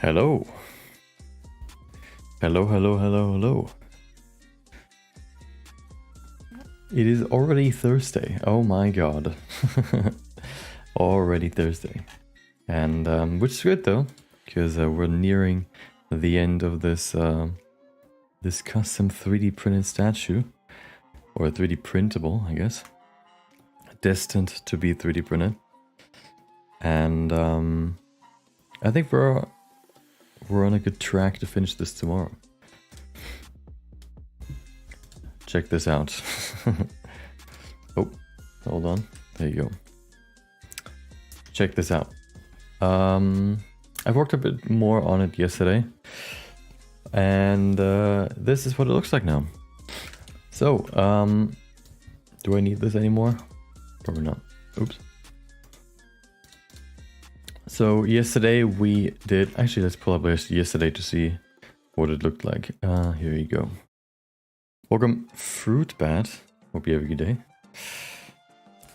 Hello. Hello, hello, hello, hello. It is already Thursday. Oh my god. Already Thursday. And which is good though, because we're nearing the end of this this custom 3D printed statue. Or 3D printable, I guess. Destined to be 3D printed. And I think we're on a good track to finish this tomorrow. Check this out. Oh, hold on. There you go. Check this out. I worked a bit more on it yesterday. And this is what it looks like now. So, do I need this anymore? Probably not. Oops. So yesterday we did, actually let's pull up yesterday to see what it looked like. Here you go. Welcome Fruit Bat. Hope you have a good day.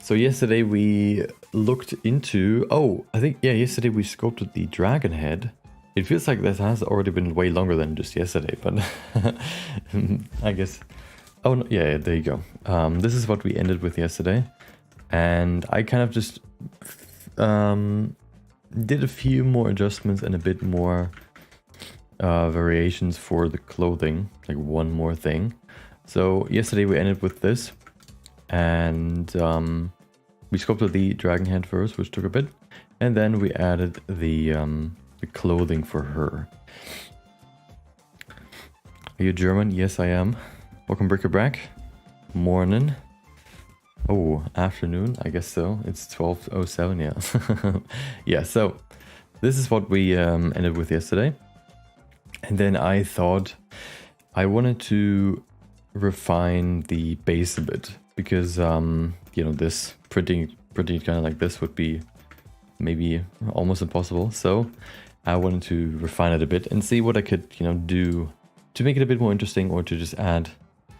So yesterday we looked into, I think, yeah, yesterday we sculpted the dragon head. It feels like this has already been way longer than just yesterday, but I guess, oh no, yeah, there you go. This is what we ended with yesterday. And I kind of just did a few more adjustments and a bit more variations for the clothing, like one more thing. So yesterday we ended with this, and we sculpted the dragon head first, which took a bit, and then we added the clothing for her. Are you German? Yes, I am. Welcome, Brick-a-Brack. Morning. Oh, afternoon, I guess so. It's 12:07, yeah. Yeah, so this is what we ended with yesterday. And then I thought I wanted to refine the base a bit because, you know, this printing kind of like this would be maybe almost impossible. So I wanted to refine it a bit and see what I could, you know, do to make it a bit more interesting or to just add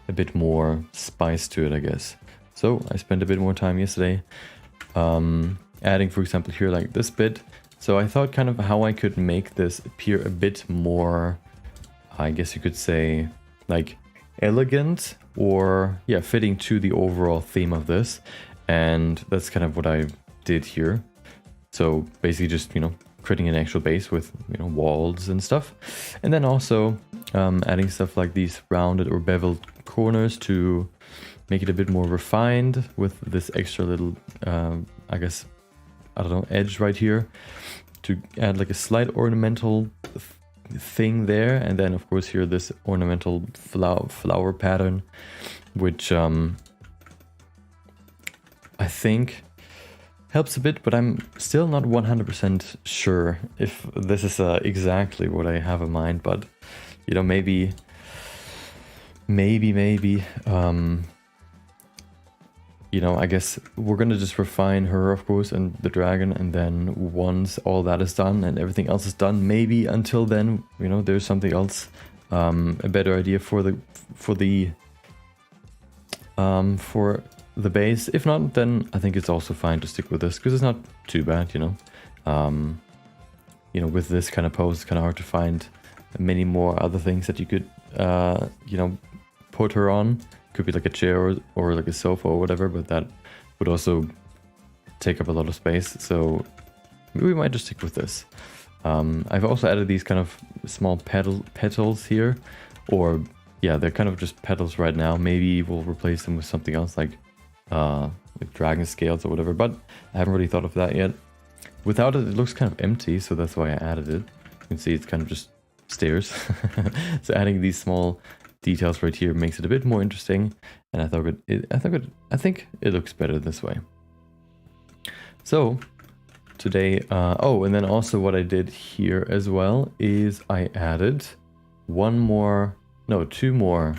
a bit more spice to it, I guess. So I spent a bit more time yesterday adding, for example, here like this bit. So I thought kind of how I could make this appear a bit more, I guess you could say, like elegant or, yeah, fitting to the overall theme of this. And that's kind of what I did here. So basically just, you know, creating an actual base with, you know, walls and stuff. And then also adding stuff like these rounded or beveled corners to make it a bit more refined with this extra little, I guess, I don't know, edge right here to add like a slight ornamental thing there. And then of course here this ornamental flower pattern, which I think helps a bit, but I'm still not 100% sure if this is exactly what I have in mind. But, you know, maybe, you know, I guess we're gonna just refine her, of course, and the dragon, and then once all that is done and everything else is done, maybe until then, you know, there's something else, a better idea for the base. If not, then I think it's also fine to stick with this because it's not too bad, you know. You know, with this kind of pose, it's kind of hard to find many more other things that you could, you know, put her on. Could be like a chair or like a sofa or whatever, but that would also take up a lot of space. So we might just stick with this. I've also added these kind of small petals here, or yeah, they're kind of just petals right now. Maybe we'll replace them with something else like dragon scales or whatever, but I haven't really thought of that yet. Without it, it looks kind of empty, so that's why I added it. You can see it's kind of just stairs. So adding these small details right here makes it a bit more interesting, and I think it looks better this way. So today, and then also what I did here as well is I added two more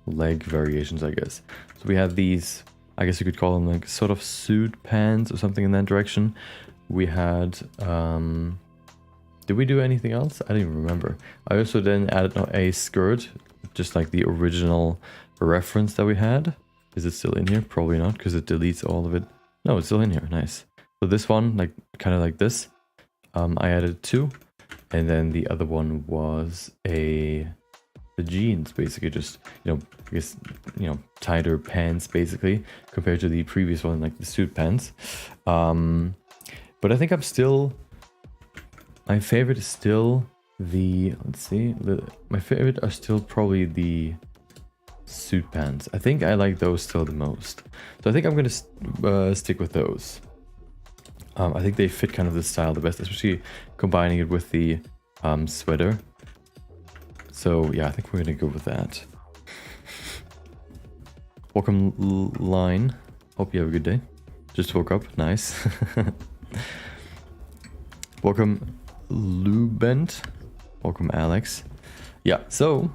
leg variations, I guess. So we have these, I guess you could call them like sort of suit pants or something in that direction. We had did we do anything else? I don't even remember. I also then added a skirt, just like the original reference that we had. Is it still in here? Probably not, because it deletes all of it. No, it's still in here. Nice. So this one, like kind of like this. I added 2, and then the other one was the jeans, basically just, I guess, tighter pants basically compared to the previous one, like the suit pants. But I think my favorite is still my favorite are still probably the suit pants. I think I like those still the most. So I think I'm gonna stick with those. I think they fit kind of the style the best, especially combining it with the sweater. So yeah, I think we're gonna go with that. Welcome Line. Hope you have a good day. Just woke up. Nice. Welcome Lubent. Welcome Alex. Yeah, so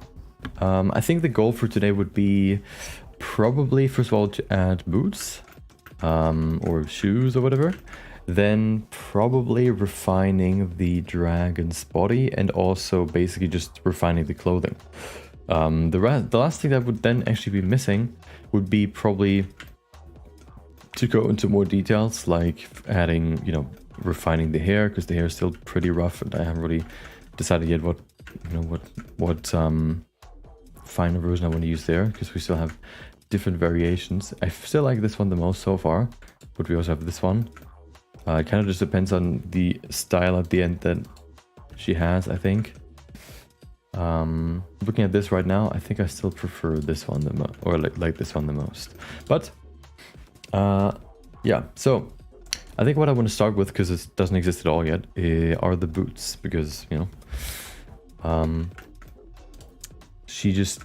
I think the goal for today would be probably first of all to add boots or shoes or whatever. Then probably refining the dragon's body and also basically just refining the clothing. The last thing that would then actually be missing would be probably to go into more details, like adding, refining the hair, because the hair is still pretty rough and I haven't really decided yet what finer version I want to use there, because we still have different variations. I still like this one the most so far, but we also have this one. It kind of just depends on the style at the end that she has, I think. Looking at this right now, I think I still prefer this one or like this one the most. But yeah, so I think what I want to start with, because it doesn't exist at all yet, are the boots, because she just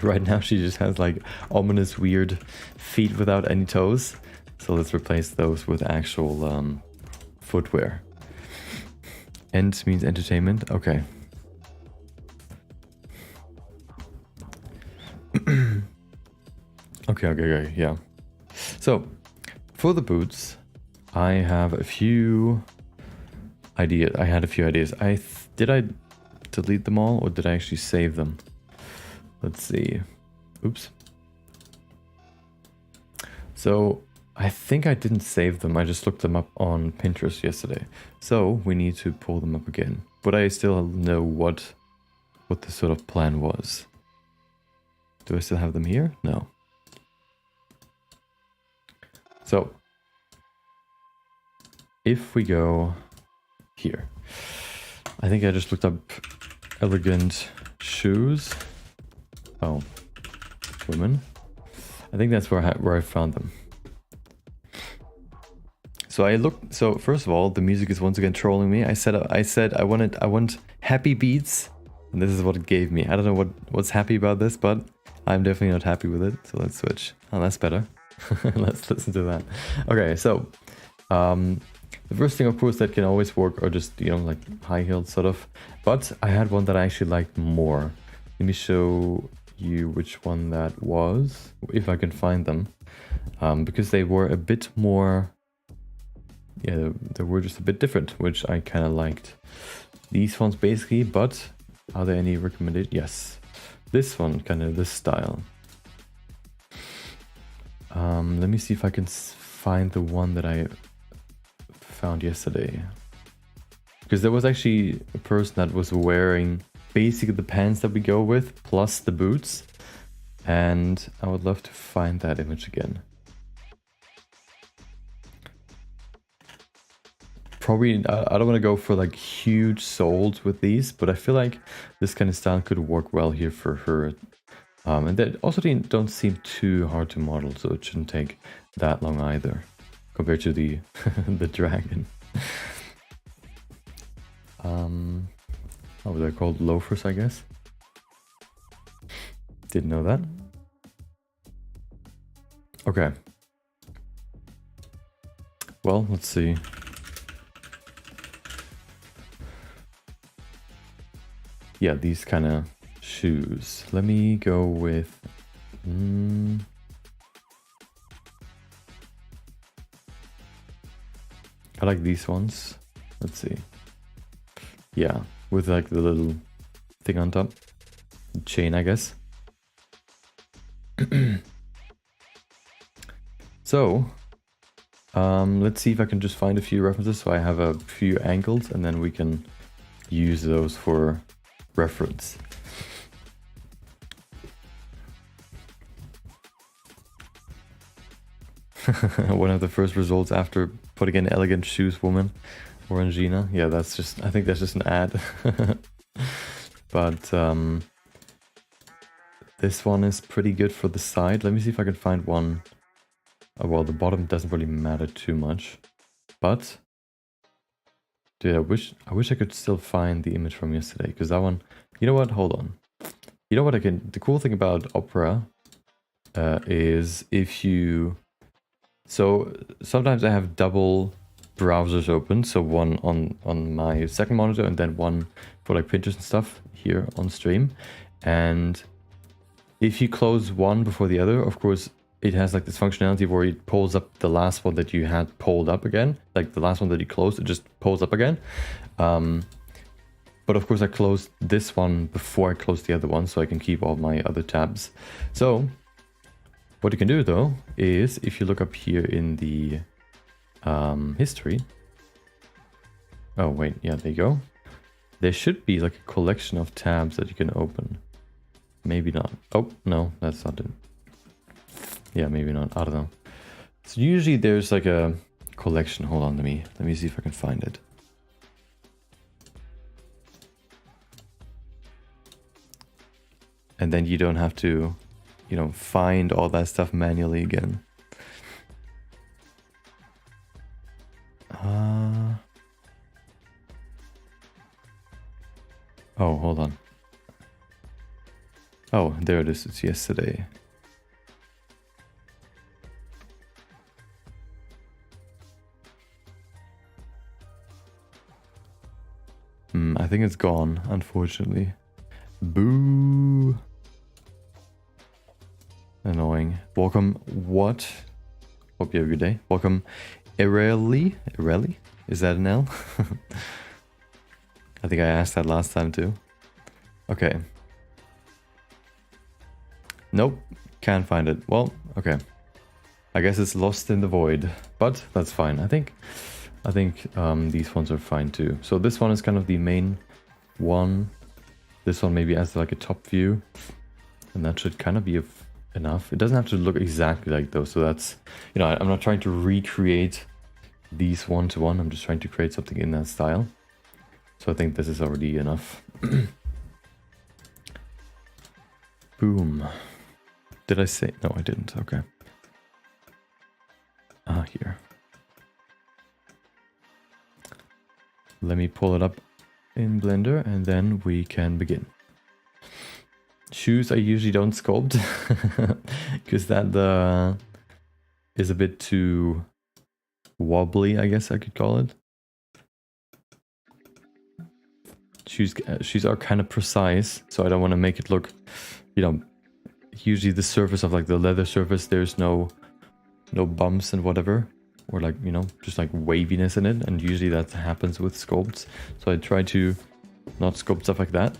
right now she just has like ominous weird feet without any toes. So let's replace those with actual footwear. End means entertainment. Okay. Okay, yeah. So for the boots, I have a few ideas. I had a few ideas. Did I delete them all or did I actually save them? Let's see. Oops. So I think I didn't save them. I just looked them up on Pinterest yesterday. So we need to pull them up again. But I still know what the sort of plan was. Do I still have them here? No. So if we go here, I think I just looked up elegant shoes. Oh, women. I think that's where I found them. So I looked. So first of all, the music is once again trolling me. I said I want happy beats, and this is what it gave me. I don't know what's happy about this, but I'm definitely not happy with it. So let's switch. Oh, that's better. Let's listen to that. Okay, so the first thing, of course, that can always work are just like high-heeled sort of. But I had one that I actually liked more. Let me show you which one that was, if I can find them, because they were a bit more. Yeah, they were just a bit different, which I kind of liked. These ones basically, but are there any recommended? Yes, this one, kind of this style. Let me see if I can find the one that I found yesterday, because there was actually a person that was wearing basically the pants that we go with plus the boots, and I would love to find that image again. Probably, I don't want to go for like huge soles with these, but I feel like this kind of style could work well here for her. And they also don't seem too hard to model, so it shouldn't take that long either, compared to the the dragon. Oh, they're called loafers, I guess. Didn't know that. Okay. Well, let's see. Yeah, these kind of shoes. Let me go with... I like these ones. Let's see. Yeah, with like the little thing on top. Chain, I guess. So, Let's see if I can just find a few references so I have a few angles and then we can use those for reference. One of the first results after putting in elegant shoes woman, Orangina. Yeah, that's just, I think that's just an ad. But this one is pretty good for the side. Let me see if I can find one. Oh, well, the bottom doesn't really matter too much. But dude, I wish I could still find the image from yesterday, because that one, you know what, hold on. You know what, the cool thing about Opera is if you, so sometimes I have double browsers open, so one on my second monitor and then one for like Pinterest and stuff here on stream. And if you close one before the other, of course, it has like this functionality where it pulls up the last one that you had pulled up again. Like the last one that you closed, it just pulls up again. But of course I closed this one before I closed the other one, so I can keep all my other tabs. So what you can do though, is if you look up here in the history. Oh wait, yeah, there you go. There should be like a collection of tabs that you can open. Maybe not. Oh, no, that's not it. Yeah, maybe not. I don't know. So usually there's like a collection. Hold on, let me see if I can find it. And then you don't have to, you know, find all that stuff manually again. Oh, hold on. Oh, there it is. It's yesterday. I think it's gone, unfortunately. Boo. Annoying. Welcome, what? Hope you have a good day. Welcome, Ireli? Ireli? Is that an L? I think I asked that last time too. Okay. Nope, can't find it. Well, okay. I guess it's lost in the void, but that's fine. I think these ones are fine too. So this one is kind of the main one. This one maybe has like a top view, and that should kind of be enough. It doesn't have to look exactly like those. So that's, you know, I'm not trying to recreate these one-to-one. I'm just trying to create something in that style. So I think this is already enough. Boom. Did I say? No, I didn't. Okay. Here. Let me pull it up in Blender and then we can begin. Shoes I usually don't sculpt because that is a bit too wobbly, I guess I could call it. Shoes are kind of precise, so I don't want to make it look, you know, usually the surface of like the leather surface, there's no bumps and whatever, or like, you know, just like waviness in it, and usually that happens with sculpts, so I try to not sculpt stuff like that.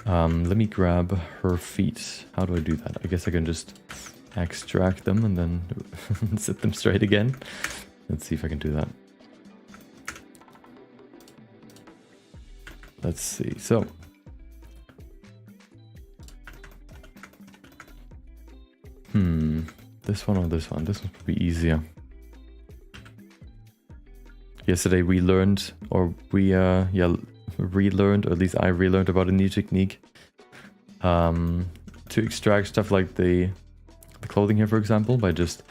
Let me grab her feet. How do I do that? I guess I can just extract them and then set them straight again. Let's see if I can do that. Let's see. So this one or this one? This one's probably easier. Yesterday we learned, or we relearned, or at least I relearned about a new technique to extract stuff like the clothing here, for example, by just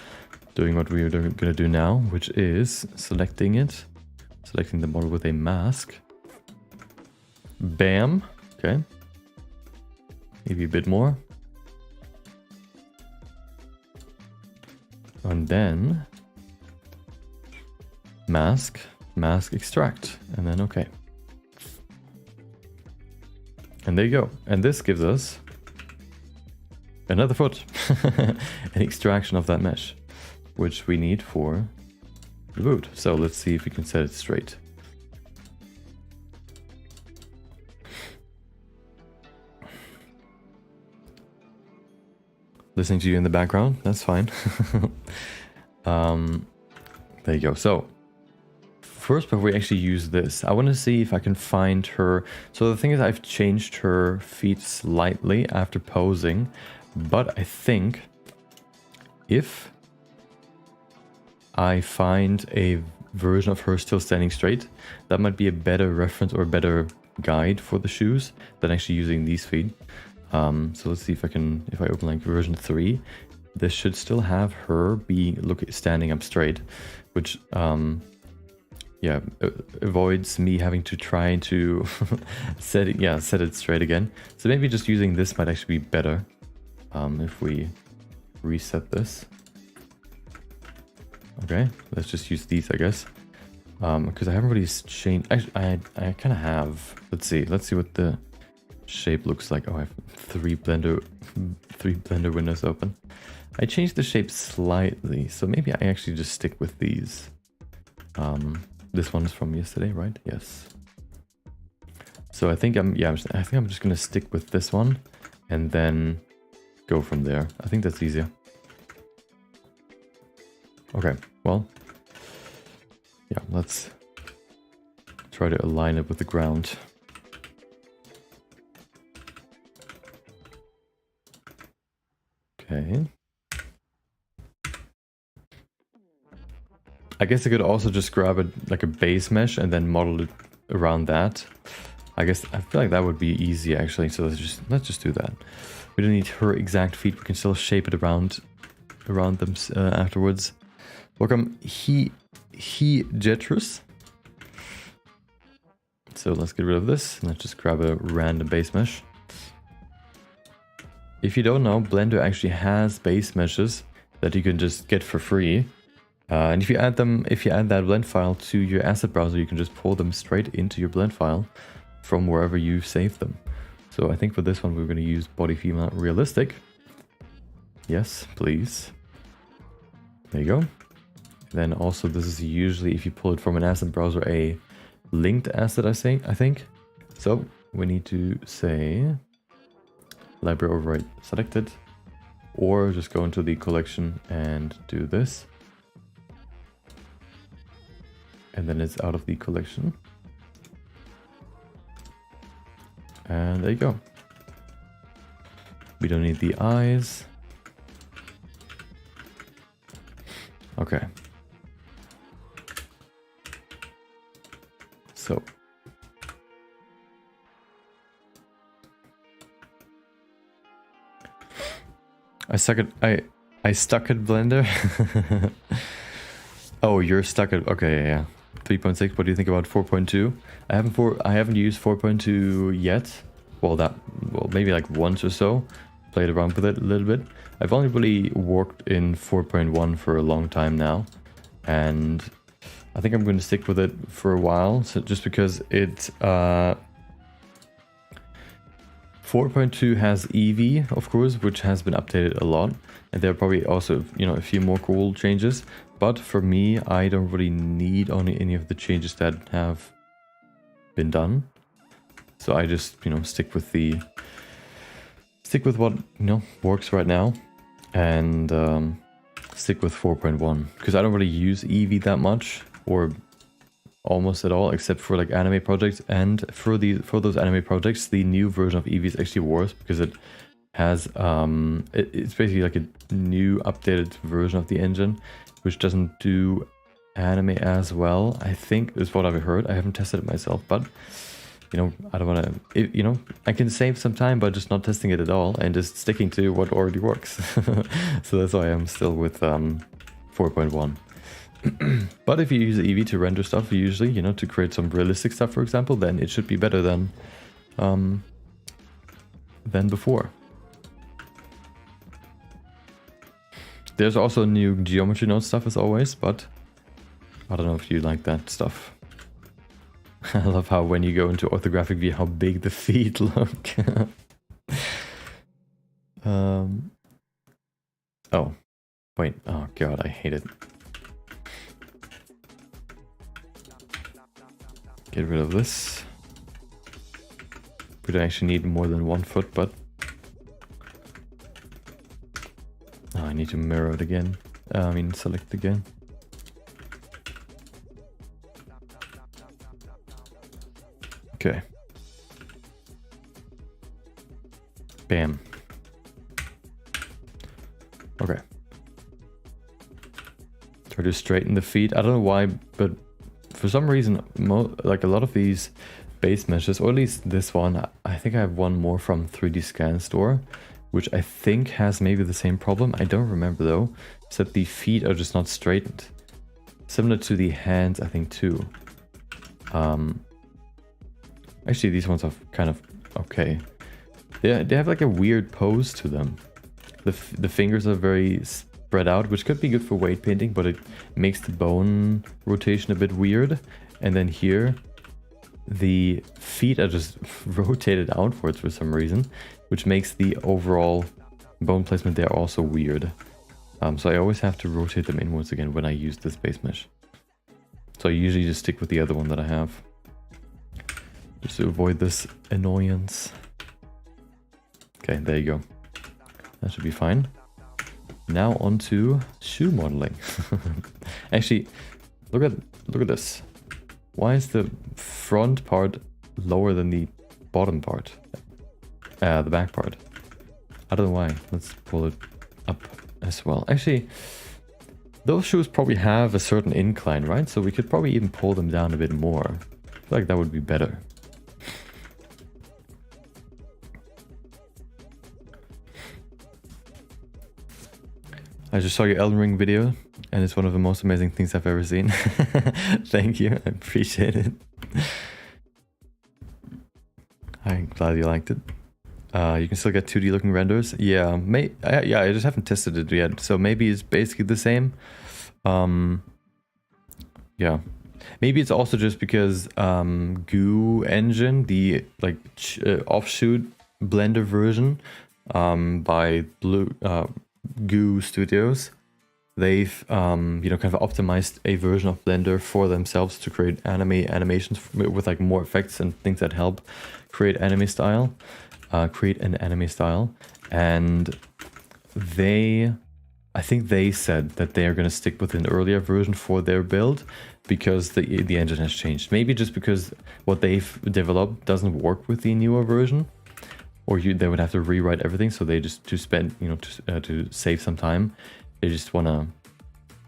doing what we're gonna do now, which is selecting the model with a mask. Bam. Okay. Maybe a bit more. And then mask, extract, and then okay. And there you go. And this gives us another foot, an extraction of that mesh, which we need for the boot. So let's see if we can set it straight. Listening to you in the background, that's fine. There you go. So first, before we actually use this, I want to see if I can find her. So the thing is, I've changed her feet slightly after posing, but I think if I find a version of her still standing straight, that might be a better reference or a better guide for the shoes than actually using these feet. So let's see if I can, if I open like version 3, this should still have her be standing up straight, which yeah, avoids me having to try to set it straight again. So maybe just using this might actually be better if we reset this. Okay, let's just use these, I guess, because I haven't really changed. Actually, I kind of have. Let's see what the shape looks like. Oh, I have three blender windows open. I changed the shape slightly, so maybe I actually just stick with these. This one's from yesterday, right? Yes. So I think I'm just gonna stick with this one and then go from there. I think that's easier. Okay, well, yeah, let's try to align it with the ground. Okay. I guess I could also just grab it like a base mesh and then model it around that. I guess I feel like that would be easy actually. So let's just do that. We don't need her exact feet. We can still shape it around them afterwards. Welcome, he Jetrus. So let's get rid of this. Let's just grab a random base mesh. If you don't know, Blender actually has base meshes that you can just get for free. And if you add that blend file to your asset browser, you can just pull them straight into your blend file from wherever you saved them. So I think for this one, we're going to use body female realistic. Yes, please. There you go. Then also, this is usually, if you pull it from an asset browser, a linked asset, I think. So we need to say library override selected, or just go into the collection and do this. And then it's out of the collection. And there you go. We don't need the eyes. Okay. So. I stuck at Blender. Oh, you're stuck at, okay, yeah. 3.6. What do you think about 4.2? I haven't used 4.2 yet. Well, maybe like once or so. Played around with it a little bit. I've only really worked in 4.1 for a long time now, and I think I'm going to stick with it for a while. So just because it 4.2 has Eevee, of course, which has been updated a lot, and there are probably also, you know, a few more cool changes. But for me, I don't really need any of the changes that have been done. So I just, you know, stick with what, you know, works right now, and stick with 4.1, because I don't really use Eevee that much, or almost at all, except for like anime projects. And for those anime projects, the new version of Eevee is actually worse, because it has it's basically like a new updated version of the engine, which doesn't do anime as well, I think, is what I've heard. I haven't tested it myself, but, you know, I don't want to, you know, I can save some time by just not testing it at all and just sticking to what already works. So that's why I'm still with 4.1. But if you use Eevee to render stuff, usually, you know, to create some realistic stuff, for example, then it should be better than before. There's also new geometry node stuff as always, but I don't know if you like that stuff. I love how when you go into orthographic view, how big the feet look. Oh, wait. Oh god, I hate it. Get rid of this. We don't actually need more than 1 foot, but oh, I need to mirror it again. I mean, select again. Okay. Bam. Okay. Try to straighten the feet. I don't know why, but for some reason, like a lot of these base meshes, or at least this one, I think I have one more from 3D Scan Store, which I think has maybe the same problem. I don't remember though, except the feet are just not straightened. Similar to the hands, I think too. Actually, these ones are kind of okay. They have like a weird pose to them. The fingers are very spread out, which could be good for weight painting, but it makes the bone rotation a bit weird. And then here, the feet are just rotated outwards for some reason, which makes the overall bone placement there also weird. So I always have to rotate them inwards again when I use this base mesh. So I usually just stick with the other one that I have, just to avoid this annoyance. Okay, there you go. That should be fine. Now on to shoe modeling. Actually, look at this. Why is the front part lower than the bottom part? The back part. I don't know why. Let's pull it up as well. Actually, those shoes probably have a certain incline, right? So we could probably even pull them down a bit more. I feel like that would be better. I just saw your Elden Ring video, and it's one of the most amazing things I've ever seen. Thank you, I appreciate it. I'm glad you liked it. You can still get 2D looking renders. Yeah, yeah, I just haven't tested it yet, so maybe it's basically the same. Yeah, maybe it's also just because Goo Engine, the like offshoot Blender version by Goo Studios, they've you know, kind of optimized a version of Blender for themselves to create animations with like more effects and things that help create an anime style, and I think they said that they are going to stick with an earlier version for their build because the engine has changed. Maybe just because what they've developed doesn't work with the newer version, or they would have to rewrite everything. So they just to save some time, they just want to,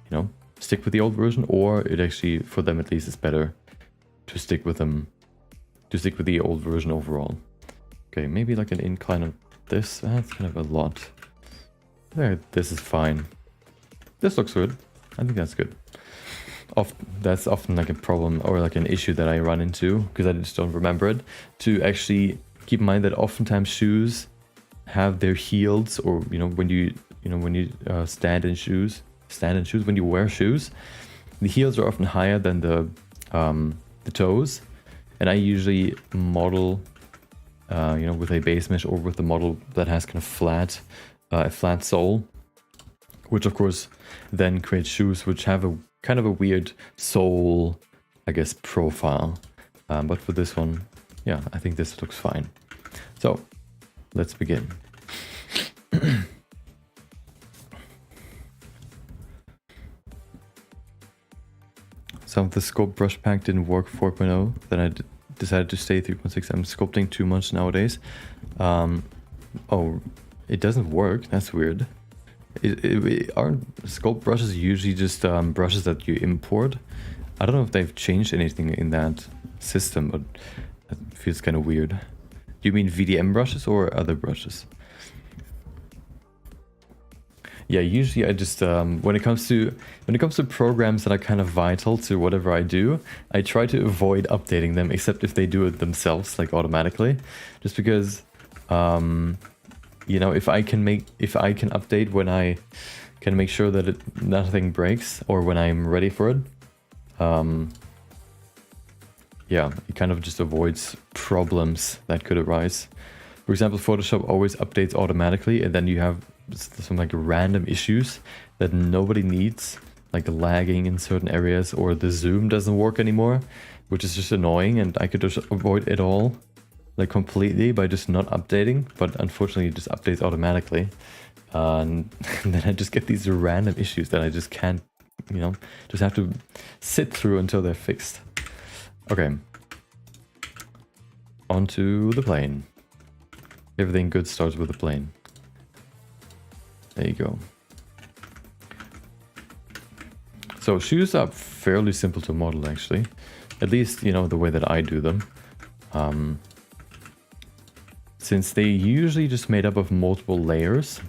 you know, stick with the old version, or it actually, for them at least, is better to stick with the old version overall. Okay, maybe like an incline of this. That's kind of a lot. There, this is fine. This looks good. I think that's good. That's often like a problem or like an issue that I run into because I just don't remember it. To actually keep in mind that oftentimes shoes have their heels, or when you stand in shoes, when you wear shoes, the heels are often higher than the toes, and I usually model with a base mesh or with a model that has kind of a flat sole, which of course then creates shoes which have a kind of a weird sole, I guess, profile. But for this one, yeah, I think this looks fine. So let's begin. Some of the sculpt brush pack didn't work 4.0, then I decided to stay 3.6. I'm sculpting too much nowadays. Oh, it doesn't work. That's weird. Aren't sculpt brushes usually just brushes that you import? I don't know if they've changed anything in that system, but it feels kind of weird. Do you mean VDM brushes or other brushes? Yeah, usually I just when it comes to programs that are kind of vital to whatever I do, I try to avoid updating them, except if they do it themselves, like automatically, just because if I can update when I can make sure that nothing breaks, or when I'm ready for it, yeah, it kind of just avoids problems that could arise. For example, Photoshop always updates automatically, and then you have some like random issues that nobody needs, like lagging in certain areas, or the zoom doesn't work anymore, which is just annoying, and I could just avoid it all, like completely, by just not updating. But unfortunately it just updates automatically, and then I just get these random issues that I just can't, just have to sit through until they're fixed. Okay, onto the plane. Everything good starts with the plane. There you go. So shoes are fairly simple to model, actually. At least, you know, the way that I do them. Since they usually just made up of multiple layers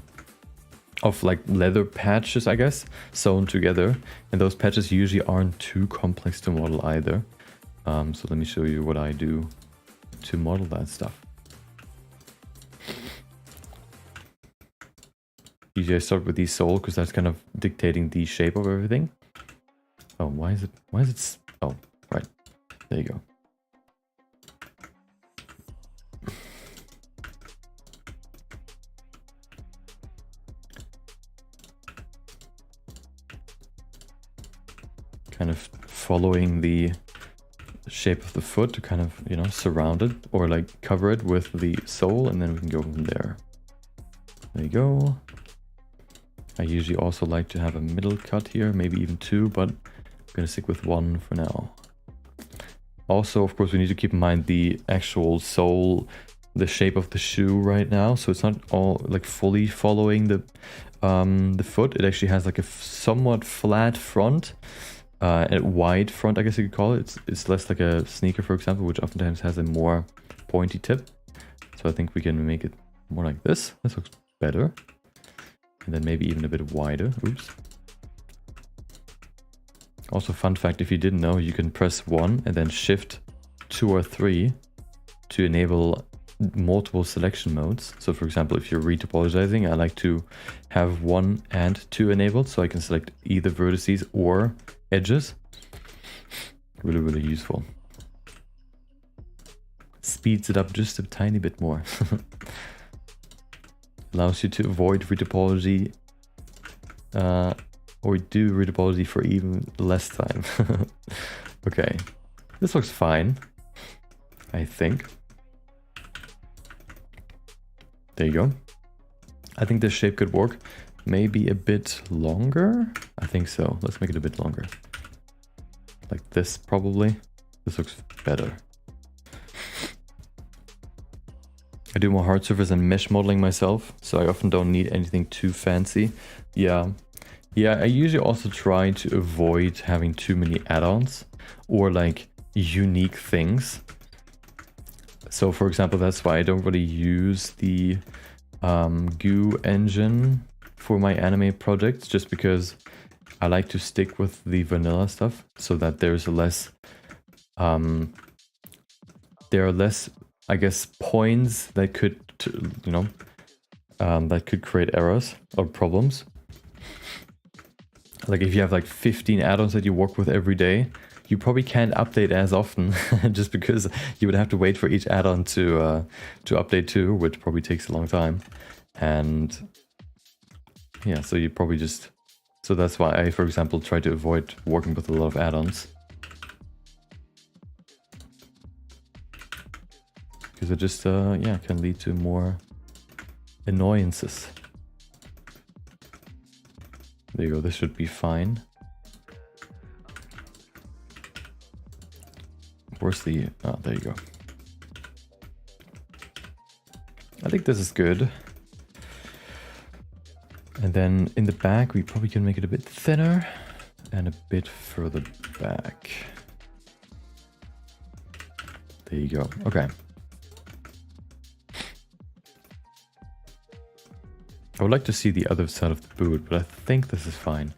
of like leather patches, I guess, sewn together. And those patches usually aren't too complex to model either. So let me show you what I do to model that stuff. Usually I start with the sole because that's kind of dictating the shape of everything. Oh, why is it, oh, right, there you go. Kind of following the shape of the foot to kind of, you know, surround it or like cover it with the sole, and then we can go from there. There you go. I usually also like to have a middle cut here, maybe even two, but I'm gonna stick with one for now. Also, of course, we need to keep in mind the actual sole, the shape of the shoe right now, so it's not all like fully following the foot. It actually has like a somewhat flat front. A wide front, I guess you could call it. It's less like a sneaker, for example, which oftentimes has a more pointy tip. So I think we can make it more like this. This looks better. And then maybe even a bit wider. Oops. Also, fun fact, if you didn't know, you can press 1 and then shift 2 or 3 to enable multiple selection modes. So for example, if you're retopologizing, I like to have 1 and 2 enabled, so I can select either vertices or edges. Really, really useful. Speeds it up just a tiny bit more. Allows you to avoid retopology or do retopology for even less time. Okay, this looks fine, I think. There you go. I think this shape could work. Maybe a bit longer? I think so. Let's make it a bit longer. Like this, probably. This looks better. I do more hard surface and mesh modeling myself, so I often don't need anything too fancy. Yeah, I usually also try to avoid having too many add-ons or like unique things. So for example, that's why I don't really use the Goo engine for my anime projects, just because I like to stick with the vanilla stuff so that there's less, there are less, I guess, points that could, you know, that could create errors or problems. Like if you have like 15 add-ons that you work with every day, you probably can't update as often just because you would have to wait for each add-on to update too, which probably takes a long time. And yeah, so you probably just, so that's why I, for example, try to avoid working with a lot of add-ons. Because it just, yeah, can lead to more annoyances. There you go, this should be fine. Where's the, oh, there you go. I think this is good. And then in the back, we probably can make it a bit thinner and a bit further back. There you go, okay. I would like to see the other side of the boot, but I think this is fine.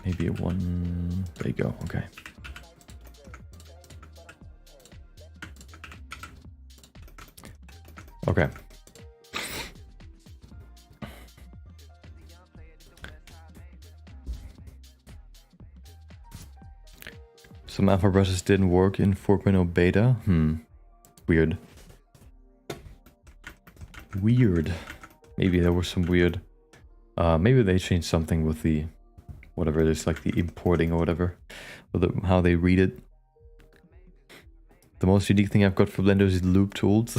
Maybe a one, there you go, okay. Okay. Some alpha brushes didn't work in 4.0 beta. Weird. Weird. Maybe there was some weird... maybe they changed something with the... whatever it is, like the importing or whatever. Or how they read it. The most unique thing I've got for Blender is loop tools.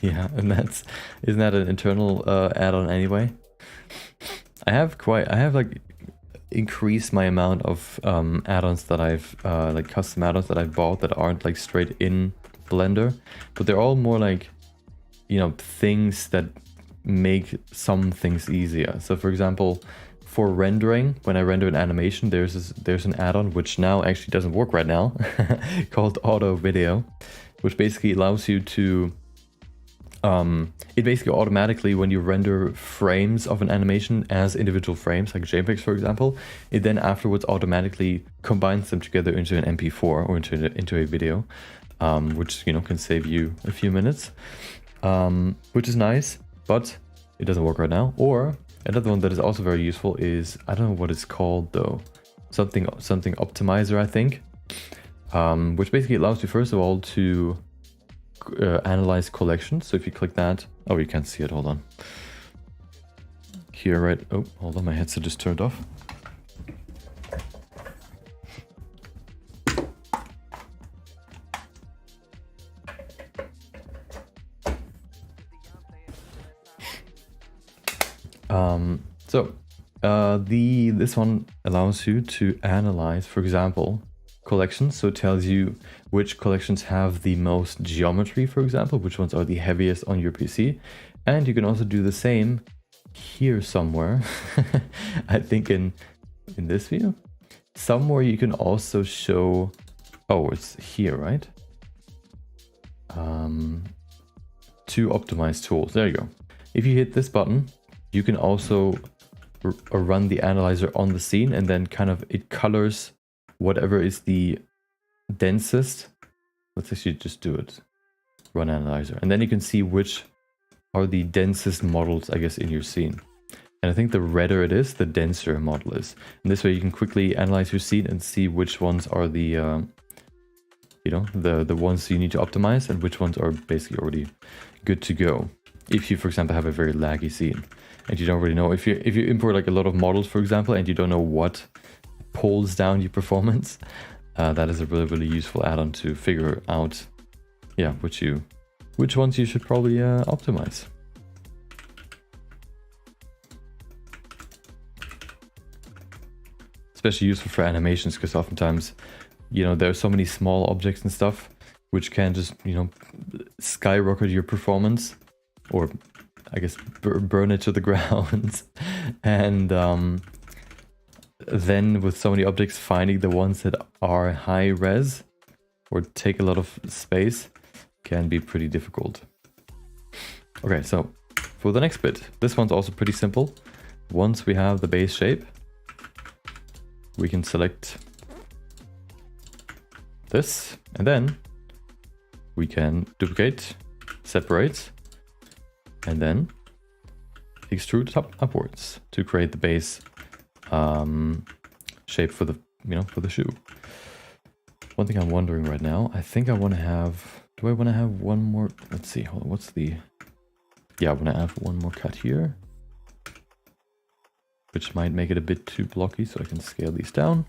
Yeah, and that's... isn't that an internal add-on anyway? I have like increase my amount of add-ons that I've like custom add-ons that I've bought that aren't like straight in Blender, but they're all more like, you know, things that make some things easier. So for example, for rendering, when I render an animation, there's an add-on which now actually doesn't work right now called Auto Video, which basically allows you to it basically automatically, when you render frames of an animation as individual frames, like JPEGs for example, it then afterwards automatically combines them together into an MP4 or into a video, which, you know, can save you a few minutes, which is nice, but it doesn't work right now. Or another one that is also very useful is, I don't know what it's called though, something optimizer, I think, which basically allows you first of all to analyze collections. So if you click that, oh, you can't see it, hold on. Here, right? Oh, hold on, my headset just turned off. This one allows you to analyze, for example, collections. So it tells you which collections have the most geometry, for example, which ones are the heaviest on your PC. And you can also do the same here somewhere. I think in this view. Somewhere you can also show, oh, it's here, right? To optimize tools. There you go. If you hit this button, you can also run the analyzer on the scene, and then kind of it colors whatever is the densest. Let's actually just do it. Run analyzer. And then you can see which are the densest models, I guess, in your scene. And I think the redder it is, the denser model is. And this way you can quickly analyze your scene and see which ones are the, you know, the ones you need to optimize and which ones are basically already good to go. If you, for example, have a very laggy scene and you don't really know, if you import like a lot of models, for example, and you don't know what pulls down your performance, that is a really useful add-on to figure out, yeah, which ones you should probably optimize. Especially useful for animations, because oftentimes, you know, there are so many small objects and stuff which can just, you know, skyrocket your performance, or I guess burn it to the ground. And then with so many objects, finding the ones that are high res or take a lot of space can be pretty difficult. Okay, so for the next bit, this one's also pretty simple. Once we have the base shape, we can select this, and then we can duplicate, separate, and then extrude upwards to create the base shape for the, you know, for the shoe. One thing I'm wondering right now, I think I want to have, do I want to have one more, let's see, hold on, what's the, yeah, I want to have one more cut here, which might make it a bit too blocky, so I can scale these down.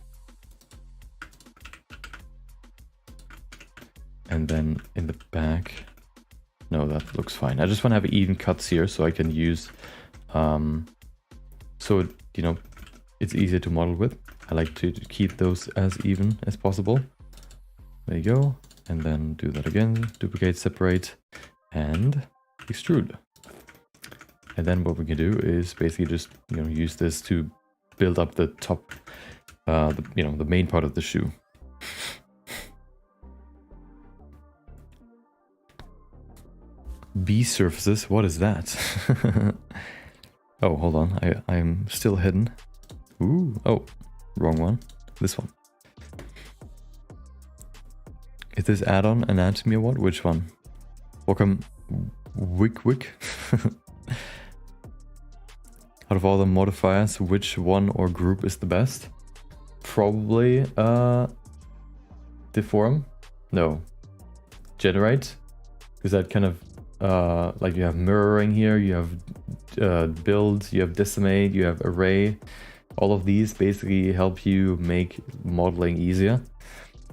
And then in the back, no, that looks fine. I just want to have even cuts here so I can use, so it, you know, it's easier to model with. I like to keep those as even as possible. There you go. And then do that again, duplicate, separate, and extrude. And then what we can do is basically just, you know, use this to build up the top, you know, the main part of the shoe. B surfaces, what is that? Oh, hold on, I'm still hidden. Ooh, oh, wrong one. This one. Is this add-on anatomy or what? Which one? Welcome, Wick. Out of all the modifiers, which one or group is the best? Probably deform? No. Generate? Because that kind of like you have mirroring here, you have build, you have decimate, you have array. All of these basically help you make modeling easier.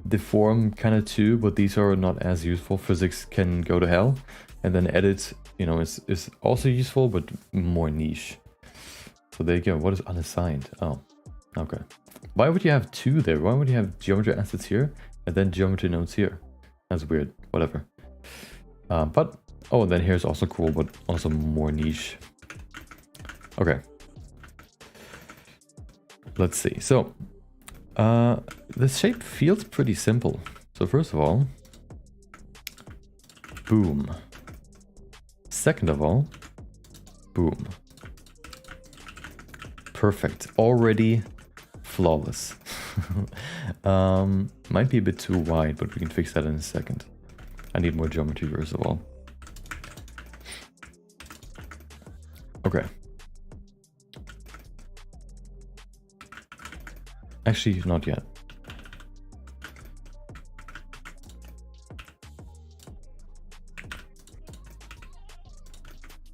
Deform kind of too, but these are not as useful. Physics can go to hell. And then edit, you know, is also useful, but more niche. So there you go. What is unassigned? Oh, Okay. Why would you have two there? Why would you have geometry assets here and then geometry nodes here? That's weird. Whatever. But, oh, then here's also cool, but also more niche. Okay. Let's see. So, this shape feels pretty simple. So first of all, boom. Second of all, boom. Perfect. Already flawless. Might be a bit too wide, but we can fix that in a second. I need more geometry first of all. Okay. Actually, not yet.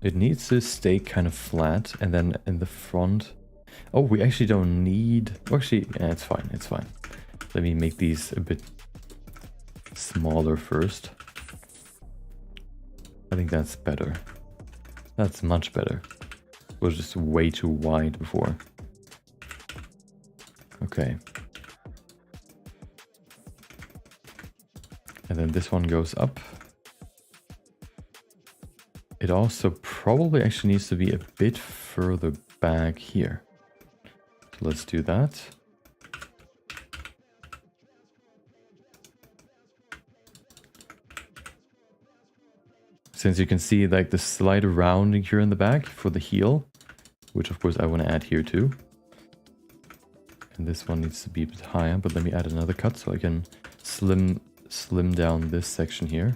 It needs to stay kind of flat, and then in the front... Oh, we actually don't need... Oh, actually, yeah, it's fine, it's fine. Let me make these a bit smaller first. I think that's better. That's much better. It was just way too wide before. Okay. And then this one goes up. It also probably actually needs to be a bit further back here. So let's do that. Since you can see like the slight rounding here in the back for the heel, which of course I want to add here too. And this one needs to be a bit higher, but let me add another cut so I can slim down this section here.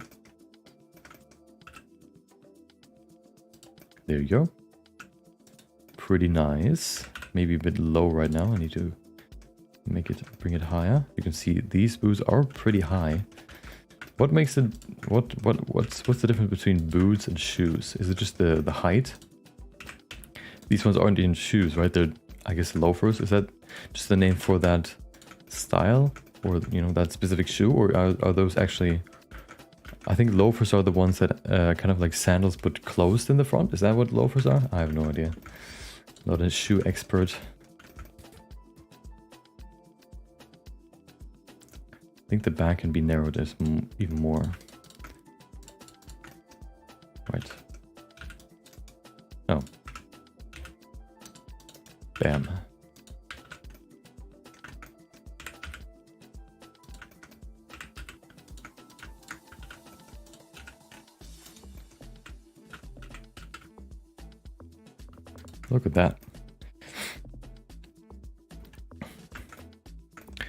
There you go. Pretty nice. Maybe a bit low right now. I need to bring it higher. You can see these boots are pretty high. What makes it, what's the difference between boots and shoes? Is it just the height? These ones aren't even shoes, right? They're, I guess, loafers. Is that just the name for that style? Or, you know, that specific shoe? Or are those actually... I think loafers are the ones that kind of like sandals but closed in the front. Is that what loafers are? I have no idea. Not a shoe expert. I think the back can be narrowed as even more. Right. Oh. Bam. Look at that.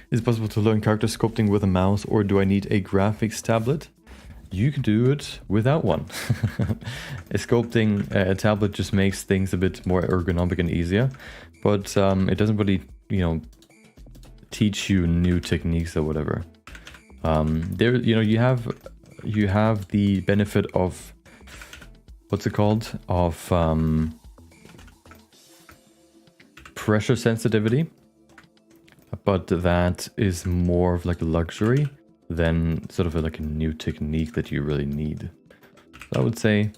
Is it possible to learn character sculpting with a mouse, or do I need a graphics tablet? You can do it without one. A sculpting tablet just makes things a bit more ergonomic and easier, but it doesn't really, you know, teach you new techniques or whatever. There, you know, you have the benefit of, what's it called, of pressure sensitivity, but that is more of like a luxury than sort of like a new technique that you really need. So I would say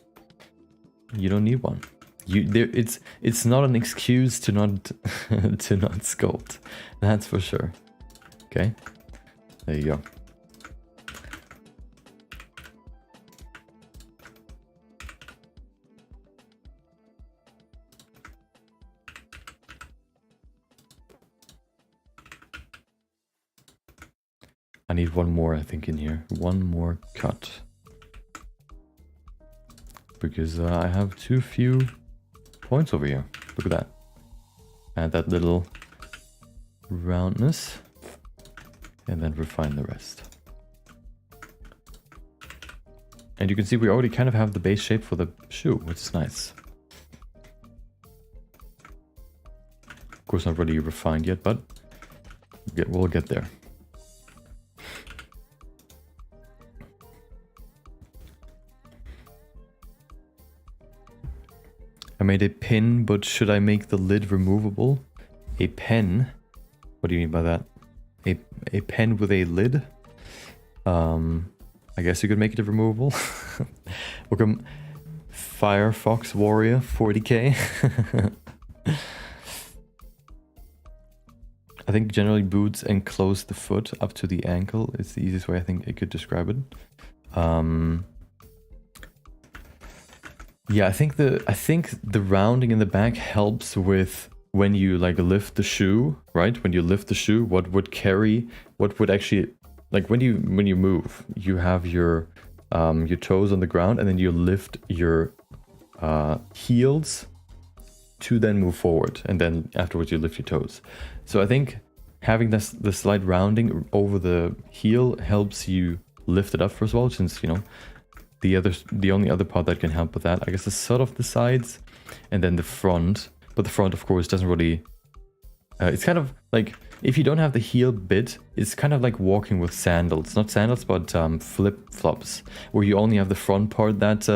you don't need one. It's not an excuse to not to not sculpt. That's for sure. Okay, there you go. I need one more, I think, in here. One more cut. Because I have too few points over here. Look at that. Add that little roundness. And then refine the rest. And you can see we already kind of have the base shape for the shoe, which is nice. Of course, not really refined yet, but we'll get there. I made a pin, but should I make the lid removable? A pen? What do you mean by that? A pen with a lid? I guess you could make it removable. Welcome, Firefox Warrior 40k. I think generally boots enclose the foot up to the ankle. It's the easiest way I think I could describe it. Yeah, I think the rounding in the back helps with when you like lift the shoe, right? When you lift the shoe, what would actually, like when you move, you have your toes on the ground and then you lift your heels to then move forward, and then afterwards you lift your toes. So I think having the slight rounding over the heel helps you lift it up first of all, since, you know, the only other part that can help with that, I guess, is sort of the sides and then the front. But the front, of course, doesn't really... it's kind of like, if you don't have the heel bit, it's kind of like walking with sandals. Not sandals, but flip-flops, where you only have the front part that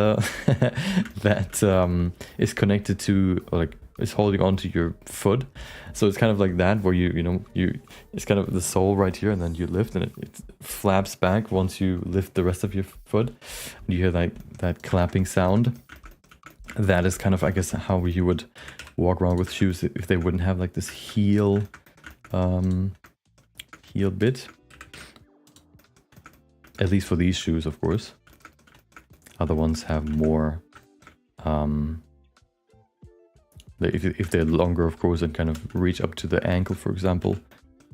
is connected to, or like, is holding onto your foot. So it's kind of like that, where it's kind of the sole right here, and then you lift, and it flaps back once you lift the rest of your foot. And you hear like that clapping sound. That is kind of, I guess, how you would walk around with shoes if they wouldn't have like this heel bit. At least for these shoes, of course. Other ones have more. If they're longer, of course, and kind of reach up to the ankle, for example,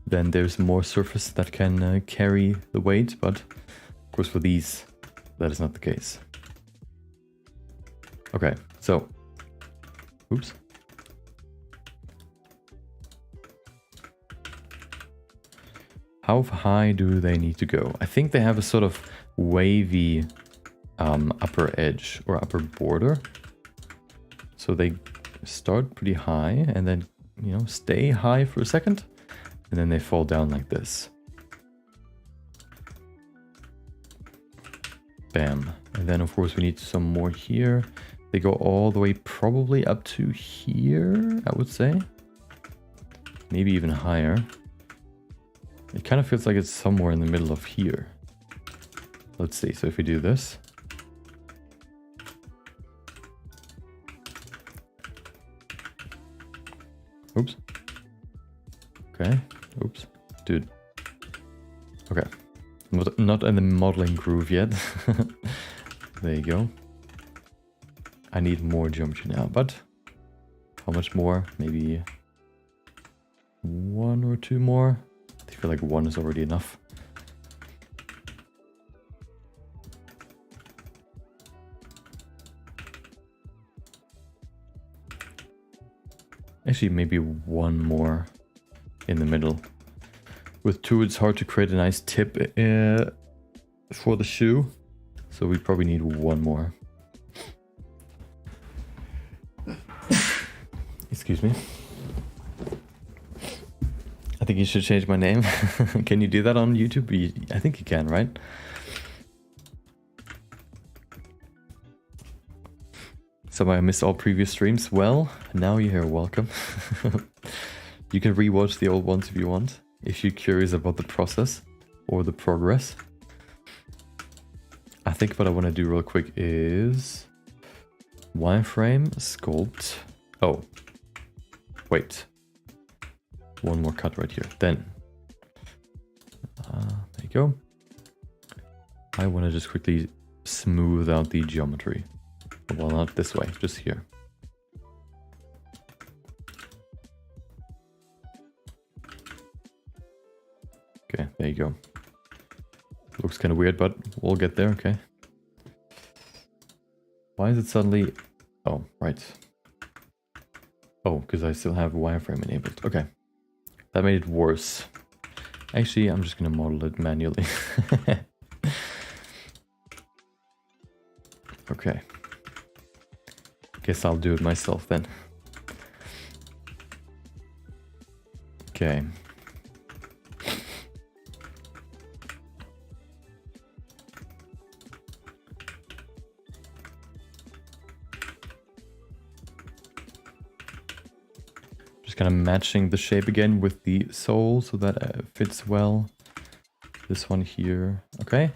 then there's more surface that can carry the weight. But of course, for these, that is not the case. Okay, so, oops. How high do they need to go? I think they have a sort of wavy upper edge or upper border. So they start pretty high and then, you know, stay high for a second, and then they fall down like this. Bam. And then, of course, we need some more here. They go all the way probably up to here, I would say. Maybe even higher. It kind of feels like it's somewhere in the middle of here. Let's see. So if we do this. Oops. Okay. Oops. Dude. Okay. Not in the modeling groove yet. There you go. I need more geometry now, but how much more? Maybe 1 or 2 more. I feel like 1 is already enough. Actually, maybe 1 more in the middle. With 2, it's hard to create a nice tip for the shoe. So we probably need 1 more. Excuse me. I think you should change my name. Can you do that on YouTube? I think you can, right? So I missed all previous streams. Well, now you're here. Welcome. You can rewatch the old ones if you want, if you're curious about the process or the progress. I think what I want to do real quick is wireframe, sculpt. Oh, wait. 1 more cut right here. Then, there you go. I want to just quickly smooth out the geometry. Well, not this way, just here. Okay, there you go. Looks kind of weird, but we'll get there, okay. Why is it suddenly... Oh, right. Oh, because I still have wireframe enabled. Okay. That made it worse. Actually, I'm just going to model it manually. Okay. Guess I'll do it myself then. Okay. Just kind of matching the shape again with the sole so that fits well. This one here. Okay.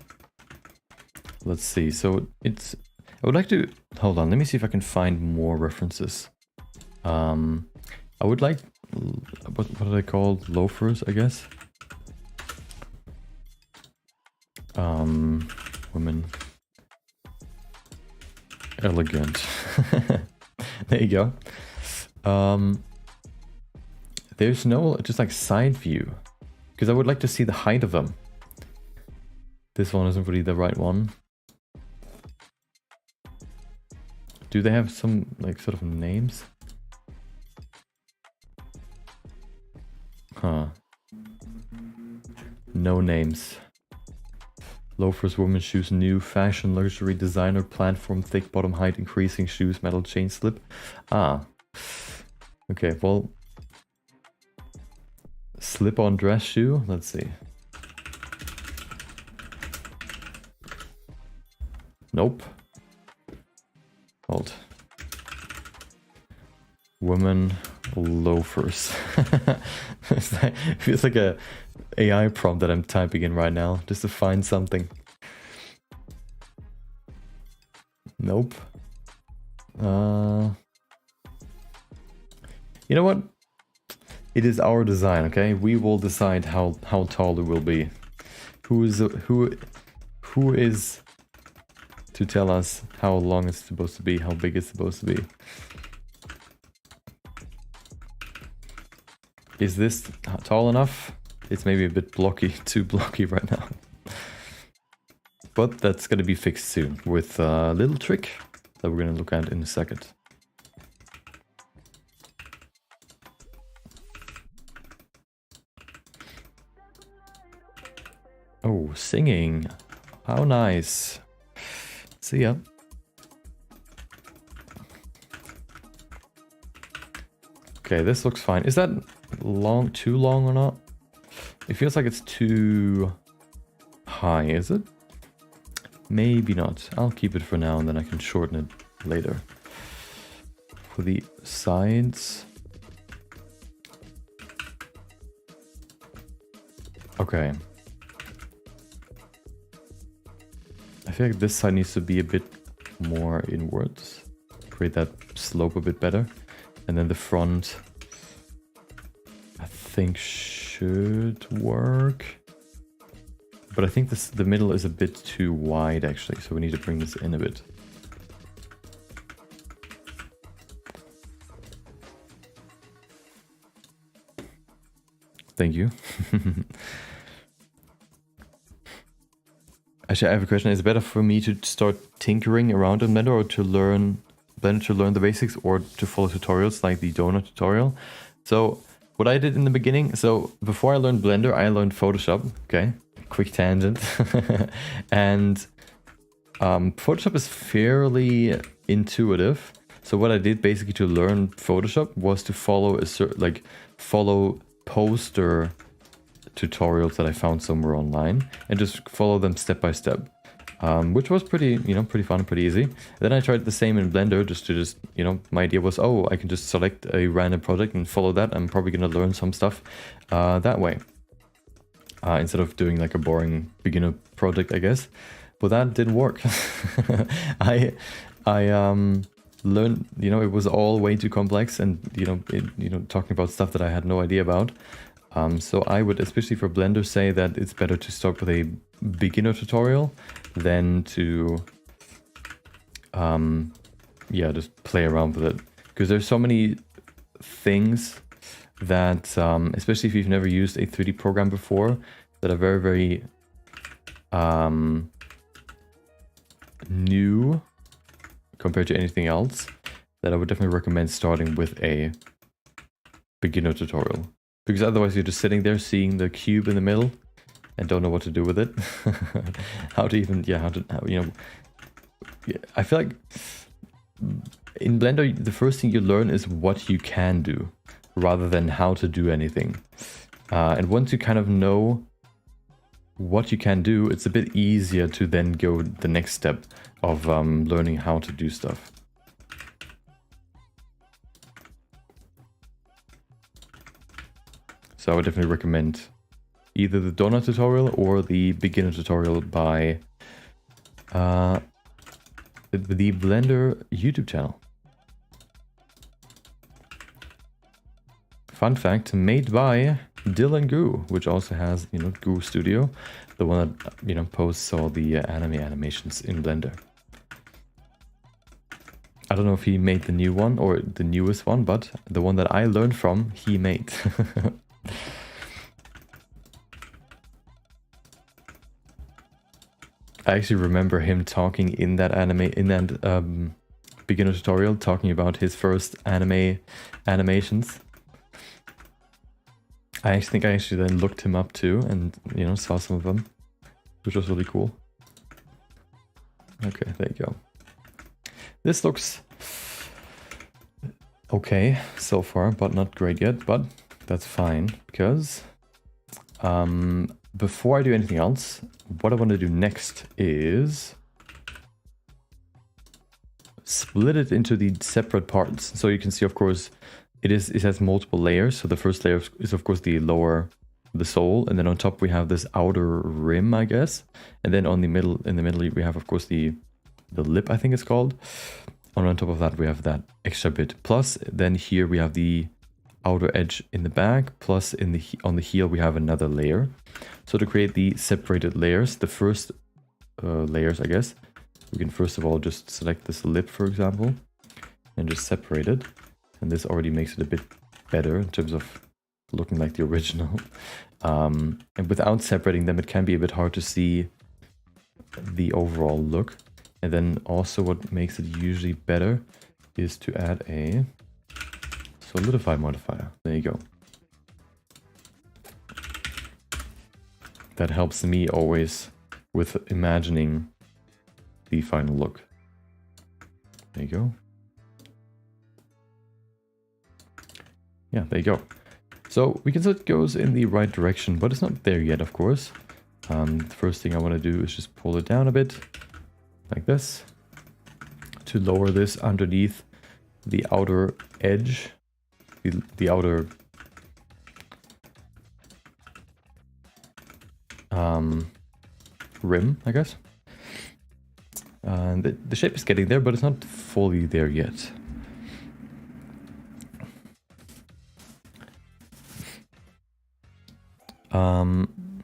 Let's see. So it's... I would like to... Hold on. Let me see if I can find more references. I would like... what are they called? Loafers, I guess. Women. Elegant. There you go. There's no just like side view, because I would like to see the height of them. This one isn't really the right one. Do they have some like sort of names? Huh. No names. Loafers, women's shoes, new fashion, luxury, designer, platform, thick bottom height, increasing shoes, metal chain slip. Ah. Okay, well. Slip-on dress shoe? Let's see. Nope. Hold. Women loafers. It feels like a AI prompt that I'm typing in right now just to find something. Nope. You know what? It is our design, okay? We will decide how tall it will be. Who is to tell us how long it's supposed to be, how big it's supposed to be? Is this tall enough? It's maybe a bit blocky, too blocky right now. But that's gonna be fixed soon with a little trick that we're gonna look at in a second. Oh, singing. How nice. See ya. Okay, this looks fine. Is that too long or not? It feels like it's too high, is it? Maybe not. I'll keep it for now and then I can shorten it later. For the sides. Okay. I feel like this side needs to be a bit more inwards. Create that slope a bit better. And then the front, I think should work. But I think the middle is a bit too wide actually, so we need to bring this in a bit. Thank you. Actually, I have a question. Is it better for me to start tinkering around in Blender or to learn the basics, or to follow tutorials like the donut tutorial? So what I did in the beginning, so before I learned Blender, I learned Photoshop. Okay, quick tangent. And Photoshop is fairly intuitive. So what I did basically to learn Photoshop was to follow follow poster tutorials that I found somewhere online and just follow them step by step, which was pretty fun, pretty easy. Then I tried the same in Blender, my idea was, oh, I can just select a random project and follow that. I'm probably gonna learn some stuff that way, instead of doing like a boring beginner project, I guess. But that didn't work. I learned, it was all way too complex, and talking about stuff that I had no idea about. So I would, especially for Blender, say that it's better to start with a beginner tutorial than to, just play around with it. Because there's so many things that, especially if you've never used a 3D program before, that are very, very new compared to anything else, that I would definitely recommend starting with a beginner tutorial. Because otherwise you're just sitting there seeing the cube in the middle and don't know what to do with it. I feel like in Blender, the first thing you learn is what you can do rather than how to do anything. And once you kind of know what you can do, it's a bit easier to then go the next step of learning how to do stuff. So I would definitely recommend either the donut tutorial or the beginner tutorial by the Blender YouTube channel. fun fact, made by Dylan Goo, which also has, you know, Goo Studio, the one that, you know, posts all the anime animations in Blender. I don't know if he made the new one or the newest one, but the one that I learned from, he made. I actually remember him talking in that beginner tutorial, talking about his first animations. I think I actually then looked him up too, and, you know, saw some of them, which was really cool. Okay, there you go. This looks okay so far, but not great yet, but that's fine, because before I do anything else, what I want to do next is split it into the separate parts. So you can see, of course, it has multiple layers. So the first layer is, of course, the sole, and then on top we have this outer rim, I guess, and then in the middle we have, of course, the lip, I think it's called. And on top of that we have that extra bit. Plus then here we have the outer edge in the back, plus on the heel we have another layer. So to create the separated layers, the first layers, I guess, we can first of all just select this lip, for example, and just separate it. And this already makes it a bit better in terms of looking like the original. And without separating them, it can be a bit hard to see the overall look. And then also what makes it usually better is to add a solidify modifier. There you go. That helps me always with imagining the final look. There you go. Yeah, there you go. So we can see it goes in the right direction, but it's not there yet, of course. The first thing I want to do is just pull it down a bit, like this, to lower this underneath the outer edge, the outer rim, I guess. And the shape is getting there, but it's not fully there yet.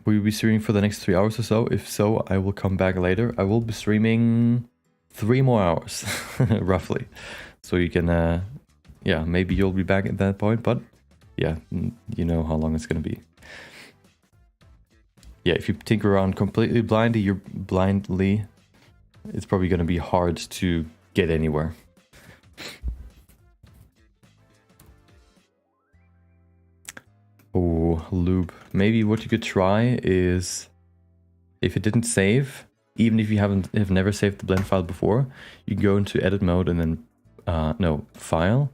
Will you be streaming for the next 3 hours or so? If so, I will come back later. I will be streaming 3 more hours, roughly. So you can, yeah, maybe you'll be back at that point, but yeah, you know how long it's gonna be. Yeah, if you tinker around completely blindly, it's probably gonna be hard to get anywhere. Oh, loop. Maybe what you could try is, if it didn't save, even if you have never saved the blend file before, you go into edit mode and then no, file,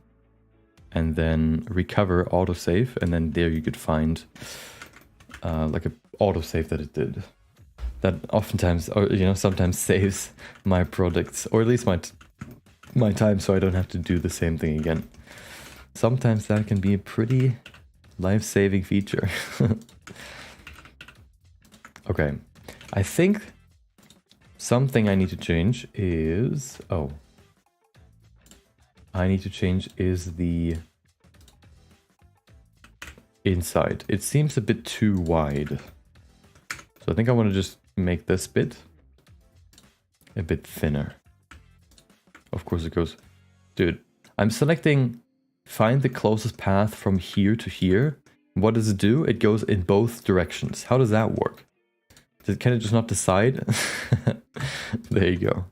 and then recover autosave, and then there you could find like a autosave that it did. That oftentimes, or you know, sometimes saves my products, or at least my time, so I don't have to do the same thing again. Sometimes that can be a pretty life-saving feature. Okay, I think something I need to change is, the inside. It seems a bit too wide. So I think I want to just make this bit a bit thinner. Of course it goes, dude, I'm selecting find the closest path from here to here. What does it do? It goes in both directions. How does that work? Can it just not decide? There you go.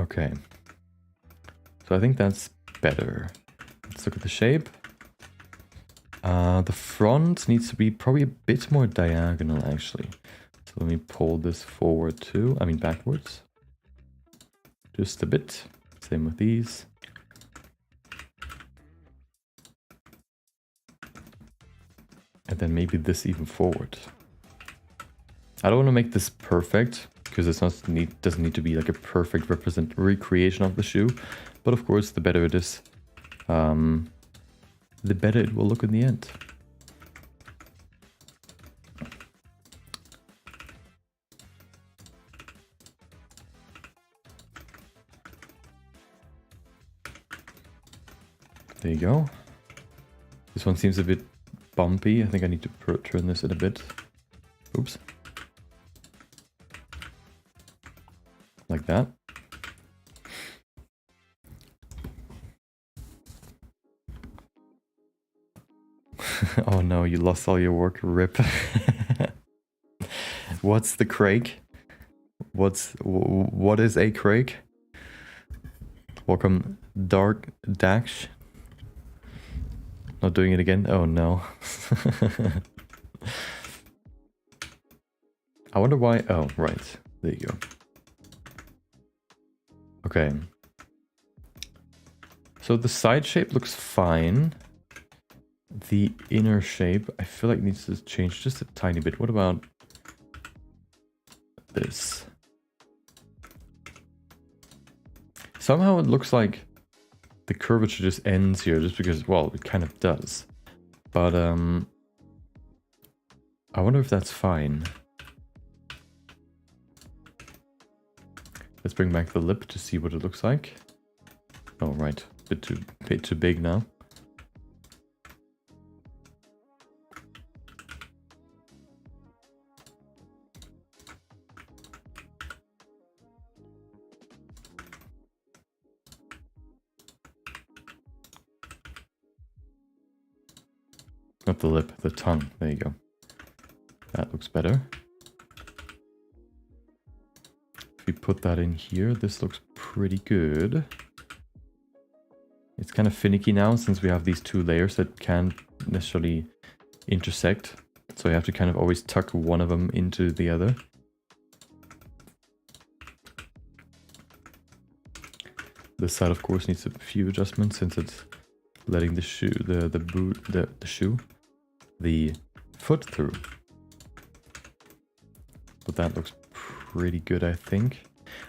Okay. So I think that's better. Let's look at the shape. The front needs to be probably a bit more diagonal, actually. So let me pull this forward too. I mean backwards. Just a bit. Same with these. And then maybe this even forward. I don't want to make this perfect, because it's doesn't need to be like a perfect recreation of the shoe. But of course, the better it is, the better it will look in the end. There you go. This one seems a bit bumpy. I think I need to turn this in a bit. Oops. Like that. Oh no, you lost all your work. Rip. What's the crake? What is a crake? Welcome, Dark Dash. Not doing it again? Oh no. I wonder why. Oh, right. There you go. Okay. So the side shape looks fine. The inner shape, I feel like needs to change just a tiny bit. What about this? Somehow it looks like the curvature just ends here just because, well, it kind of does. But I wonder if that's fine. Let's bring back the lip to see what it looks like. Oh, right. Bit too big now. Not the lip, the tongue. There you go. That looks better. If we put that in here, this looks pretty good. It's kind of finicky now since we have these two layers that can't necessarily intersect. So you have to kind of always tuck one of them into the other. This side, of course, needs a few adjustments since it's letting the shoe, the foot through. But that looks pretty good, I think.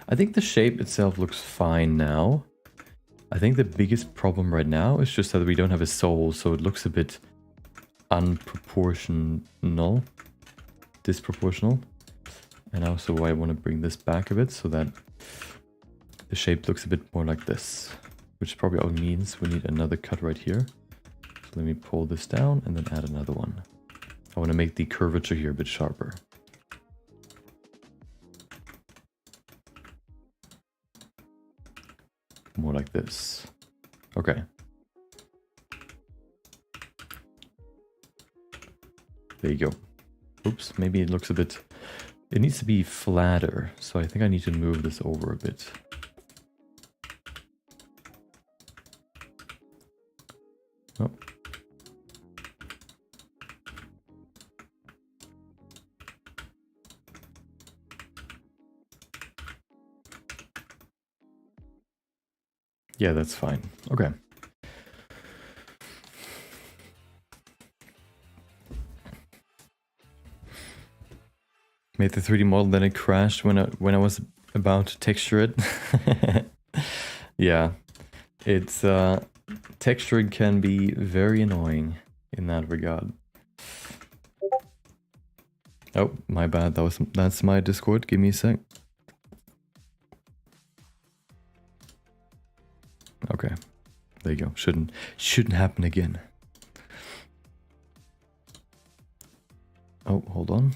I think the shape itself looks fine now. I think the biggest problem right now is just that we don't have a sole, so it looks a bit unproportional, disproportional. And also I want to bring this back a bit so that the shape looks a bit more like this, which probably all means we need another cut right here. So let me pull this down and then add another one. I want to make the curvature here a bit sharper. More like this. Okay. There you go. Oops, maybe it looks a bit... It needs to be flatter, so I think I need to move this over a bit. Oh. Yeah, that's fine. Okay. Made the 3D model, then it crashed when I was about to texture it. Yeah, it's texturing can be very annoying in that regard. Oh, my bad. That's my Discord. Give me a sec. Okay, there you go. Shouldn't happen again. Oh, hold on.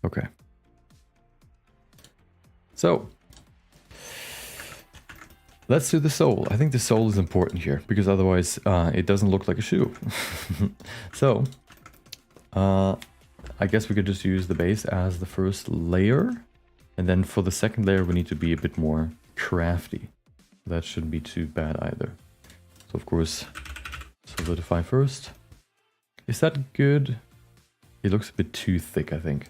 Okay. So let's do the sole. I think the sole is important here because otherwise it doesn't look like a shoe. So I guess we could just use the base as the first layer, and then for the second layer we need to be a bit more crafty. That shouldn't be too bad either. So of course, solidify first. Is that good? It looks a bit too thick, I think.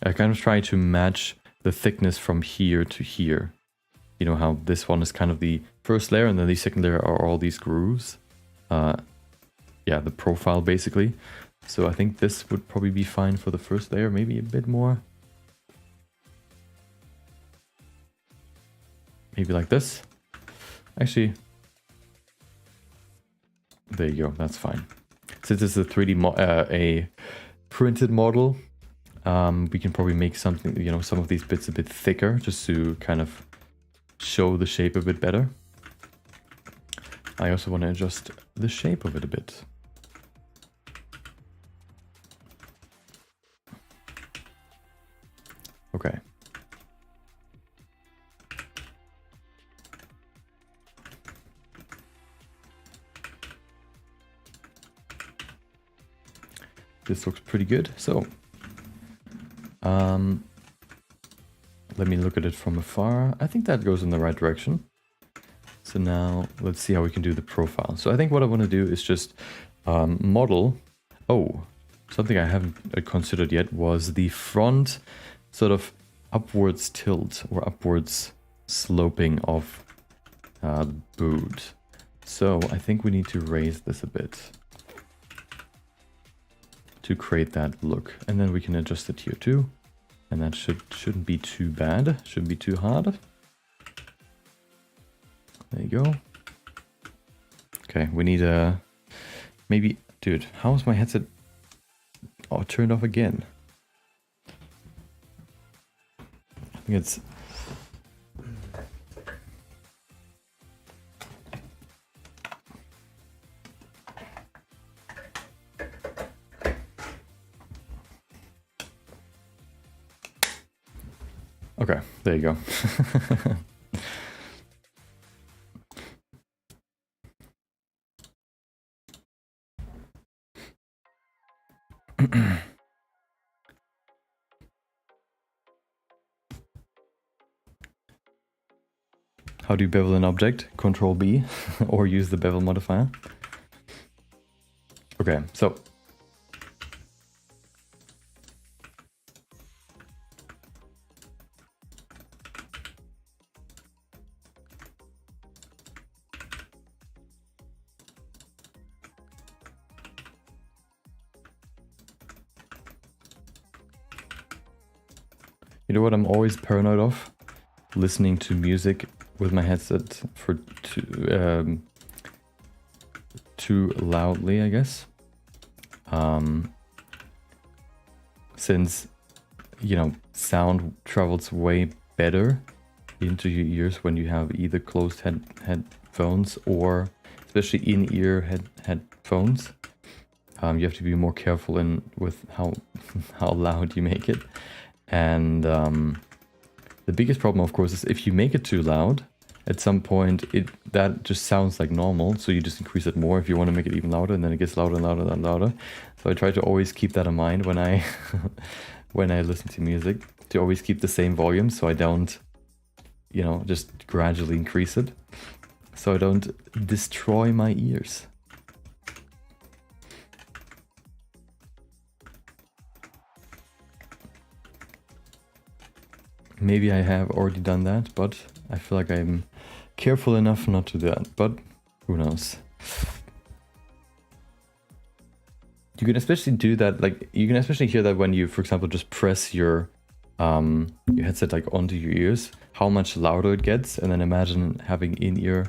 I kind of try to match the thickness from here to here. You know how this one is kind of the first layer and then the second layer are all these grooves. Yeah, the profile basically. So I think this would probably be fine for the first layer, maybe a bit more. Maybe like this. Actually, there you go, that's fine. Since it's a 3D a printed model, we can probably make something, you know, some of these bits a bit thicker just to kind of show the shape a bit better. I also want to adjust the shape of it a bit. Okay. This looks pretty good. So, let me look at it from afar. I think that goes in the right direction. So now let's see how we can do the profile. So I think what I want to do is just model. Oh, something I haven't considered yet was the front sort of upwards tilt or upwards sloping of the boot. So I think we need to raise this a bit to create that look, and then we can adjust it here too, and that shouldn't be too bad, shouldn't be too hard. There you go. Okay, we need a maybe, dude. How's my headset turned off again? I think it's. Okay, there you go. How do you bevel an object? Control B or use the bevel modifier. Okay, so you know what I'm always paranoid of? Listening to music with my headset for too loudly, I guess. Since, you know, sound travels way better into your ears when you have either closed headphones or especially in-ear headphones. You have to be more careful with how loud you make it. And the biggest problem, of course, is if you make it too loud, at some point that just sounds like normal, so you just increase it more if you want to make it even louder, and then it gets louder and louder and louder. So I try to always keep that in mind when I when I listen to music, to always keep the same volume, so I don't, you know, just gradually increase it, so I don't destroy my ears. Maybe I have already done that, but I feel like I'm careful enough not to do that, but who knows. You can especially do that, like, you can especially hear that when you, for example, just press your headset like onto your ears, how much louder it gets, and then imagine having in-ear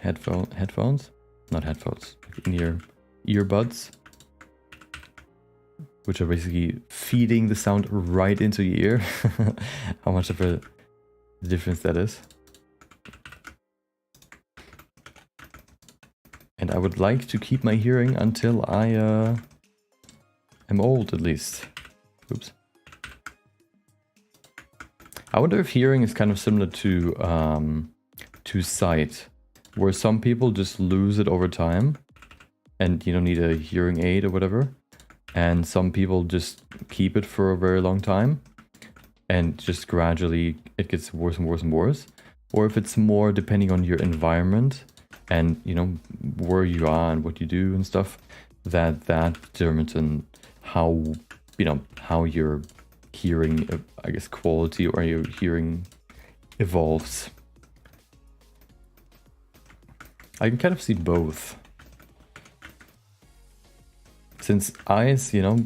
headphones, not headphones, in-ear earbuds, which are basically feeding the sound right into your ear. How much of a difference that is. And I would like to keep my hearing until I am old, at least. Oops. I wonder if hearing is kind of similar to sight, where some people just lose it over time and, you know, need a hearing aid or whatever. And some people just keep it for a very long time and just gradually it gets worse and worse and worse. Or if it's more depending on your environment and, you know, where you are and what you do and stuff, that determines how, you know, how your hearing, I guess, quality or your hearing evolves. I can kind of see both. Since eyes, you know,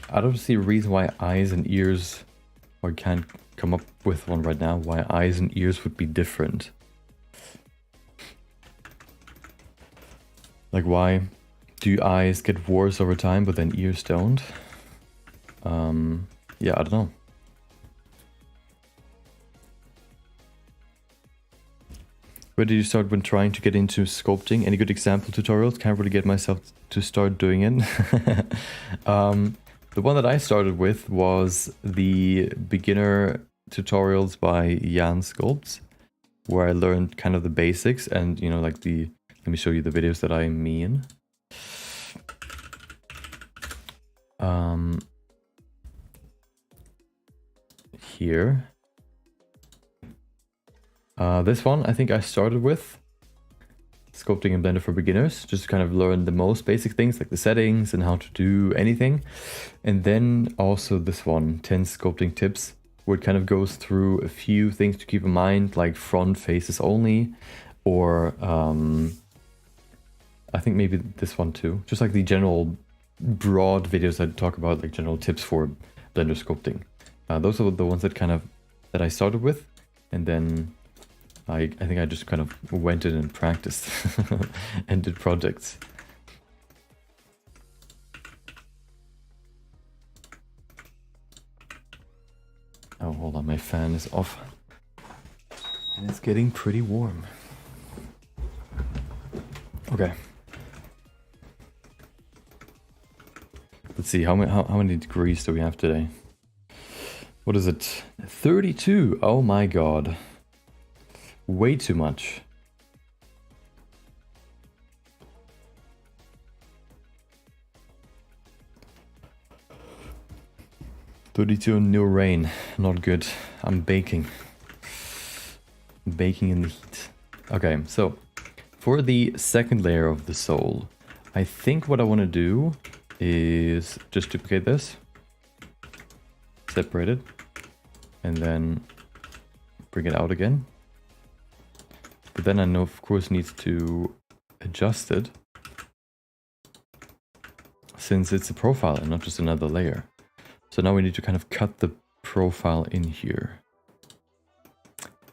I don't see a reason why eyes and ears, or I can't come up with one right now, why eyes and ears would be different. Like, why do eyes get worse over time, but then ears don't? Yeah, I don't know. Where did you start when trying to get into sculpting? Any good example tutorials? Can't really get myself to start doing it. The one that I started with was the beginner tutorials by Jan Sculpts, where I learned kind of the basics and, you know, like let me show you the videos that I mean. Here. This one I think I started with. Sculpting in Blender for beginners, just to kind of learn the most basic things like the settings and how to do anything. And then also this one, 10 sculpting tips, where it kind of goes through a few things to keep in mind, like front faces only, or I think maybe this one too, just like the general broad videos that talk about like general tips for Blender sculpting. Those are the ones that I started with, and then I think I just kind of went in and practiced and did projects. Oh, hold on, my fan is off. And it's getting pretty warm. Okay. Let's see, how many degrees do we have today? What is it? 32! Oh my god. Way too much. $32 and no rain. Not good. I'm baking. Baking in the heat. Okay, so for the second layer of the sole, I think what I want to do is just duplicate this, separate it, and then bring it out again. But then I know, of course, needs to adjust it, since it's a profile and not just another layer. So now we need to kind of cut the profile in here.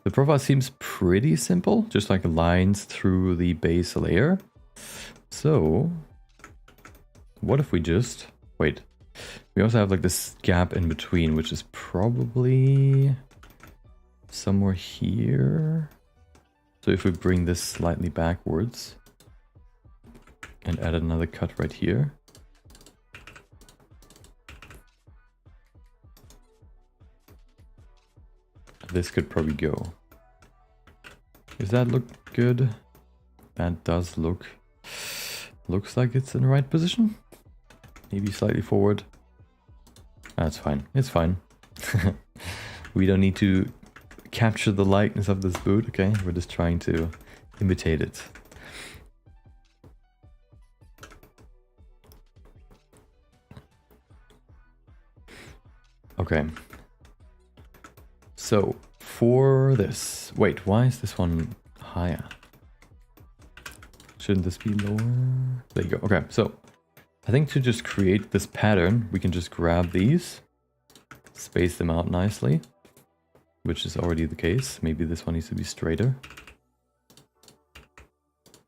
The profile seems pretty simple, just like lines through the base layer. So what if we just wait? We also have like this gap in between, which is probably somewhere here. So if we bring this slightly backwards and add another cut right here. This could probably go. Does that look good? That does looks like it's in the right position. Maybe slightly forward. That's fine. It's fine. We don't need to capture the likeness of this boot, okay? We're just trying to imitate it. Okay. So for this, wait, why is this one higher? Shouldn't this be lower? There you go. Okay, so I think to just create this pattern, we can just grab these, space them out nicely, which is already the case. Maybe this one needs to be straighter.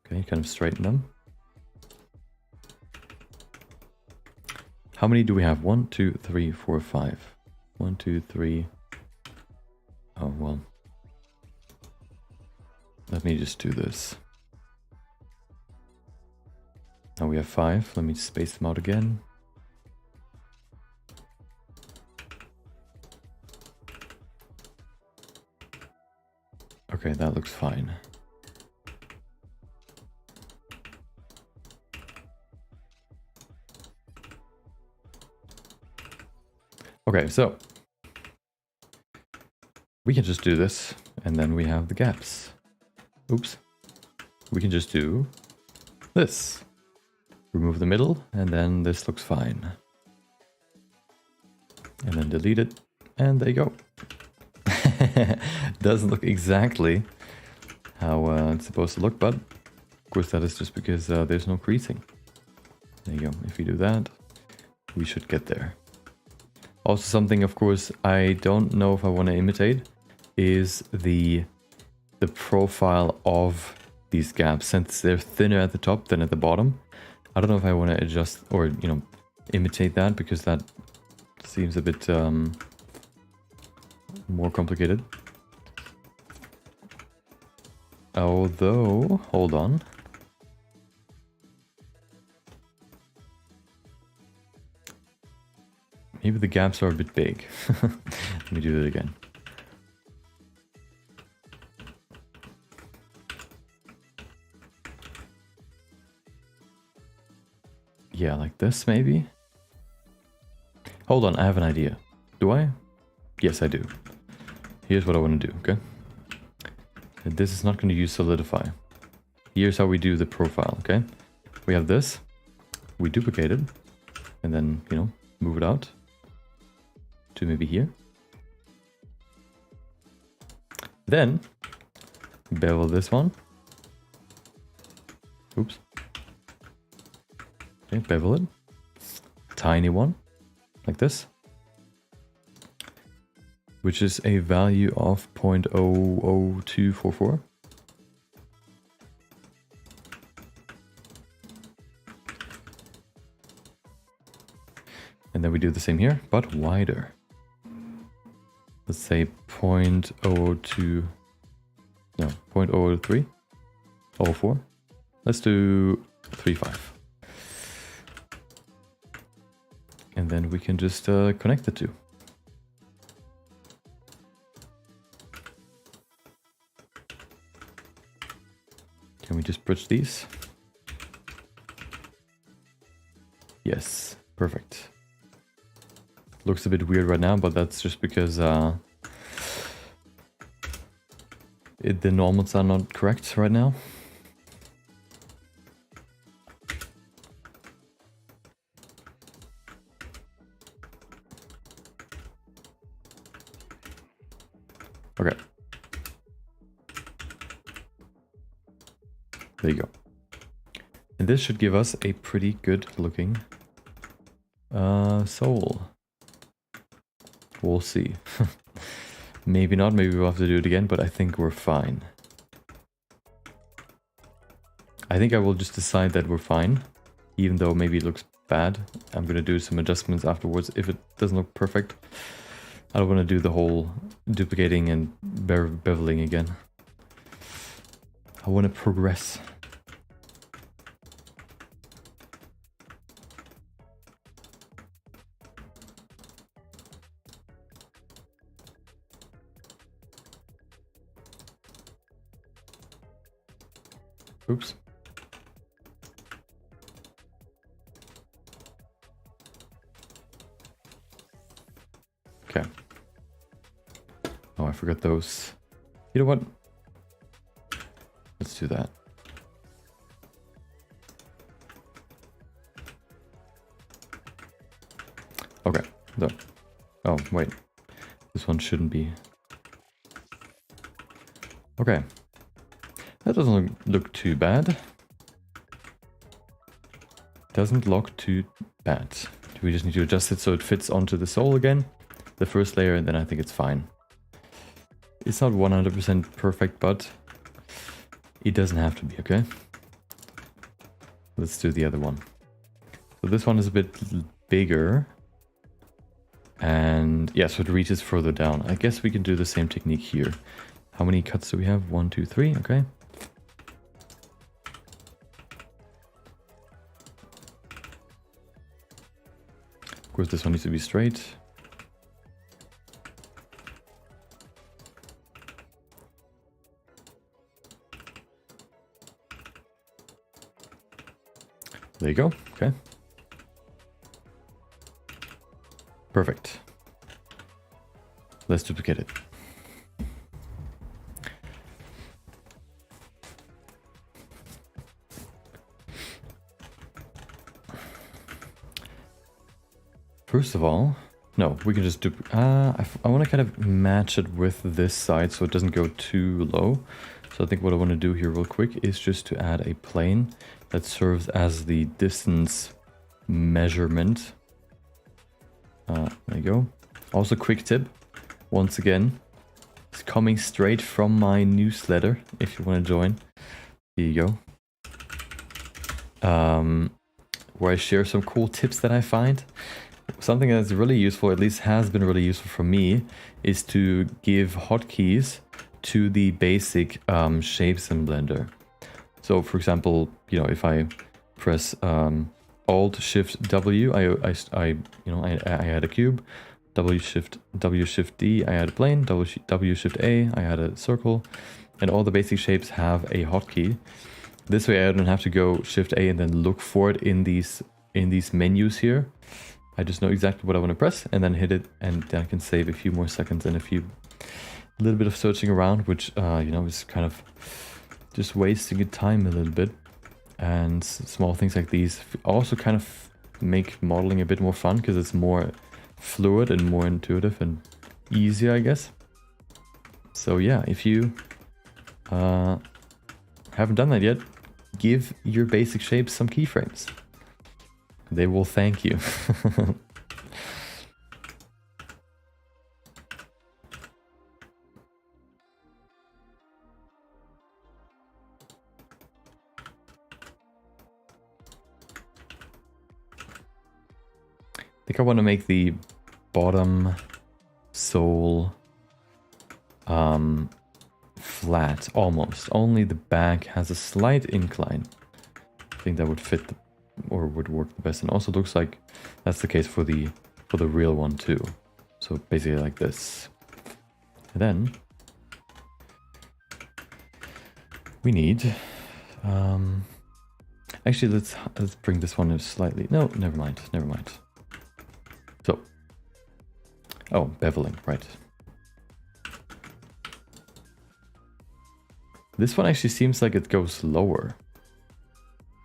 Okay, kind of straighten them. How many do we have? 1, 2, 3, 4, 5. 1, 2, 3. Oh, well. Let me just do this. Now we have 5. Let me space them out again. Okay, that looks fine. Okay, so we can just do this, and then we have the gaps. Oops. We can just do this. Remove the middle, and then this looks fine. And then delete it, and there you go. Doesn't look exactly how it's supposed to look, but of course that is just because there's no creasing. There you go. If you do that, we should get there. Also something, of course, I don't know if I want to imitate is the profile of these gaps, since they're thinner at the top than at the bottom. I don't know if I want to adjust or, you know, imitate that, because that seems a bit more complicated. Although, hold on. Maybe the gaps are a bit big. Let me do it again. Yeah, like this maybe? Hold on, I have an idea. Do I? Yes, I do. Here's what I want to do, okay? This is not going to use solidify. Here's how we do the profile, okay? We have this. We duplicate it. And then, you know, move it out to maybe here. Then, bevel this one. Oops. Okay, bevel it. Tiny one, like this. Which is a value of 0.00244. And then we do the same here, but wider. Let's say 0.002, no, 0.003, 04. Let's do 3.5. And then we can just connect the two. Can we just bridge these? Yes, perfect. Looks a bit weird right now, but that's just because the normals are not correct right now. Okay. There you go. And this should give us a pretty good looking sole. We'll see. Maybe not, maybe we'll have to do it again, but I think we're fine. I think I will just decide that we're fine, even though maybe it looks bad. I'm gonna do some adjustments afterwards if it doesn't look perfect. I don't want to do the whole duplicating and beveling again. I want to progress. Oops. Okay. Oh, I forgot those. You know what? Let's do that. Okay. No. Oh, wait. This one shouldn't be. Okay. That doesn't look too bad. Doesn't look too bad. We just need to adjust it so it fits onto the sole again. The first layer, and then I think it's fine. It's not 100% perfect, but it doesn't have to be, okay? Let's do the other one. So this one is a bit bigger. And yeah, so it reaches further down. I guess we can do the same technique here. How many cuts do we have? 1, 2, 3, okay. Of course, this one needs to be straight. There you go. Okay. Perfect. Let's duplicate it. First of all, no, we can just do. I want to kind of match it with this side so it doesn't go too low. So I think what I want to do here real quick is just to add a plane that serves as the distance measurement. There you go. Also, quick tip, once again, it's coming straight from my newsletter. If you want to join, here you go. Where I share some cool tips that I find. Something that's really useful, at least has been really useful for me, is to give hotkeys to the basic shapes in Blender. So for example, you know, if I press Alt Shift W, I had a cube. W Shift D, I had a plane. W Shift A, I had a circle. And all the basic shapes have a hotkey. This way I don't have to go Shift A and then look for it in these menus here. I just know exactly what I want to press and then hit it, and then I can save a few more seconds and a little bit of searching around, which you know, is kind of just wasting your time a little bit. And small things like these also kind of make modeling a bit more fun because it's more fluid and more intuitive and easier, I guess. So yeah, if you haven't done that yet, give your basic shapes some keyframes. They will thank you. I think I want to make the bottom sole flat, almost. Only the back has a slight incline. I think that would fit or would work the best, and also looks like that's the case for the real one too. So basically like this. And then we need actually let's bring this one slightly. No, never mind. So, oh, beveling, right. This one actually seems like it goes lower.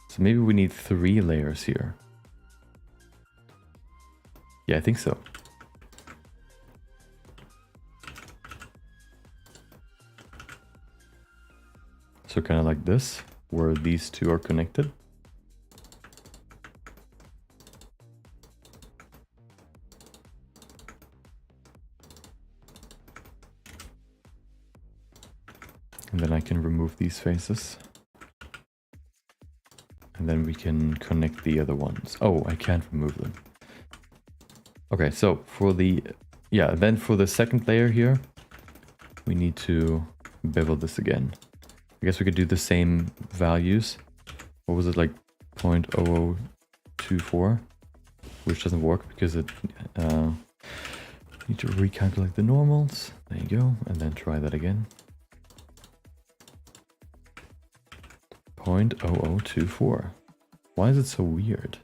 So maybe we need 3 layers here. Yeah, I think so. So kind of like this, where these two are connected. And then I can remove these faces. And then we can connect the other ones. Oh, I can't remove them. Okay, so for the, yeah, then for the second layer here, we need to bevel this again. I guess we could do the same values. What was it, like 0.0024? Which doesn't work because it need to recalculate the normals. There you go, and then try that again. 0.0024. Why is it so weird?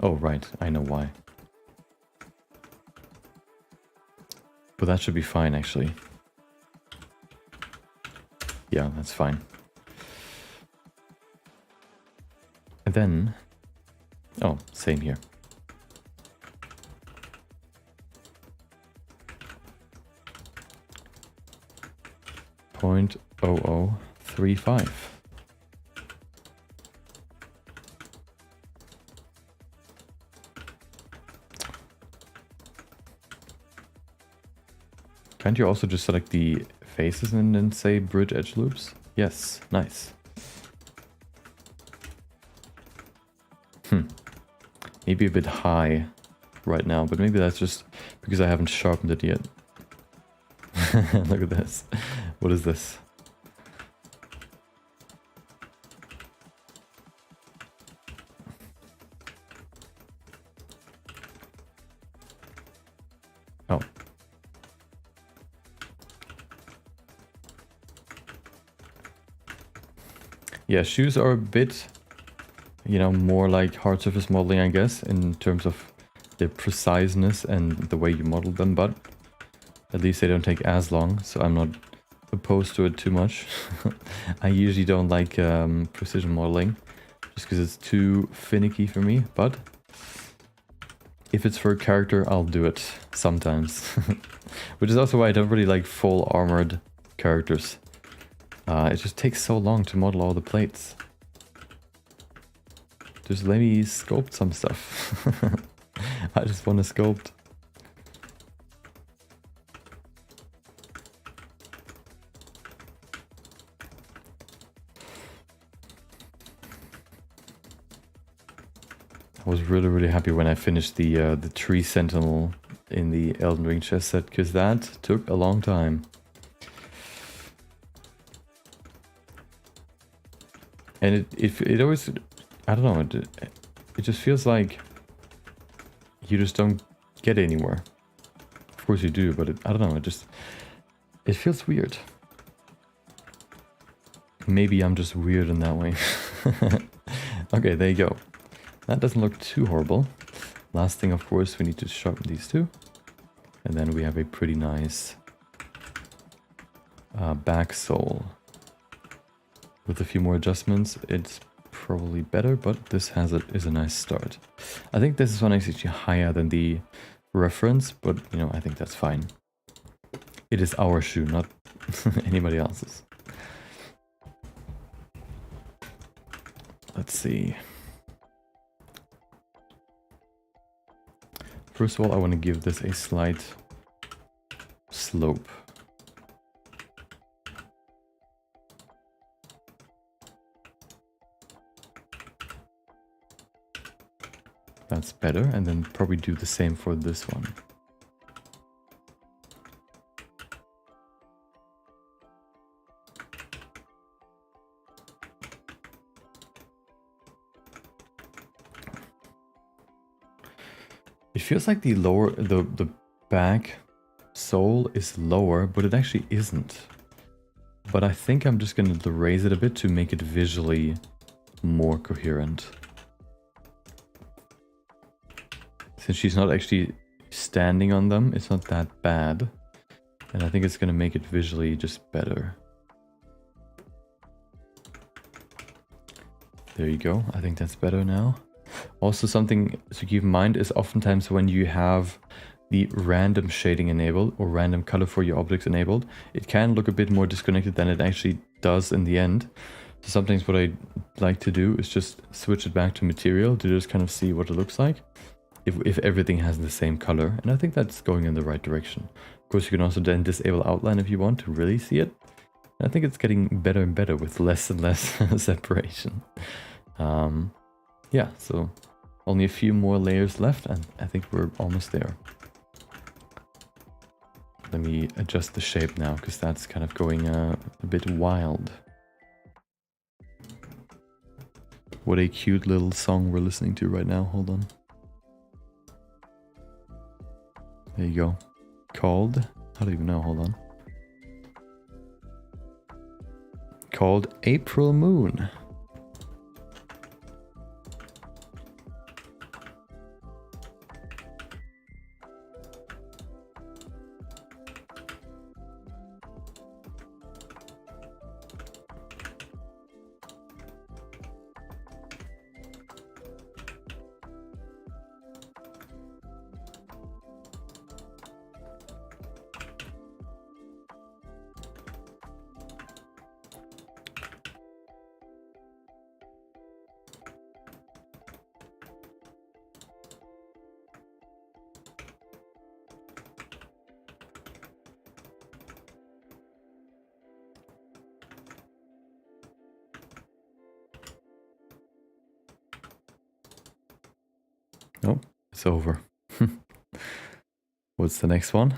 Oh, right, I know why. But that should be fine, actually. Yeah, that's fine. And then... oh, same here. .0035. Can't you also just select the faces and then say bridge edge loops? Yes, nice. Maybe a bit high right now, but maybe that's just because I haven't sharpened it yet. Look at this. What is this? Oh. Yeah, shoes are a bit, you know, more like hard surface modeling, I guess, in terms of their preciseness and the way you model them, but at least they don't take as long, so I'm not opposed to it too much. I usually don't like precision modeling, just because it's too finicky for me, but if it's for a character, I'll do it sometimes. Which is also why I don't really like full armored characters. It just takes so long to model all the plates. Just let me sculpt some stuff. I just want to sculpt. I was really happy when I finished the Tree Sentinel in the Elden Ring chess set, because that took a long time. And it always, I don't know, it just feels like you just don't get anywhere. Of course you do, but I don't know, it feels weird. Maybe I'm just weird in that way. Okay, there you go. That doesn't look too horrible. Last thing, of course, we need to sharpen these two. And then we have a pretty nice back sole. With a few more adjustments, it's probably better, but this is a nice start. I think this one is actually higher than the reference, but you know, I think that's fine. It is our shoe, not anybody else's. Let's see. First of all, I want to give this a slight slope. That's better, and then probably do the same for this one. It feels like the back sole is lower, but it actually isn't. But I think I'm just going to raise it a bit to make it visually more coherent. Since she's not actually standing on them, it's not that bad. And I think it's going to make it visually just better. There you go. I think that's better now. Also, something to keep in mind is oftentimes when you have the random shading enabled or random color for your objects enabled, it can look a bit more disconnected than it actually does in the end. So sometimes what I like to do is just switch it back to material to just kind of see what it looks like if everything has the same color. And I think that's going in the right direction. Of course, you can also then disable outline if you want to really see it. And I think it's getting better and better with less and less separation. Yeah, so only a few more layers left, and I think we're almost there. Let me adjust the shape now, because that's kind of going a bit wild. What a cute little song we're listening to right now. Hold on. There you go. Called, I don't even know, hold on. Called April Moon. Oh, it's over. What's the next one?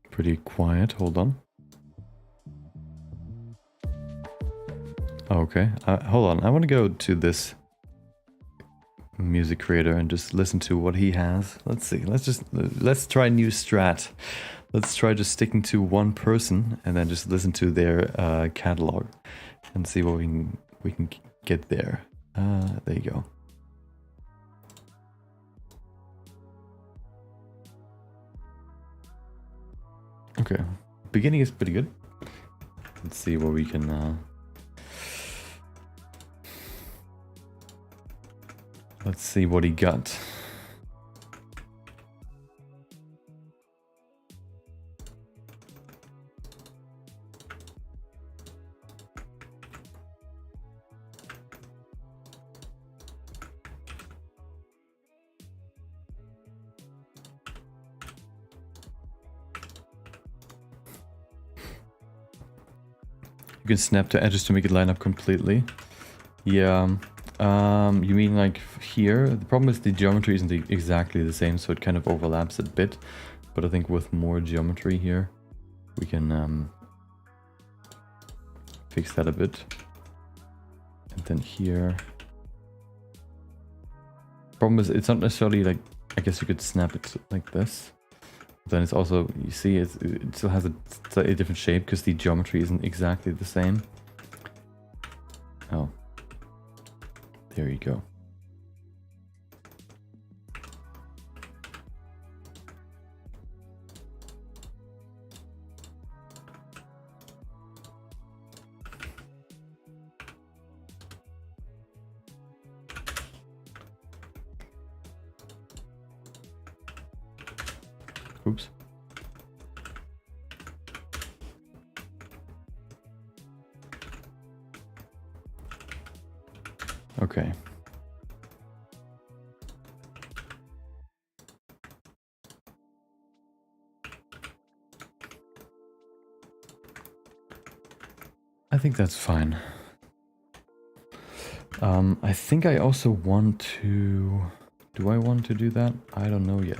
Pretty quiet, hold on. Okay, hold on, I want to go to this music creator and just listen to what he has. Let's see, let's try a new strat. Let's try just sticking to one person and then just listen to their catalog and see what we can get there. There you go. Okay, beginning is pretty good. Let's see what we can. Let's see what he got. You can snap the edges to make it line up completely. Yeah, You mean like here? The problem is the geometry isn't exactly the same, so it kind of overlaps a bit. But I think with more geometry here, we can fix that a bit. And then here. Problem is, it's not necessarily like, I guess you could snap it like this. But then it's also, you see, it still has a slightly different shape because the geometry isn't exactly the same. Oh. There you go. Oops. Okay. I think that's fine. I think I also want to... Do I want to do that? I don't know yet.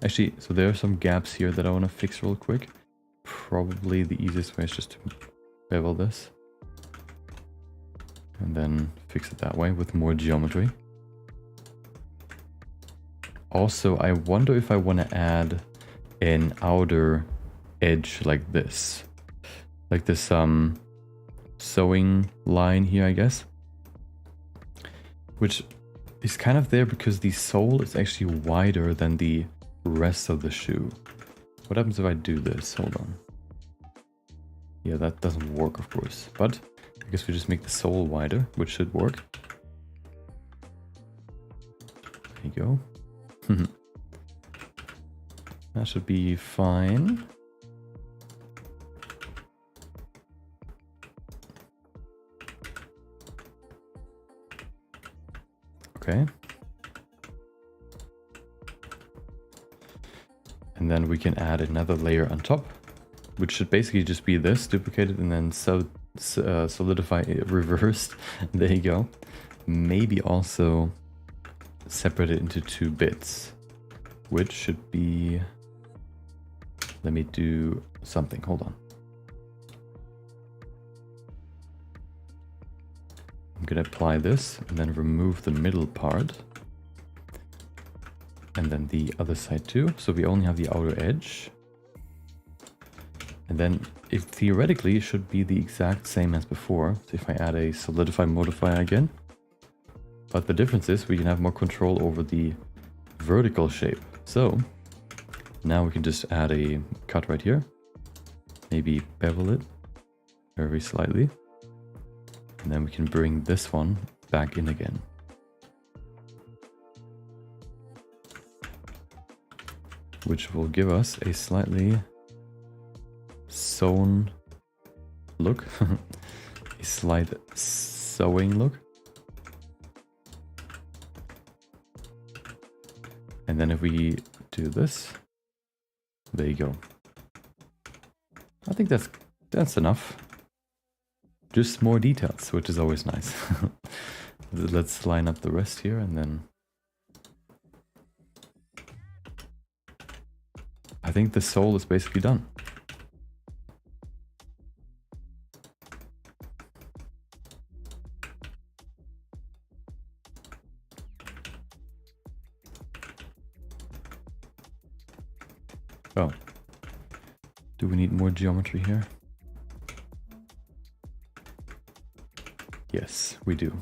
Actually, so there are some gaps here that I want to fix real quick. Probably the easiest way is just to bevel this. And then fix it that way with more geometry. Also, I wonder if I want to add an outer edge like this. Like this sewing line here, I guess. Which is kind of there because the sole is actually wider than the rest of the shoe. What happens if I do this? Hold on. Yeah, that doesn't work, of course. But I guess we just make the sole wider, which should work. There you go. That should be fine. Okay. And then we can add another layer on top, which should basically just be this duplicated and then solidify it reversed. There you go. Maybe also separate it into 2 bits, which should be... Let me do something. Hold on. I'm gonna apply this and then remove the middle part. And then the other side too. So we only have the outer edge. And then it theoretically should be the exact same as before. So if I add a solidify modifier again. But the difference is we can have more control over the vertical shape. So now we can just add a cut right here. Maybe bevel it very slightly. And then we can bring this one back in again. Which will give us a slightly sewn look. A slight sewing look. And then if we do this, there you go. I think that's enough. Just more details, which is always nice. Let's line up the rest here and then... I think the sole is basically done. Oh. Do we need more geometry here? Yes, we do.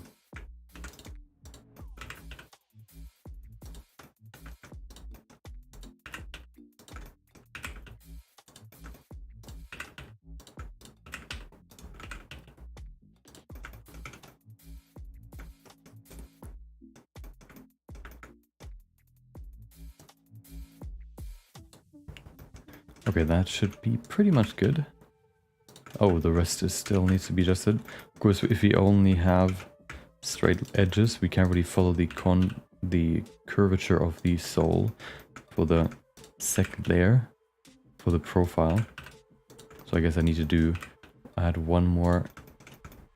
Okay, that should be pretty much good. Oh, the rest is still needs to be adjusted. Of course, if we only have straight edges, we can't really follow the curvature of the sole for the second layer, for the profile. So I guess I need to add one more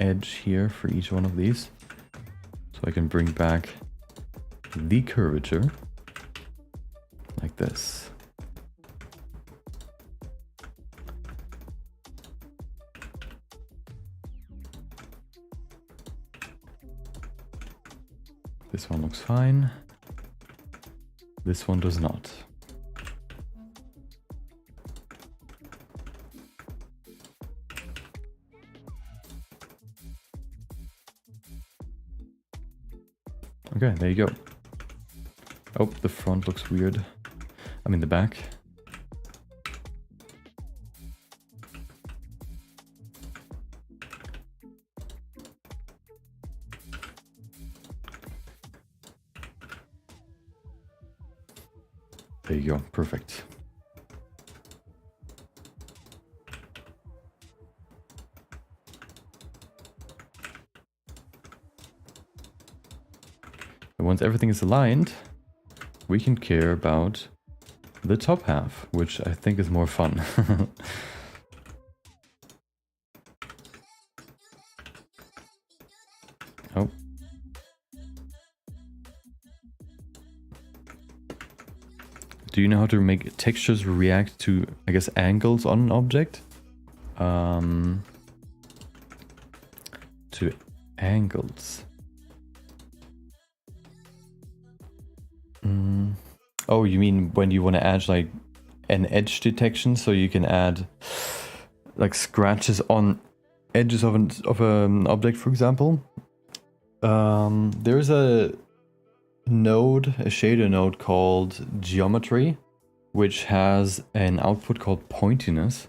edge here for each one of these. So So I can bring back the curvature like this. This one looks fine. This one does not. Okay, there you go. Oh, the front looks weird. I mean the back. There you go, perfect. And once everything is aligned, we can care about the top half, which I think is more fun. Oh. Do you know how to make textures react to, I guess, angles on an object? To angles. Oh, you mean when you want to add like an edge detection, so you can add like scratches on edges of an object, for example? There's a shader node called geometry, which has an output called pointiness,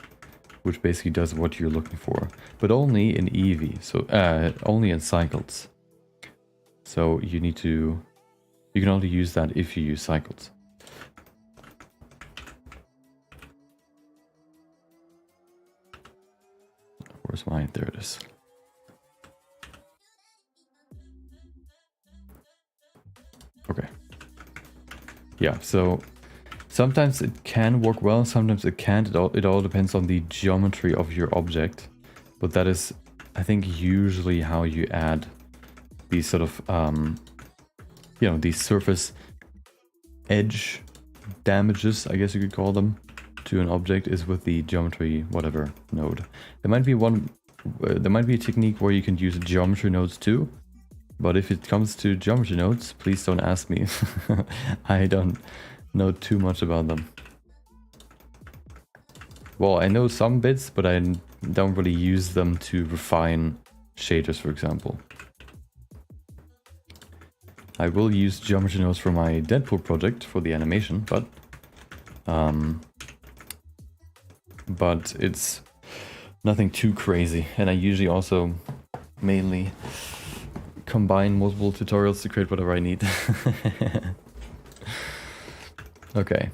which basically does what you're looking for, but only in Eevee, so only in cycles. So you can only use that if you use cycles. Where's mine? There it is. Okay. Yeah, so sometimes it can work well, sometimes it can't. It all depends on the geometry of your object. But that is, I think, usually how you add these sort of, you know, these surface edge damages, I guess you could call them, to an object, is with the geometry whatever node. There might be a technique where you can use geometry nodes too. But if it comes to geometry nodes, please don't ask me. I don't know too much about them. Well, I know some bits, but I don't really use them to refine shaders, for example. I will use geometry nodes for my Deadpool project for the animation, but it's nothing too crazy. And I usually also mainly combine multiple tutorials to create whatever I need. Okay.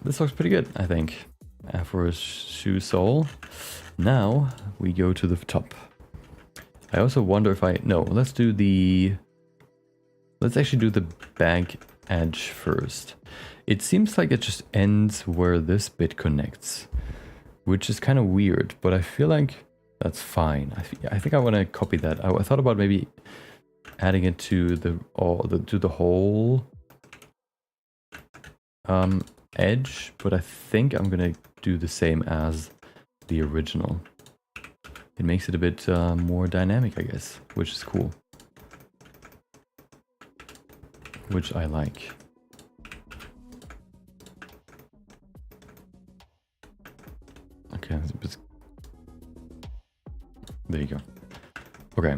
This looks pretty good, I think. For a shoe sole. Now we go to the top. I also wonder if let's actually do the back edge first. It seems like it just ends where this bit connects, which is kind of weird, but I feel like that's fine. I think I want to copy that. I thought about maybe adding it to the whole edge, but I think I'm gonna do the same as the original. It makes it a bit more dynamic, I guess, which is cool. Which I like. Okay, there you go. Okay.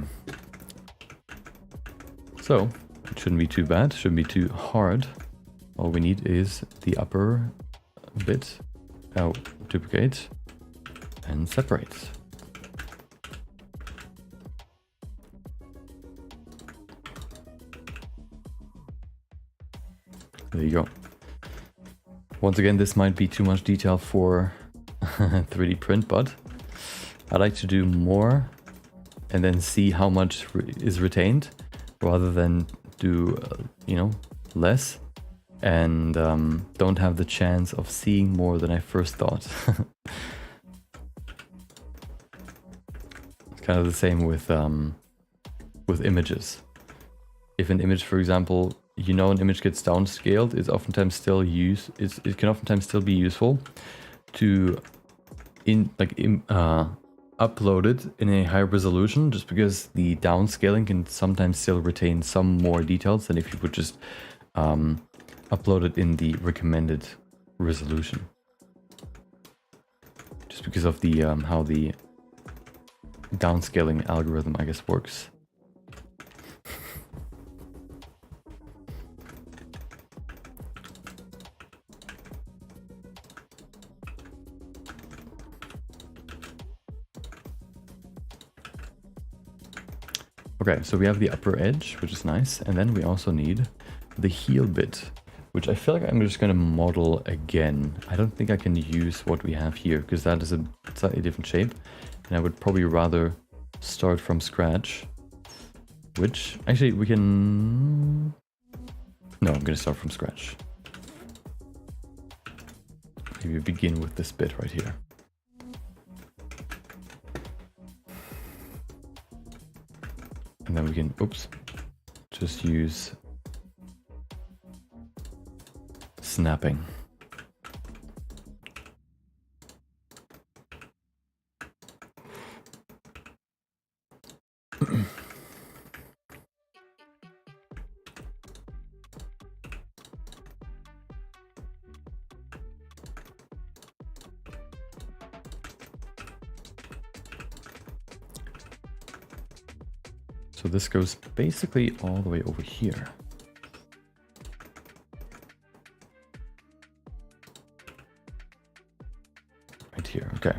So, it shouldn't be too bad, shouldn't be too hard. All we need is the upper bit. Oh, duplicate and separate. There you go. Once again, this might be too much detail for 3D print, but I like to do more and then see how much is retained rather than do, less and don't have the chance of seeing more than I first thought. It's kind of the same with with images. If an image, for example, you know, an image gets downscaled, it can oftentimes still be useful to upload it in a higher resolution, just because the downscaling can sometimes still retain some more details than if you would just upload it in the recommended resolution. Just because of the how the downscaling algorithm, I guess, works. Okay, so we have the upper edge, which is nice, and then we also need the heel bit, which I feel like I'm just going to model again. I don't think I can use what we have here, because that is a slightly different shape, and I would probably rather start from scratch, which actually we can... No, I'm going to start from scratch. Maybe begin with this bit right here. And then we can, oops, just use snapping. So this goes basically all the way over here. Right here, okay.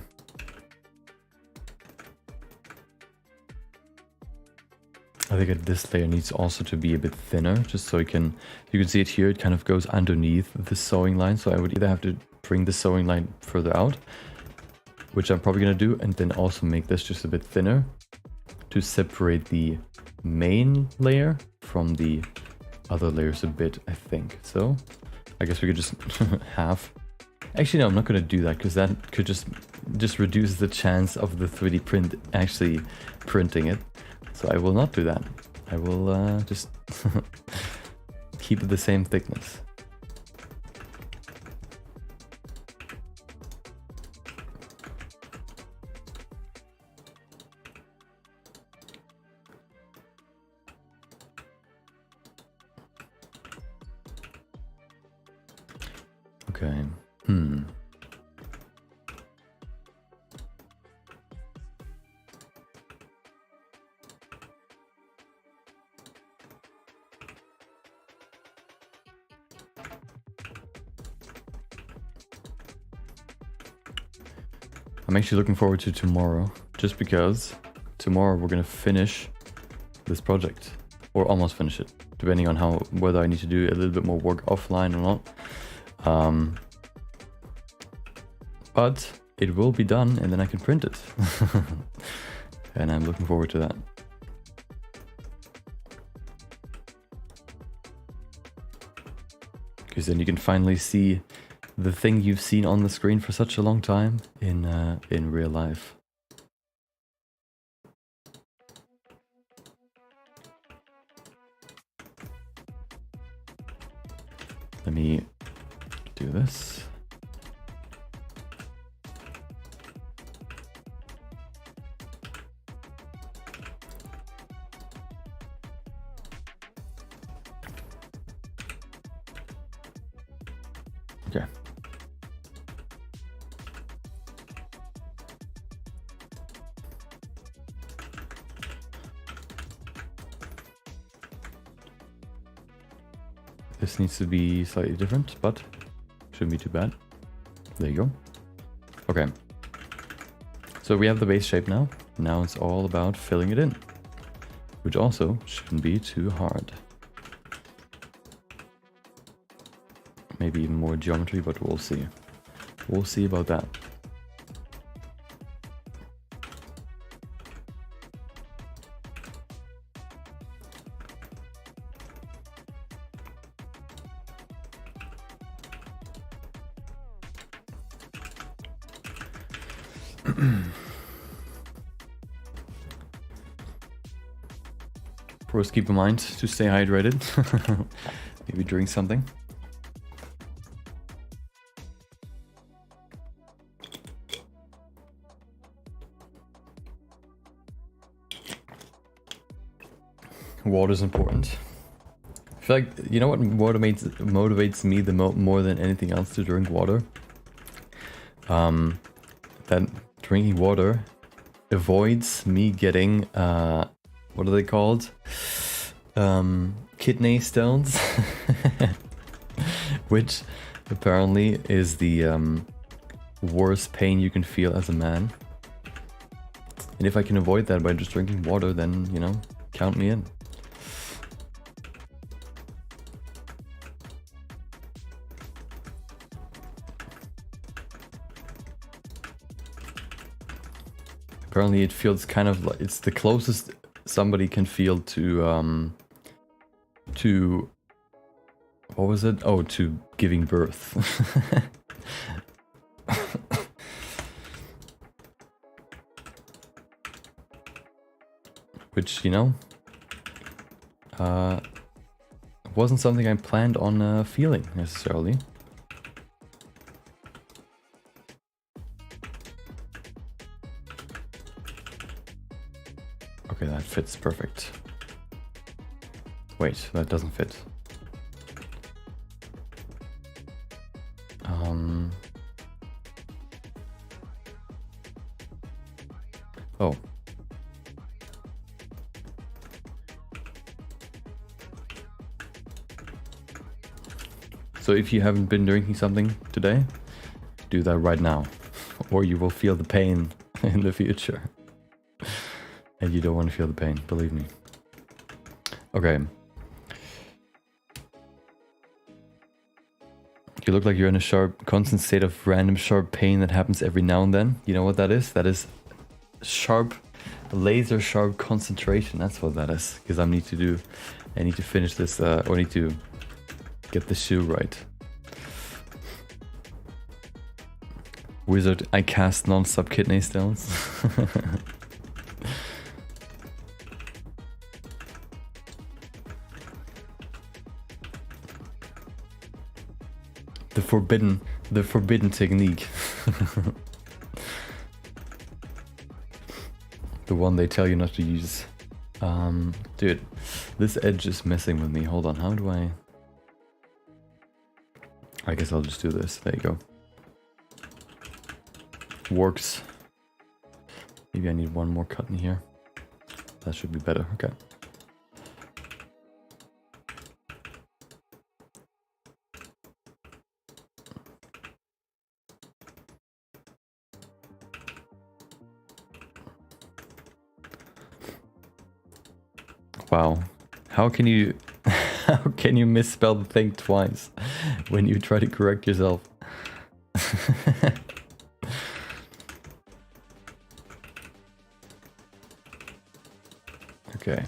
I think this layer needs also to be a bit thinner, just so you can see it here, it kind of goes underneath the sewing line. So I would either have to bring the sewing line further out, which I'm probably going to do, and then also make this just a bit thinner to separate the main layer from the other layers a bit, I think. So I guess we could just have... Actually, no, I'm not going to do that, because that could just reduce the chance of the 3D print actually printing it. So I will not do that. I will just keep it the same thickness. Okay. I'm actually looking forward to tomorrow, just because tomorrow we're gonna finish this project, or almost finish it, depending on whether I need to do a little bit more work offline or not. But it will be done, and then I can print it. And I'm looking forward to that. Because then you can finally see the thing you've seen on the screen for such a long time in real life. Let me do this. Okay. This needs to be slightly different, but shouldn't be too bad. There you go. Okay. So we have the base shape now. Now it's all about filling it in, which also shouldn't be too hard. Maybe even more geometry, but we'll see. We'll see about that. course, keep in mind to stay hydrated. Maybe drink something. Water is important. I feel like, you know what motivates me more than anything else to drink water? That drinking water avoids me getting, what are they called? Kidney stones. Which apparently is the worst pain you can feel as a man. And if I can avoid that by just drinking water, then, you know, count me in. Apparently it feels kind of like it's the closest somebody can feel to what was it? Oh, to giving birth. Which, you know, wasn't something I planned on feeling necessarily. Okay, that fits perfect. Wait, that doesn't fit. Oh. So if you haven't been drinking something today, do that right now, or you will feel the pain in the future. And you don't want to feel the pain, believe me. Okay. You look like you're in a sharp, constant state of random sharp pain that happens every now and then. You know what that is? That is sharp, laser sharp concentration. That's what that is. Because I need to finish this, or need to get the shoe right. Wizard, I cast non-stop kidney stones. The forbidden technique. The one they tell you not to use. Dude, this edge is messing with me. Hold on, how do I guess I'll just do this. There you go. Works. Maybe I need one more cut in here. That should be better. Okay. Wow. How can you misspell the thing twice when you try to correct yourself? Okay.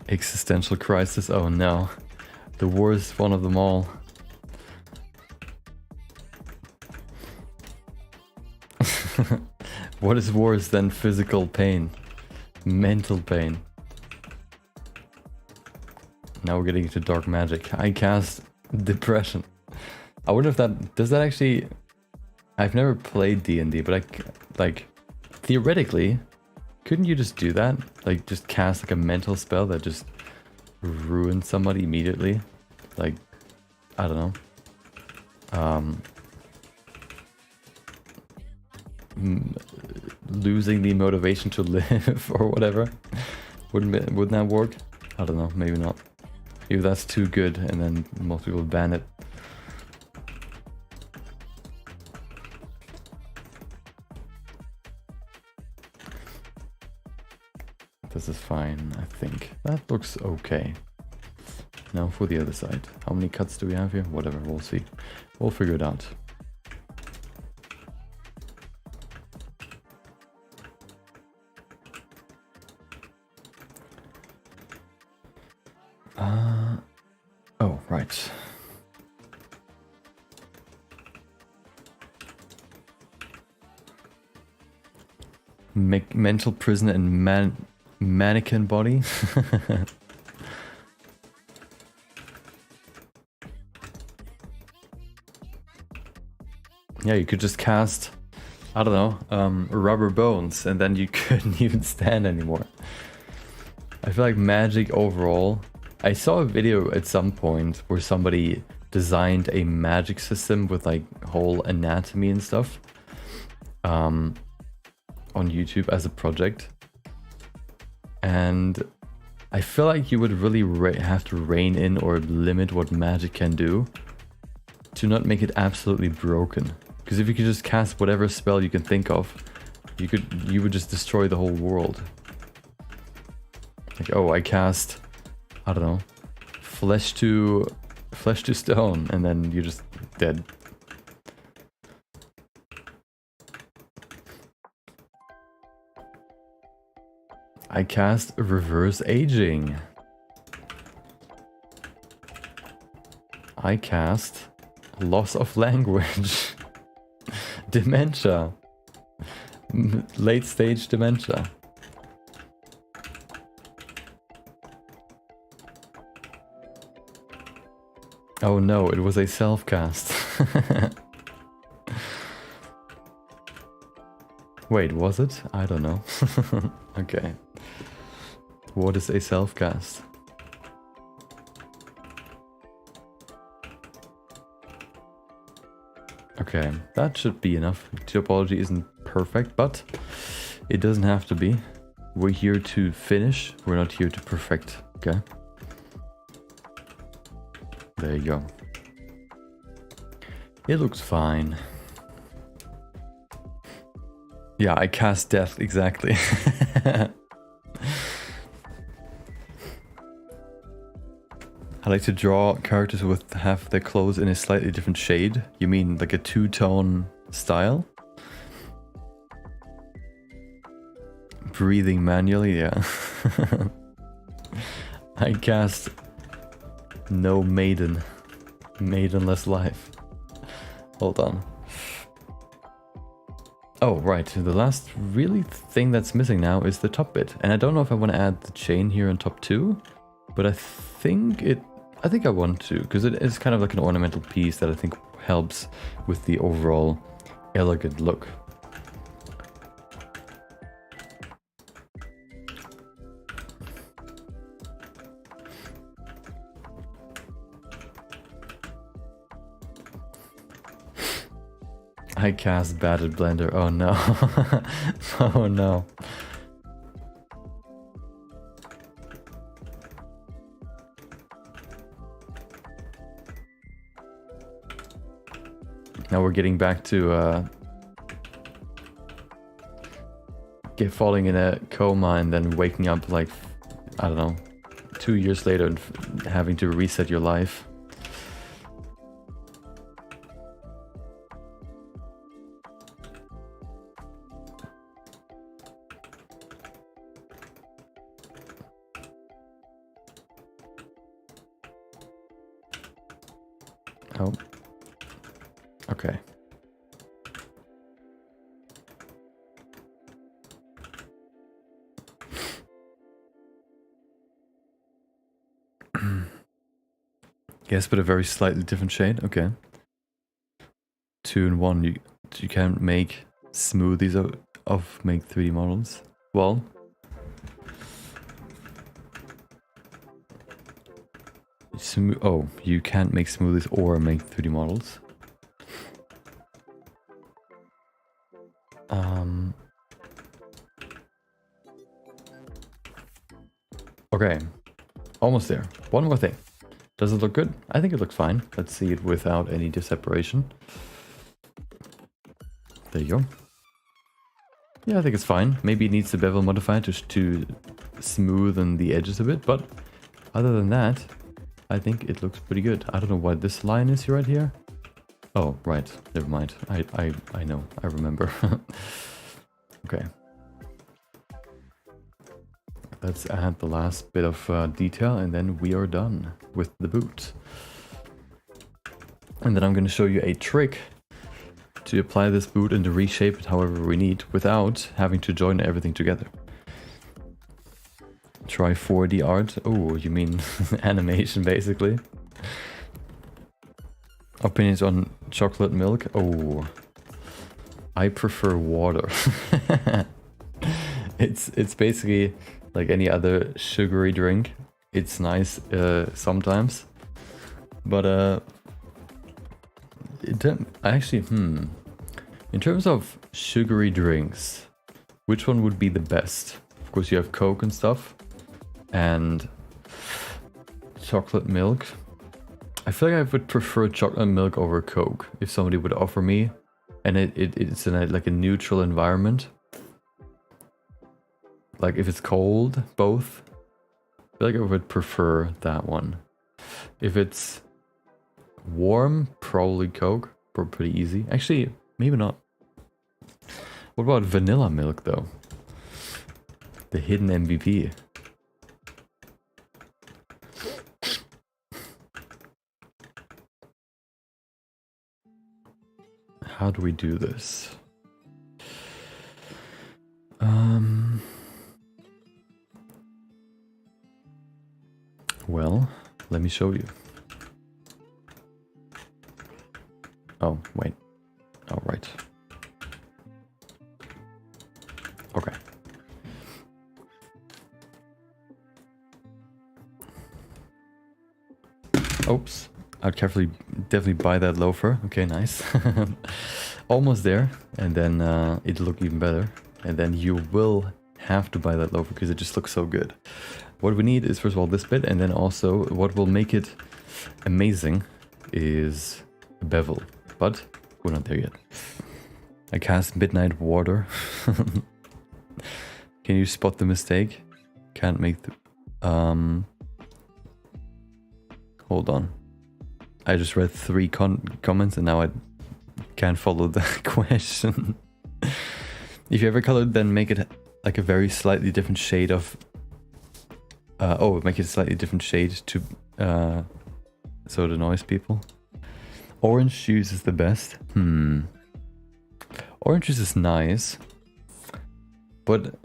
Existential crisis. Oh no. The worst one of them all. What is worse than physical pain? Mental pain. Now we're getting into dark magic. I cast depression. I wonder if that... Does that actually... I've never played D&D, but like... Theoretically, couldn't you just do that? Like, just cast like a mental spell that just ruins somebody immediately? Like, I don't know. Losing the motivation to live or whatever. Wouldn't that work? I don't know, maybe not. Maybe that's too good and then most people ban it. This is fine, I think. That looks okay. Now for the other side. How many cuts do we have here? Whatever, we'll see. We'll figure it out. Oh, right. Mental prison and mannequin body. Yeah, you could just cast, I don't know, rubber bones, and then you couldn't even stand anymore. I feel like magic overall. I saw a video at some point where somebody designed a magic system with like whole anatomy and stuff on YouTube as a project. And I feel like you would really have to rein in or limit what magic can do to not make it absolutely broken. Because if you could just cast whatever spell you can think of, you would just destroy the whole world. Like, oh, I cast, I don't know, flesh to stone, and then you're just dead. I cast reverse aging. I cast loss of language. Dementia. Late stage dementia. Oh no, it was a self-cast. Wait, was it? I don't know. Okay. What is a self-cast? Okay, that should be enough. Topology isn't perfect, but it doesn't have to be. We're here to finish, we're not here to perfect, okay? There you go. It looks fine. Yeah, I cast death, exactly. I like to draw characters with have their clothes in a slightly different shade. You mean like a two-tone style? Breathing manually, yeah. I cast no maiden. Maidenless life. Hold on. Oh, right. The last really thing that's missing now is the top bit. And I don't know if I want to add the chain here on top too, but I think I want to, because it is kind of like an ornamental piece that I think helps with the overall elegant look. I cast battered blender. Oh no. Oh no. Now we're getting back to falling in a coma and then waking up like, I don't know, 2 years later and having to reset your life. Oh. Okay. Yes, but a very slightly different shade. Okay. 2 in 1. You can't make smoothies of make 3D models. Well, oh, you can't make smoothies or make 3D models. Okay, almost there. One more thing. Does it look good? I think it looks fine. Let's see it without any separation. There you go. Yeah, I think it's fine. Maybe it needs the bevel modifier to smoothen the edges a bit, but other than that, I think it looks pretty good. I don't know what this line is right here. Oh, right. Never mind. I know. I remember. Okay. Let's add the last bit of detail and then we are done with the boot. And then I'm going to show you a trick to apply this boot and to reshape it however we need without having to join everything together. Try 4D art. Oh, you mean animation basically. Opinions on chocolate milk? Oh, I prefer water. It's basically like any other sugary drink. It's nice sometimes, but in terms of sugary drinks, which one would be the best? Of course, you have Coke and stuff, and chocolate milk. I feel like I would prefer chocolate milk over Coke if somebody would offer me, and it's in like a neutral environment. Like if it's cold, both. I feel like I would prefer that one. If it's warm, probably Coke. Pretty easy. Actually, maybe not. What about vanilla milk though? The hidden MVP. How do we do this? Well, let me show you. Oh, wait. Oh, right. Okay. Oops. I'd definitely buy that loafer. Okay, nice. Almost there. And then it'll look even better. And then you will have to buy that loafer because it just looks so good. What we need is first of all this bit, and then also what will make it amazing is a bevel. But we're not there yet. I cast Midnight Water. Can you spot the mistake? Can't make the... Hold on. I just read 3 comments and now I can't follow the question. If you ever colored, then make it like a very slightly different shade of... make it a slightly different shade to... so it annoys people. Orange juice is the best. Orange juice is nice. But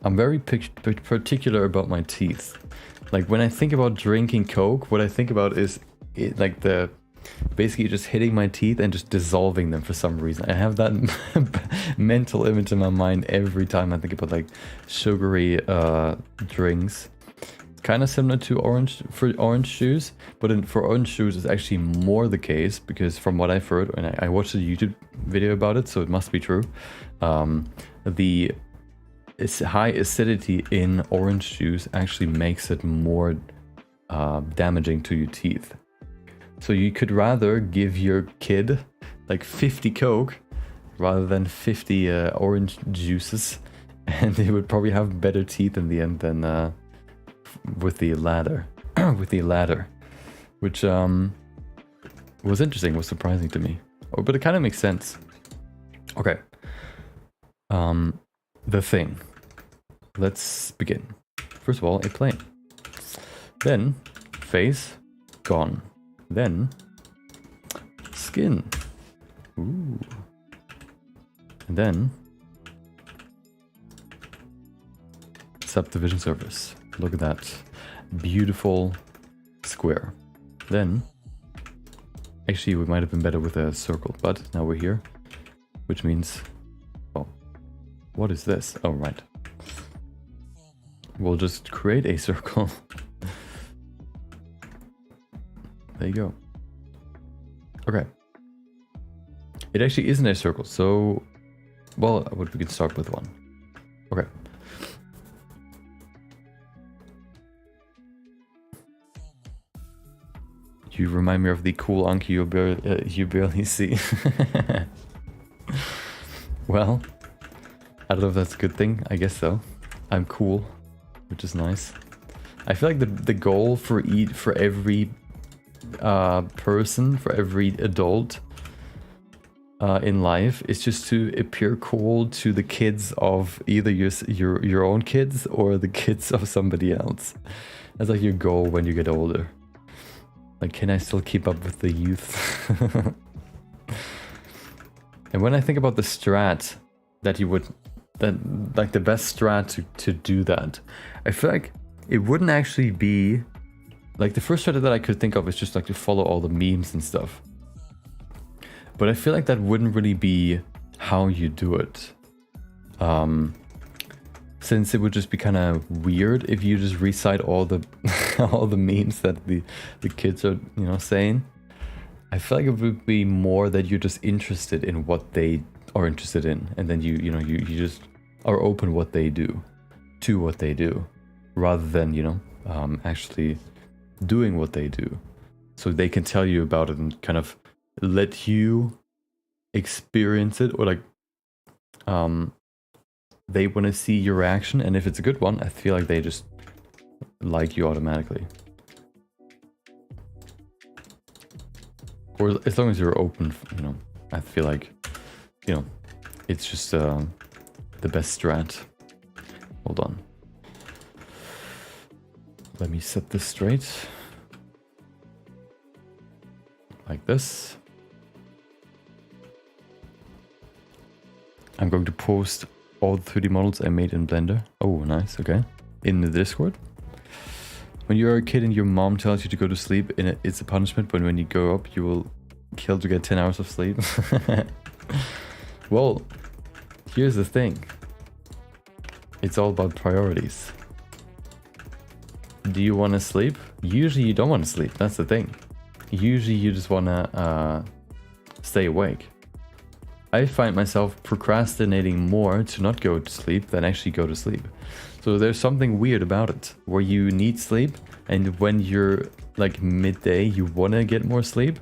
I'm very particular about my teeth. Like when I think about drinking Coke, what I think about is like the basically just hitting my teeth and just dissolving them for some reason. I have that mental image in my mind every time I think about like sugary drinks. It's kind of similar to orange juice, but for orange juice it's actually more the case because from what I've heard, and I watched a YouTube video about it, so it must be true. It's high acidity in orange juice actually makes it more damaging to your teeth. So you could rather give your kid like 50 Coke rather than 50 orange juices, and they would probably have better teeth in the end than with the latter. Which was interesting, was surprising to me. Oh, but it kind of makes sense. Okay. The thing. Let's begin. First of all, a plane. Then face, gone. Then skin. Ooh. And then subdivision surface. Look at that. Beautiful square. Then actually we might have been better with a circle, but now we're here. Which means, oh, what is this? Oh, right. We'll just create a circle. There you go. Okay. It actually isn't a circle, so... Well, we can start with one. Okay. You remind me of the cool Anki you barely see. Well, I don't know if that's a good thing. I guess so. I'm cool, which is nice. I feel like the goal for every person, for every adult in life is just to appear cool to the kids of either your own kids or the kids of somebody else. That's like your goal when you get older. Like, can I still keep up with the youth? And when I think about the strat that you would, that like the best strat to do that, I feel like it wouldn't actually be, like the first strat that I could think of is just like to follow all the memes and stuff. But I feel like that wouldn't really be how you do it. Since it would just be kind of weird if you just recite all the all the memes that the kids are, you know, saying. I feel like it would be more that you're just interested in what they are interested in, and then you just are open what they do, to what they do, rather than, you know, actually doing what they do. So they can tell you about it and kind of let you experience it, or like they want to see your reaction, and if it's a good one, I feel like they just like you automatically. Or as long as you're open, you know, I feel like, you know, it's just the best strat. Hold on. Let me set this straight. Like this. I'm going to post all the 3D models I made in Blender. Oh, nice, okay. In the Discord. When you're a kid and your mom tells you to go to sleep, it's a punishment, but when you grow up, you will kill to get 10 hours of sleep. Well, here's the thing. It's all about priorities. Do you want to sleep? Usually you don't want to sleep, that's the thing. Usually you just want to stay awake. I find myself procrastinating more to not go to sleep than actually go to sleep. So there's something weird about it, where you need sleep, and when you're like midday, you want to get more sleep.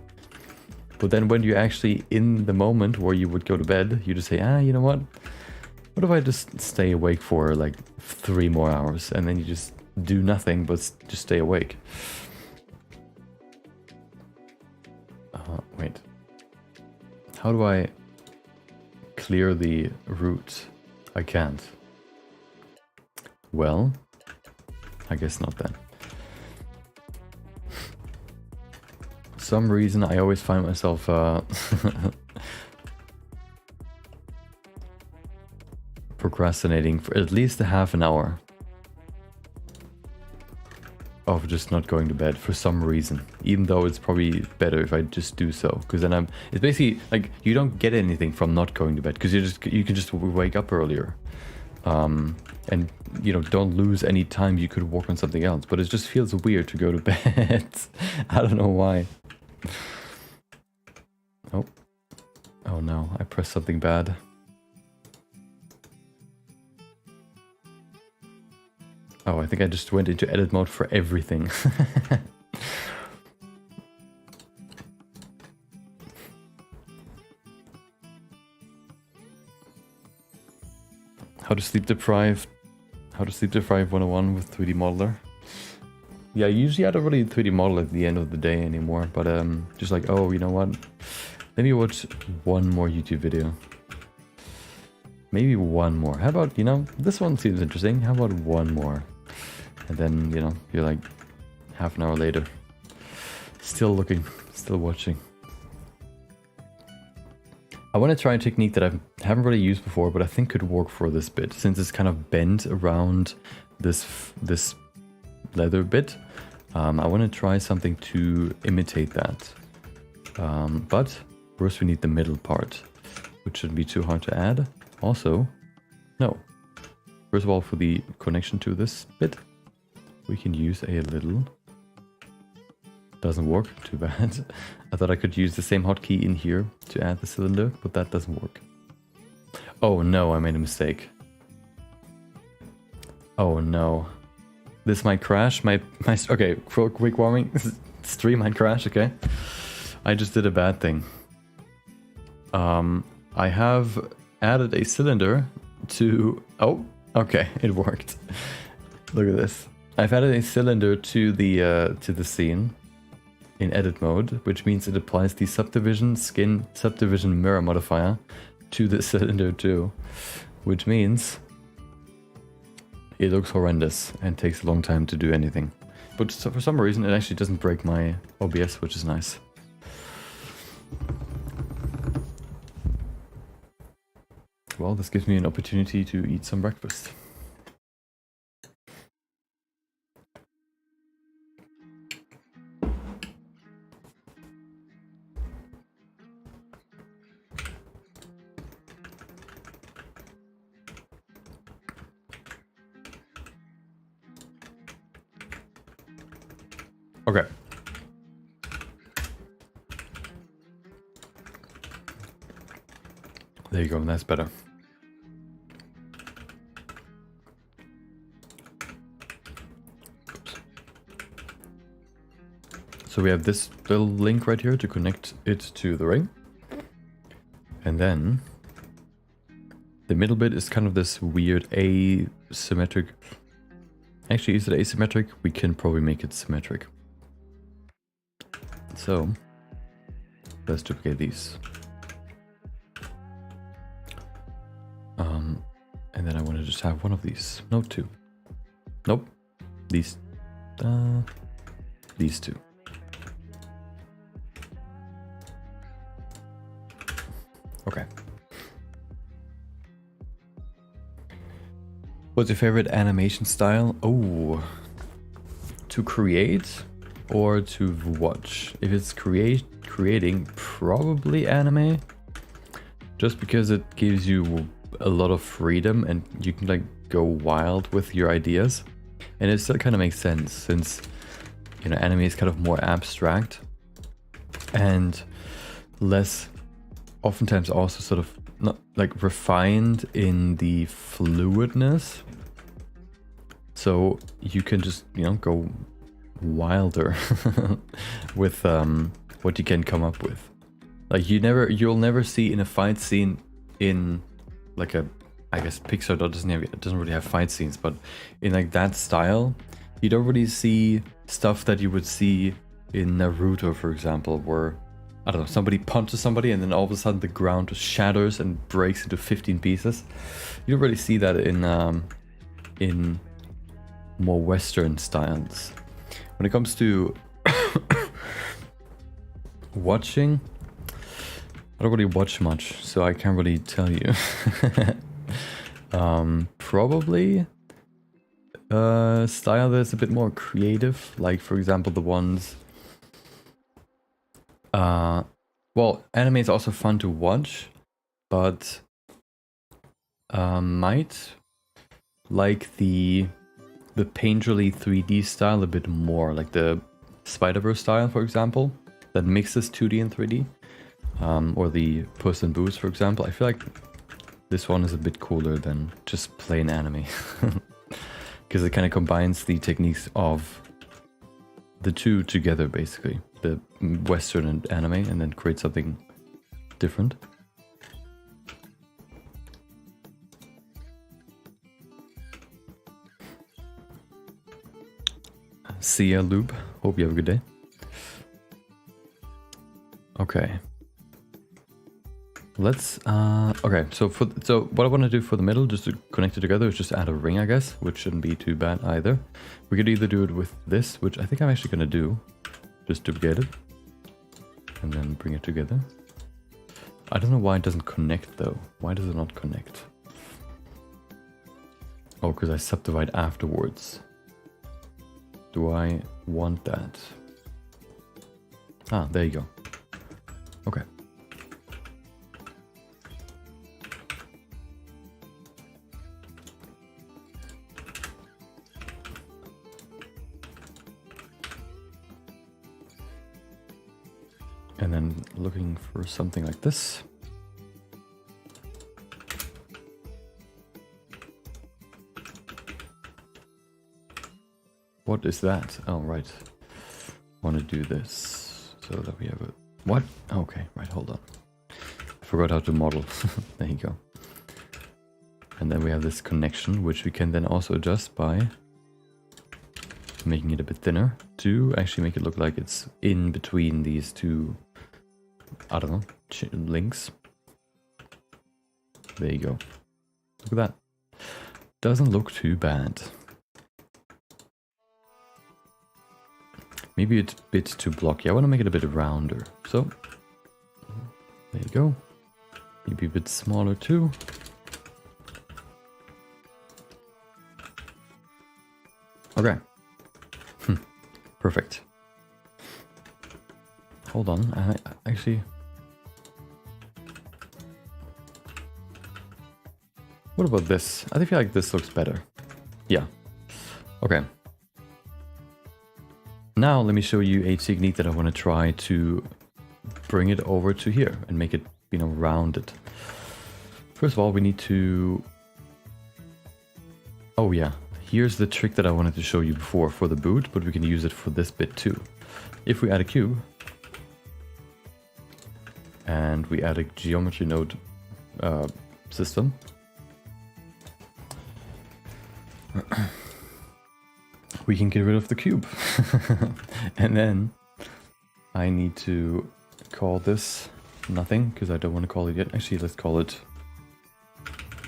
But then when you're actually in the moment where you would go to bed, you just say, you know what? What if I just stay awake for like 3 more hours? And then you just do nothing but just stay awake. Wait. How do I clear the route? I can't. Well, I guess not then. For some reason I always find myself procrastinating for at least a half an hour of just not going to bed for some reason, even though it's probably better if I just do so, because then it's basically like you don't get anything from not going to bed, because you can just wake up earlier, and you know, don't lose any time you could work on something else. But it just feels weird to go to bed. I don't know why. Oh no, I pressed something bad. Oh, I think I just went into edit mode for everything. How to sleep deprive 101 with 3D modeler. Yeah, usually I don't really 3D model at the end of the day anymore, but just like, oh, you know what? Let me watch one more YouTube video. Maybe one more. How about, you know, this one seems interesting. How about one more? And then, you know, you're like half an hour later, still looking, still watching. I want to try a technique that I haven't really used before, but I think could work for this bit, since it's kind of bent around this leather bit. I want to try something to imitate that. But first we need the middle part, which shouldn't be too hard to add. Also, no. First of all, for the connection to this bit, we can use a little... Doesn't work, too bad. I thought I could use the same hotkey in here to add the cylinder, but that doesn't work. Oh no, I made a mistake. Oh no. This might crash, okay, quick warning. Stream might crash, okay. I just did a bad thing. I have added a cylinder to... Oh, okay, it worked. Look at this. I've added a cylinder to the scene in edit mode, which means it applies the subdivision skin subdivision mirror modifier to the cylinder too, which means it looks horrendous and takes a long time to do anything. But for some reason it actually doesn't break my OBS, which is nice. well, this gives me an opportunity to eat some breakfast. Okay. There you go, that's better. Oops. So we have this little link right here to connect it to the ring. And then the middle bit is kind of this weird asymmetric. Actually, is it asymmetric? We can probably make it symmetric. So let's duplicate these. And then I want to just have one of these. No, two. Nope. These two. Okay. What's your favorite animation style? Oh, to create or to watch? If it's creating, probably anime. Just because it gives you a lot of freedom and you can like go wild with your ideas. And it still kind of makes sense since, you know, anime is kind of more abstract and less, oftentimes also sort of not like refined in the fluidness. So you can just, you know, go wilder with what you can come up with. Like you'll never see in a fight scene in like a, I guess Pixar doesn't really have fight scenes, but in like that style, you don't really see stuff that you would see in Naruto, for example, where, I don't know, somebody punches somebody and then all of a sudden the ground just shatters and breaks into 15 pieces. You don't really see that in more Western styles. When it comes to watching, I don't really watch much, so I can't really tell you. Probably a style that's a bit more creative, like for example the ones. Well, anime is also fun to watch, but might like the painterly 3D style a bit more, like the Spider-Verse style, for example, that mixes 2D and 3D. Or the Puss in Boots, for example. I feel like this one is a bit cooler than just plain anime. Because it kind of combines the techniques of the two together, basically. The Western and anime, and then create something different. See ya, Lube. Hope you have a good day. Okay. Let's okay, so what I want to do for the middle, just to connect it together, is just add a ring, I guess, which shouldn't be too bad either. We could either do it with this, which I think I'm actually gonna do, just duplicate it and then bring it together. I don't know why it doesn't connect though. Why does it not connect? Oh, because I subdivide afterwards. Do I want that? Ah, there you go. Okay. And then looking for something like this. What is that? Oh, right. Want to do this so that we have a... What? Okay, right, hold on. I forgot how to model. There you go. And then we have this connection, which we can then also adjust by making it a bit thinner to actually make it look like it's in between these two, I don't know, links. There you go. Look at that. Doesn't look too bad. Maybe it's a bit too blocky. I want to make it a bit rounder. So, there you go. Maybe a bit smaller too. Okay. Perfect. Hold on, I actually... What about this? I feel like this looks better. Yeah. Okay. Now let me show you a technique that I want to try to bring it over to here and make it, you know, rounded. First of all, we need to... Oh yeah, here's the trick that I wanted to show you before for the boot, but we can use it for this bit too. If we add a cube, and we add a geometry node system, we can get rid of the cube. And then I need to call this nothing, because I don't want to call it yet. Actually, let's call it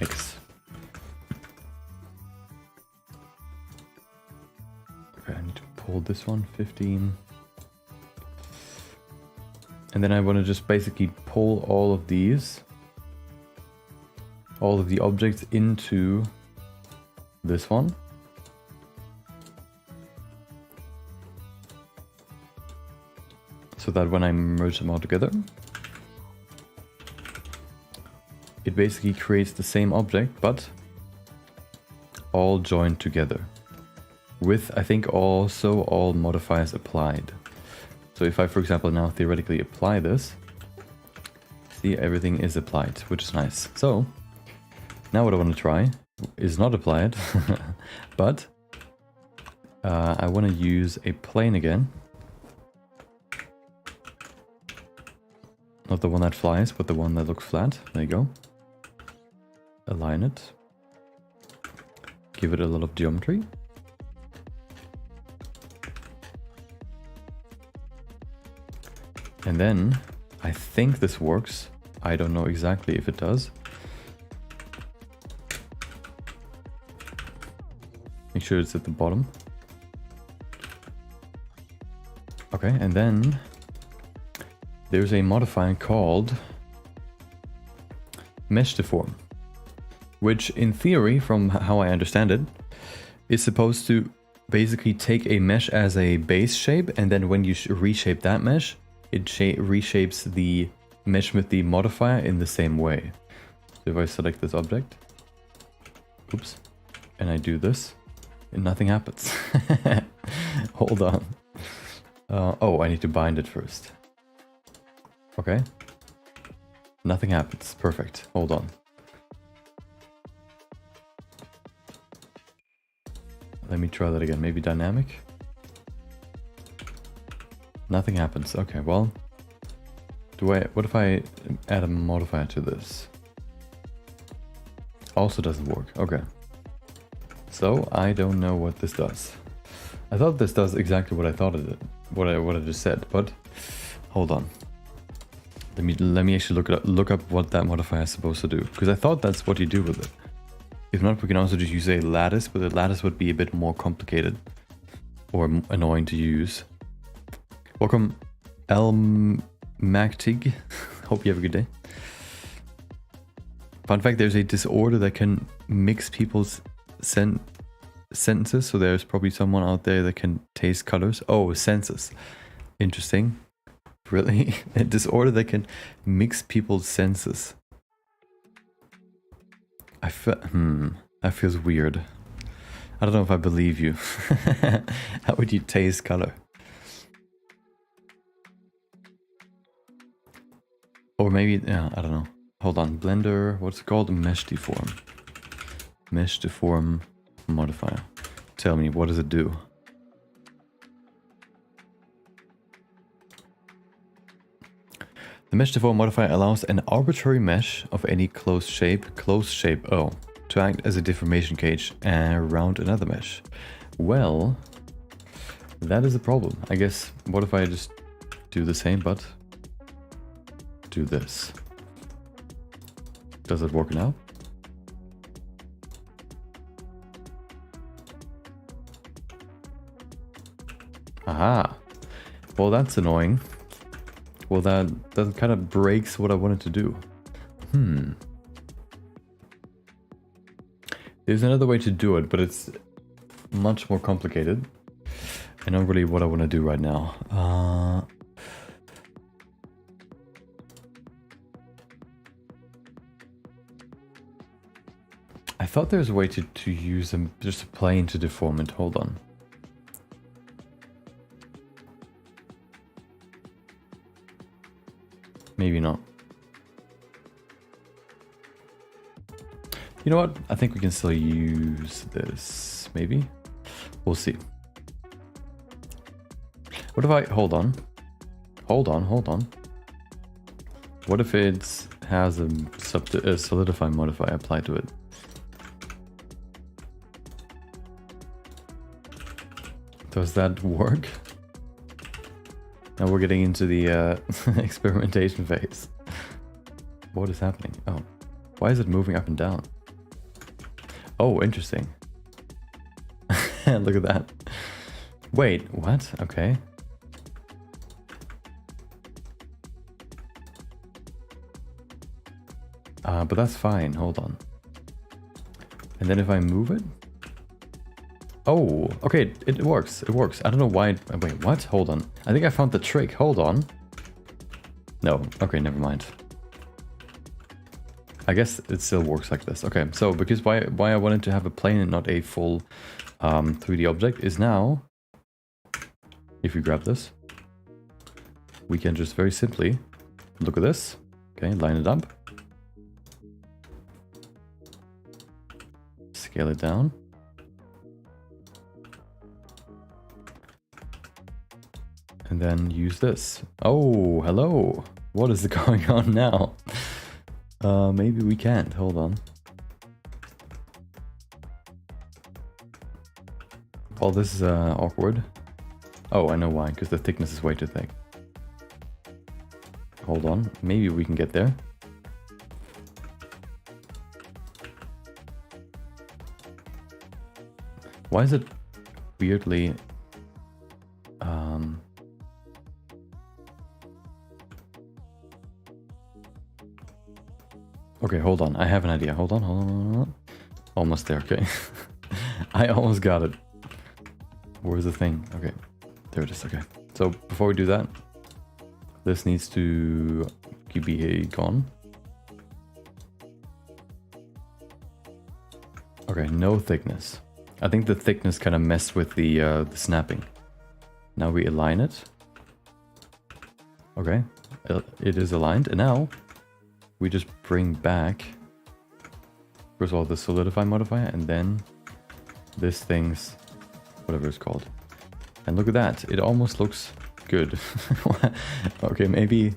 X. Okay, I need to pull this one, 15. And then I want to just basically pull all of these, all of the objects into this one. So that when I merge them all together, it basically creates the same object, but all joined together. With, I think, also all modifiers applied. So if I, for example, now theoretically apply this, see, everything is applied, which is nice. So now what I want to try is not applied, but I want to use a plane again. Not the one that flies, but the one that looks flat. There you go. Align it. Give it a lot of geometry. And then, I think this works. I don't know exactly if it does. Make sure it's at the bottom. Okay, and then there's a modifier called mesh deform, which in theory, from how I understand it, is supposed to basically take a mesh as a base shape, and then when you reshape that mesh, it reshapes the mesh with the modifier in the same way. So if I select this object, oops, and I do this, and nothing happens. Hold on. Oh, I need to bind it first. Okay. Nothing happens. Perfect. Hold on. Let me try that again. Maybe dynamic. Nothing happens. Okay, well, what if I add a modifier to this? Also doesn't work. Okay. So I don't know what this does. I thought this does exactly what I thought it did, what I just said, but hold on. Let me actually look up what that modifier is supposed to do, because I thought that's what you do with it. If not, we can also just use a lattice, but the lattice would be a bit more complicated or annoying to use. Welcome, Elmactig. Hope you have a good day. Fun fact, there's a disorder that can mix people's sentences, so there's probably someone out there that can taste colors. Oh, senses. Interesting. Really? A disorder that can mix people's senses. That feels weird. I don't know if I believe you. How would you taste color? Or maybe, yeah, I don't know. Hold on, Blender, what's it called? Mesh deform. Mesh deform modifier. Tell me, what does it do? The mesh deform modifier allows an arbitrary mesh of any closed shape O, to act as a deformation cage around another mesh. Well, that is a problem. I guess, what if I just do the same, but do this? Does it work now? Aha. Well, that's annoying. Well, that kind of breaks what I wanted to do. There's another way to do it, but it's much more complicated. And not really what I want to do right now. I thought there was a way to use just a plane to deform it. Hold on. Maybe not. You know what? I think we can still use this. Maybe? We'll see. What if I... Hold on. Hold on. What if it has a solidify modifier applied to it? Does that work? Now we're getting into the experimentation phase. What is happening? Oh, why is it moving up and down? Oh, interesting. Look at that. Wait, what? Okay. But that's fine. Hold on. And then if I move it... Oh, okay, it works. It works. I don't know why... Wait, what? Hold on. I think I found the trick. Hold on. No. Okay, never mind. I guess it still works like this. Okay, so because why I wanted to have a plane and not a full 3D object is now... If you grab this, we can just very simply look at this. Okay, line it up. Scale it down. And then use this. Oh, hello. What is going on now? Maybe we can't. Hold on. Well, this is awkward. Oh, I know why. Because the thickness is way too thick. Hold on. Maybe we can get there. Why is it weirdly... Okay, hold on. I have an idea. Hold on. Almost there, okay. I almost got it. Where's the thing? Okay, there it is, okay. So, before we do that, this needs to be gone. Okay, no thickness. I think the thickness kind of messed with the snapping. Now we align it. Okay, it is aligned, and now we just bring back, first of all, the solidify modifier, and then this thing's, whatever it's called. And look at that, it almost looks good. Okay, maybe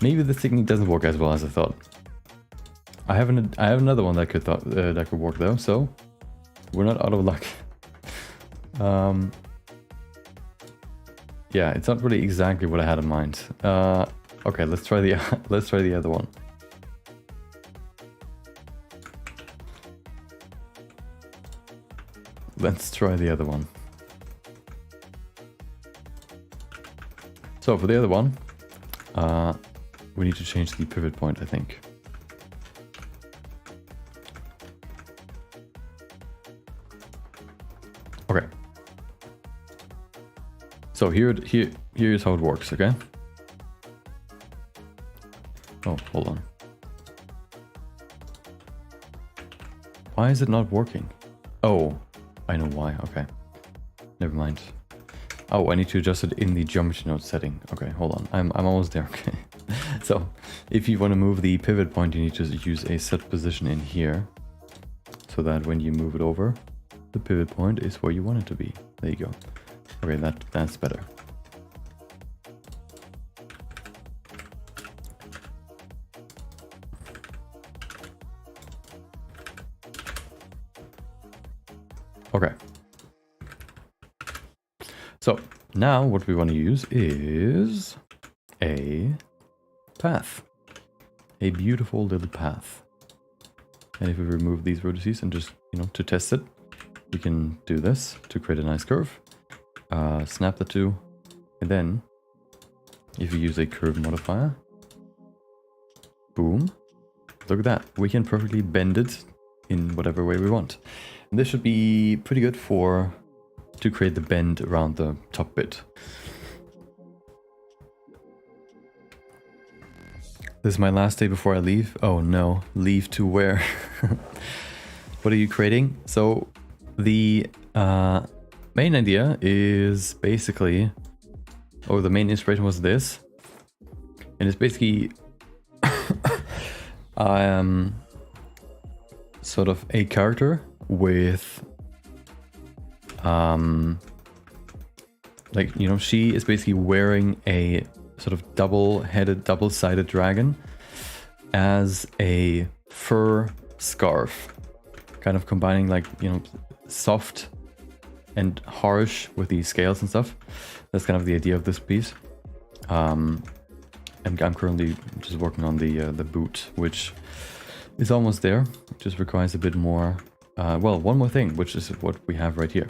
this technique doesn't work as well as I thought. I have another one that could work though, so we're not out of luck. Yeah, it's not really exactly what I had in mind. Okay, let's try the other one. Let's try the other one. So for the other one, we need to change the pivot point, I think. Okay. So here's how it works, okay? Oh, hold on. Why is it not working? Oh, I know why, okay. Never mind. Oh, I need to adjust it in the geometry node setting. Okay, hold on. I'm almost there, okay. So, if you want to move the pivot point, you need to use a set position in here. So that when you move it over, the pivot point is where you want it to be. There you go. Okay, that's better. Okay. So now what we want to use is a path. A beautiful little path. And if we remove these vertices and just, to test it, we can do this to create a nice curve. Snap the two. And then if you use a curve modifier, boom. Look at that. We can perfectly bend it in whatever way we want. And this should be pretty good to create the bend around the top bit. This is my last day before I leave. Oh no, leave to where? What are you creating? So the main idea is basically, the main inspiration was this. And it's basically sort of a character with like, you know, she is basically wearing a sort of double-headed, double-sided dragon as a fur scarf, kind of combining, like, you know, soft and harsh with the scales and stuff. That's kind of the idea of this piece. And I'm currently just working on the boot, which is almost there. It just requires a bit more. Well, one more thing, which is what we have right here.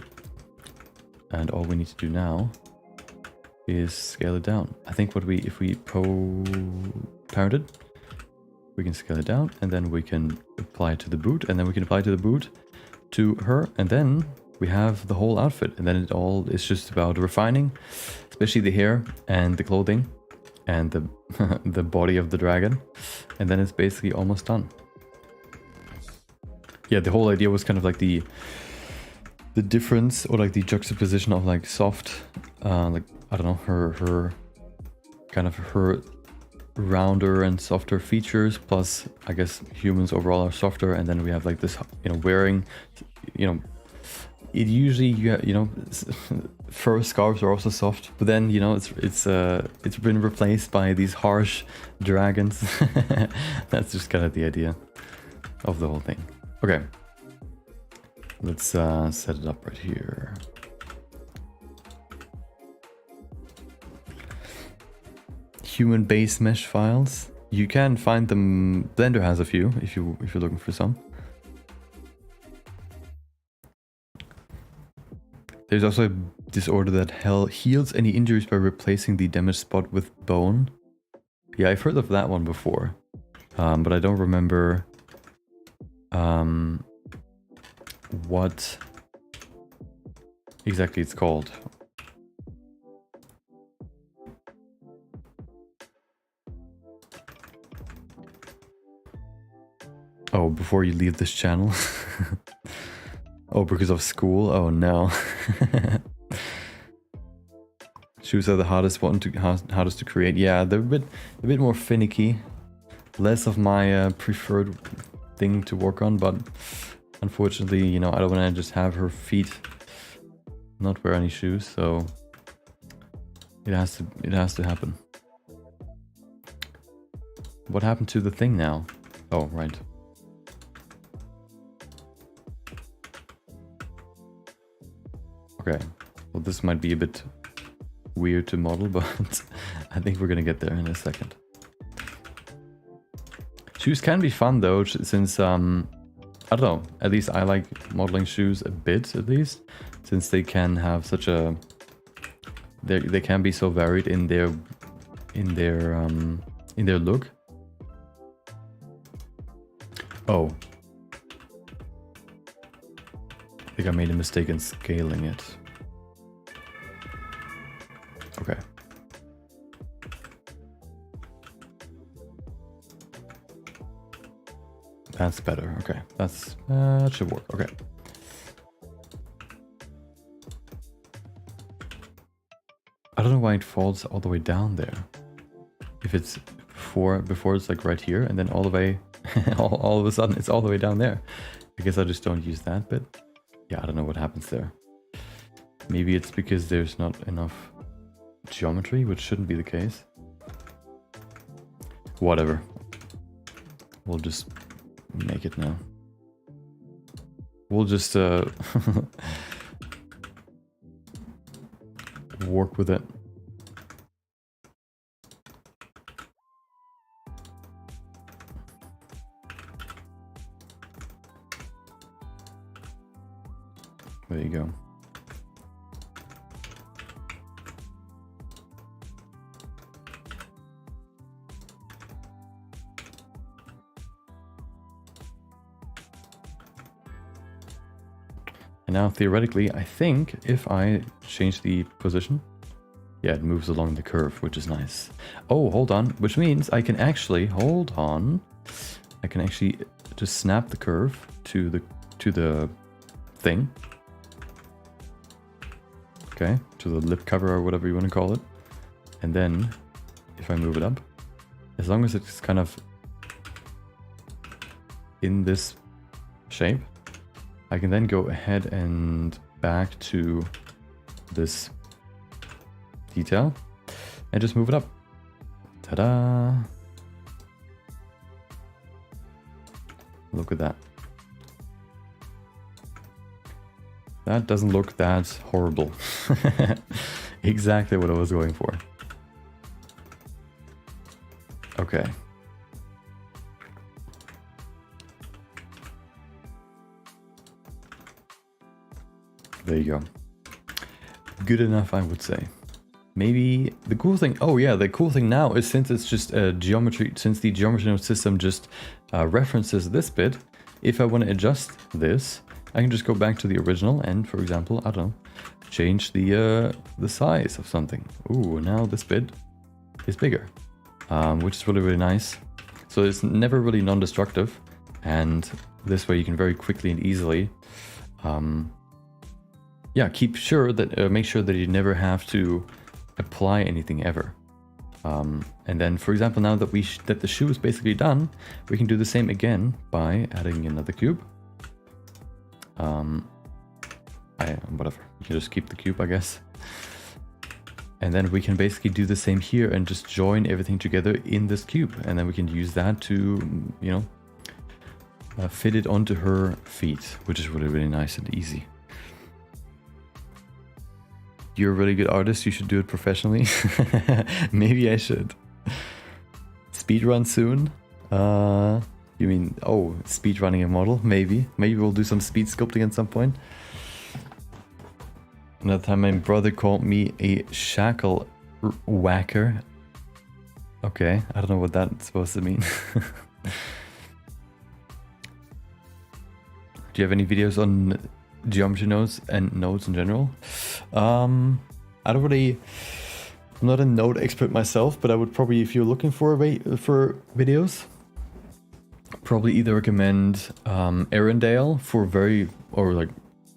And all we need to do now is scale it down. I think if we parent it, we can scale it down, and then we can apply it to the boot, and then we can apply to the boot to her, and then we have the whole outfit. And then it all is just about refining, especially the hair and the clothing and the the body of the dragon, and then it's basically almost done. Yeah, the whole idea was kind of like the difference, or like the juxtaposition of like soft, like, I don't know, her kind of her rounder and softer features, plus I guess humans overall are softer, and then we have like this, you know, wearing, you know, it usually, you know, fur scarves are also soft, but then, you know, it's been replaced by these harsh dragons. That's just kind of the idea of the whole thing. Okay, let's set it up right here. Human base mesh files. You can find them. Blender has a few if you're looking for some. There's also a disorder that heals any injuries by replacing the damaged spot with bone. Yeah, I've heard of that one before, but I don't remember what exactly it's called. Oh, before you leave this channel. Oh, because of school? Oh no. Shoes are the hardest to create. Yeah, they're a bit more finicky. Less of my preferred thing to work on, but unfortunately, you know, I don't want to just have her feet not wear any shoes, so it has to happen. What happened to the thing now? Oh, right. Okay, well, this might be a bit weird to model, but I think we're gonna get there in a second. Shoes can be fun though, since I don't know, at least I like modeling shoes a bit, at least, since they can have such a they can be so varied in their look. Oh, I think I made a mistake in scaling it. Okay. That's better. Okay, that should work. Okay. I don't know why it falls all the way down there. If it's before it's like right here, and then all the way, all of a sudden it's all the way down there. I guess I just don't use that bit. Yeah, I don't know what happens there. Maybe it's because there's not enough geometry, which shouldn't be the case. Whatever. We'll just make it now. We'll just work with it. There you go. And now theoretically, I think if I change the position, yeah, it moves along the curve, which is nice. Oh, hold on, which means I can actually, hold on, I can actually just snap the curve to the thing. Okay, to the lip cover or whatever you want to call it. And then if I move it up, as long as it's kind of in this shape, I can then go ahead and back to this detail and just move it up. Ta-da! Look at that. That doesn't look that horrible. Exactly what I was going for. Okay. There you go. Good enough, I would say. Maybe the cool thing, oh yeah, the cool thing now is since it's just a geometry, since the geometry node system just references this bit, if I want to adjust this, I can just go back to the original and, for example, I don't know, change the size of something. Ooh, now this bit is bigger, which is really, really nice. So it's never really non-destructive, and this way you can very quickly and easily, yeah, keep sure that make sure that you never have to apply anything ever. And then, for example, now that that the shoe is basically done, we can do the same again by adding another cube. Whatever, you can just keep the cube, I guess. And then we can basically do the same here and just join everything together in this cube. And then we can use that to, you know, fit it onto her feet, which is really, really nice and easy. You're a really good artist, you should do it professionally. Maybe I should. Speedrun soon? You mean, oh, speedrunning a model? Maybe. Maybe we'll do some speed sculpting at some point. Another time my brother called me a shackle whacker. Okay, I don't know what that's supposed to mean. Do you have any videos on geometry nodes and nodes in general? I'm not a node expert myself, but I would probably, if you're looking for videos, probably either recommend Arendelle for like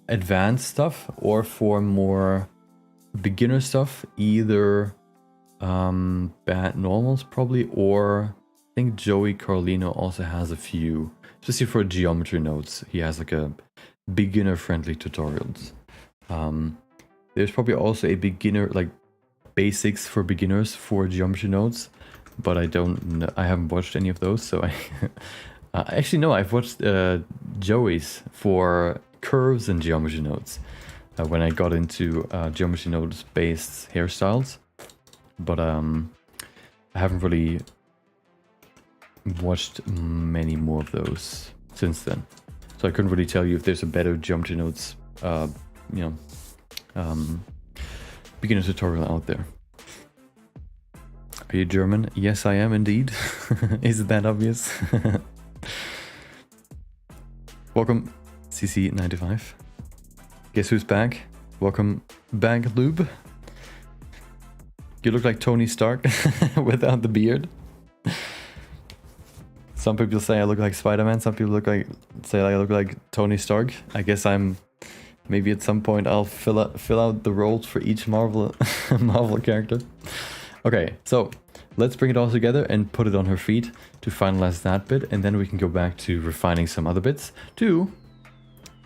advanced stuff, or for more beginner stuff, either Bad Normals probably, or I think Joey Carlino also has a few, especially for geometry nodes. He has like a beginner friendly tutorials. There's probably also a beginner, like basics for beginners for geometry nodes, but I don't know, I haven't watched any of those, so I actually no, I've watched Joey's for curves and geometry nodes when I got into geometry nodes based hairstyles, but I haven't really watched many more of those since then. So I couldn't really tell you if there's a better geometry nodes, you know, beginner tutorial out there. Are you German? Yes, I am indeed. Is it that obvious? Welcome, CC95. Guess who's back? Welcome back, Lube. You look like Tony Stark without the beard. Some people say I look like Spider-Man, some people say I look like Tony Stark. I guess maybe at some point I'll fill out the roles for each Marvel character. Okay, so let's bring it all together and put it on her feet to finalize that bit, and then we can go back to refining some other bits to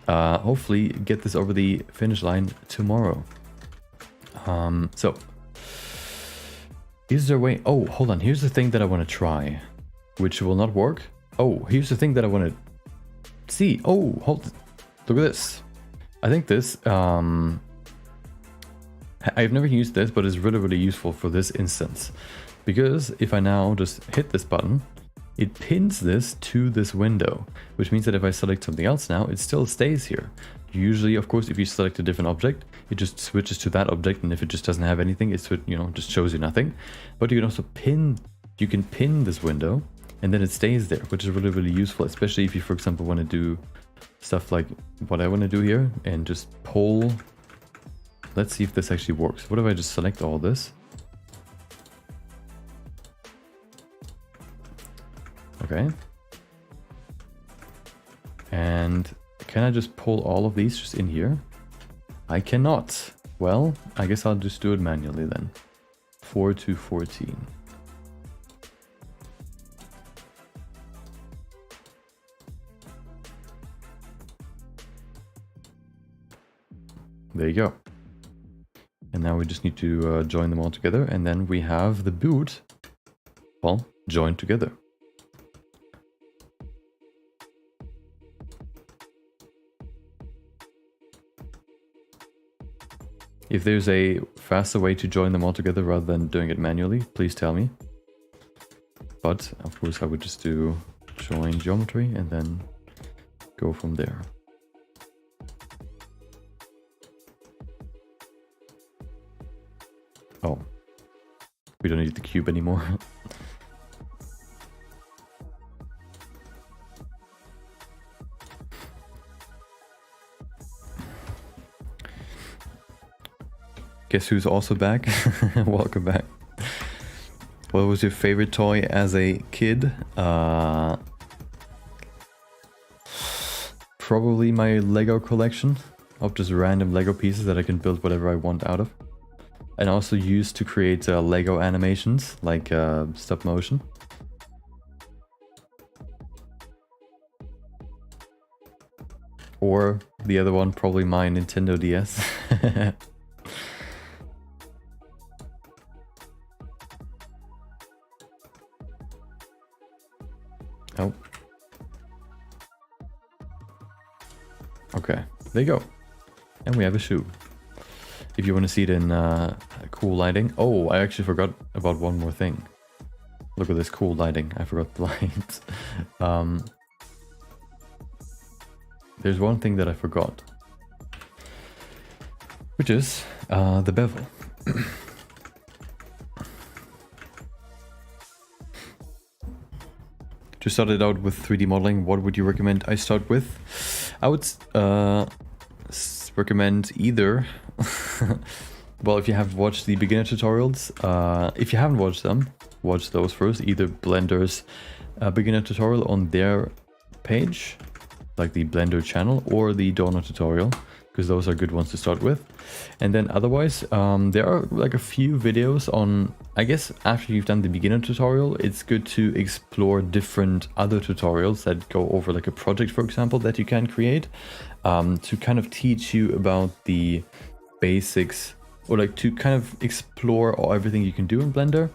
hopefully get this over the finish line tomorrow. So is there a way? Oh, hold on, here's the thing that I want to try, which will not work. Oh, here's the thing that I want to see. Oh, look at this. I think this, I've never used this, but it's really, really useful for this instance. Because if I now just hit this button, it pins this to this window, which means that if I select something else now, it still stays here. Usually, of course, if you select a different object, it just switches to that object, and if it just doesn't have anything, it just shows you nothing. But you can also pin this window, and then it stays there, which is really, really useful, especially if you, for example, want to do stuff like what I want to do here and just pull. Let's see if this actually works. What if I just select all this? Okay. And can I just pull all of these just in here? I cannot. Well, I guess I'll just do it manually then. 4 to 14. There you go. And now we just need to join them all together, and then we have the boot, well, joined together. If there's a faster way to join them all together rather than doing it manually, please tell me. But, of course, I would just do join geometry and then go from there. Oh, we don't need the cube anymore. Guess who's also back? Welcome back. What was your favorite toy as a kid? Probably my Lego collection of just random Lego pieces that I can build whatever I want out of. And also used to create Lego animations, like stop motion. Or the other one, probably my Nintendo DS. Oh. Okay, there you go. And we have a shoe. If you want to see it in cool lighting. Oh, I actually forgot about one more thing. Look at this cool lighting. I forgot the lights. There's one thing that I forgot. Which is the bevel. To start it out with 3D modeling, what would you recommend I start with? I would recommend either... Well, if you have watched the beginner tutorials, if you haven't watched them, watch those first. Either Blender's beginner tutorial on their page, like the Blender channel, or the Donor tutorial, because those are good ones to start with. And then otherwise, there are like a few videos on, I guess after you've done the beginner tutorial, it's good to explore different other tutorials that go over like a project, for example, that you can create, to kind of teach you about the basics, or like to kind of explore everything you can do in Blender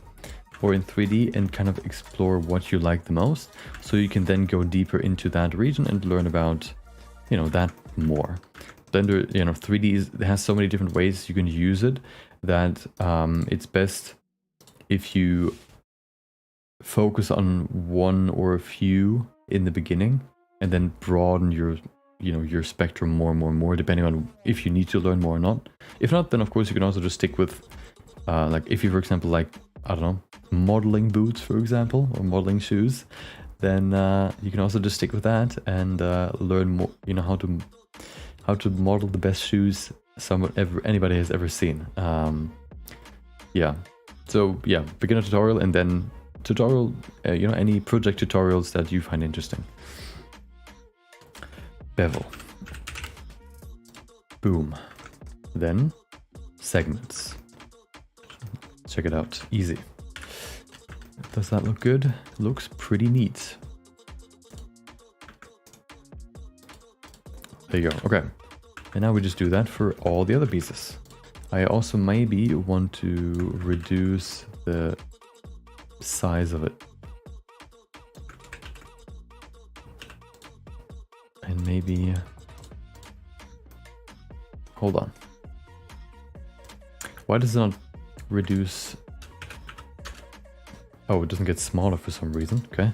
or in 3D and kind of explore what you like the most, so you can then go deeper into that region and learn about, you know, that more. Blender, you know, 3D has so many different ways you can use it that it's best if you focus on one or a few in the beginning and then broaden your, you know, your spectrum more depending on if you need to learn more or not. If not, then of course you can also just stick with like if you, for example, like, I don't know, modeling boots, for example, or modeling shoes, then you can also just stick with that and learn more, you know, how to model the best shoes anybody has ever seen. Yeah, so yeah, beginner tutorial, and then tutorial, you know, any project tutorials that you find interesting. Bevel. Boom. Then segments. Check it out. Easy. Does that look good? Looks pretty neat. There you go. Okay. And now we just do that for all the other pieces. I also maybe want to reduce the size of it. And maybe... Hold on. Why does it not reduce... Oh, it doesn't get smaller for some reason. Okay.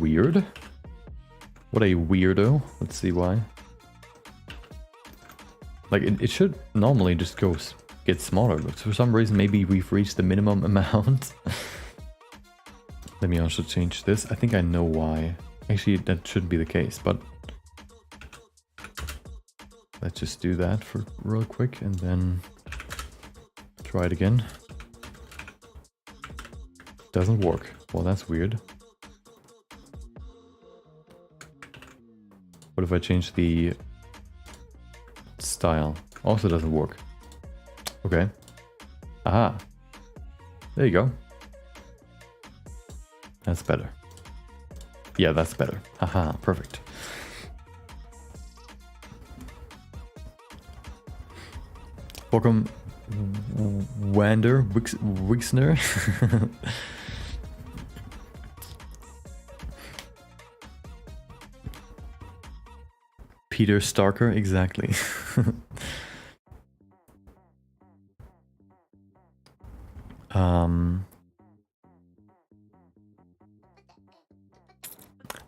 Weird. What a weirdo. Let's see why. Like, it should normally just get smaller, but for some reason maybe we've reached the minimum amount. Let me also change this. I think I know why. Actually, that shouldn't be the case, but let's just do that for real quick and then try it again. Doesn't work. Well, that's weird. What if I change the style? Also doesn't work. Okay. Aha. There you go. That's better. Yeah, that's better. Haha, perfect. Welcome, Wander Wixner. Peter Starker, exactly.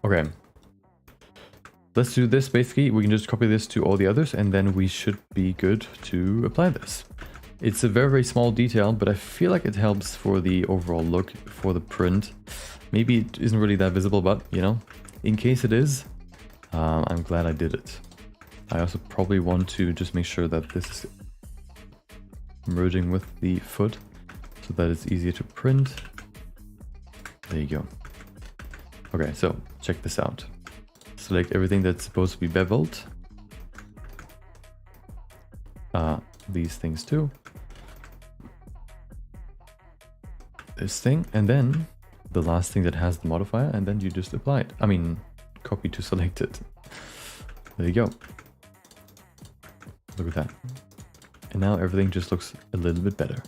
Okay. Let's do this. Basically, we can just copy this to all the others, and then we should be good to apply this. It's a very, very small detail, but I feel like it helps for the overall look, for the print. Maybe it isn't really that visible, but, you know, in case it is, I'm glad I did it. I also probably want to just make sure that this is merging with the foot so that it's easier to print. There you go. Okay, so check this out. Select everything that's supposed to be beveled. These things too. This thing, and then the last thing that has the modifier, and then you just apply it. I mean, copy to select it. There you go. Look at that. And now everything just looks a little bit better.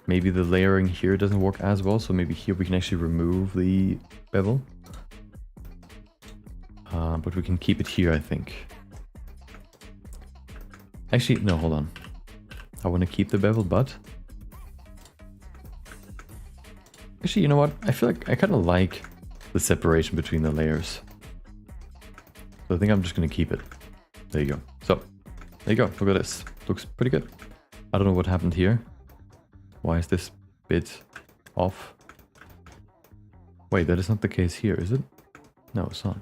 Maybe the layering here doesn't work as well, so maybe here we can actually remove the bevel. But we can keep it here, I think. Actually, no, hold on. I want to keep the bevel, but... Actually, you know what? I feel like I kind of like the separation between the layers. So I think I'm just going to keep it. There you go. So, there you go. Look at this. Looks pretty good. I don't know what happened here. Why is this bit off? Wait, that is not the case here, is it? No, it's not.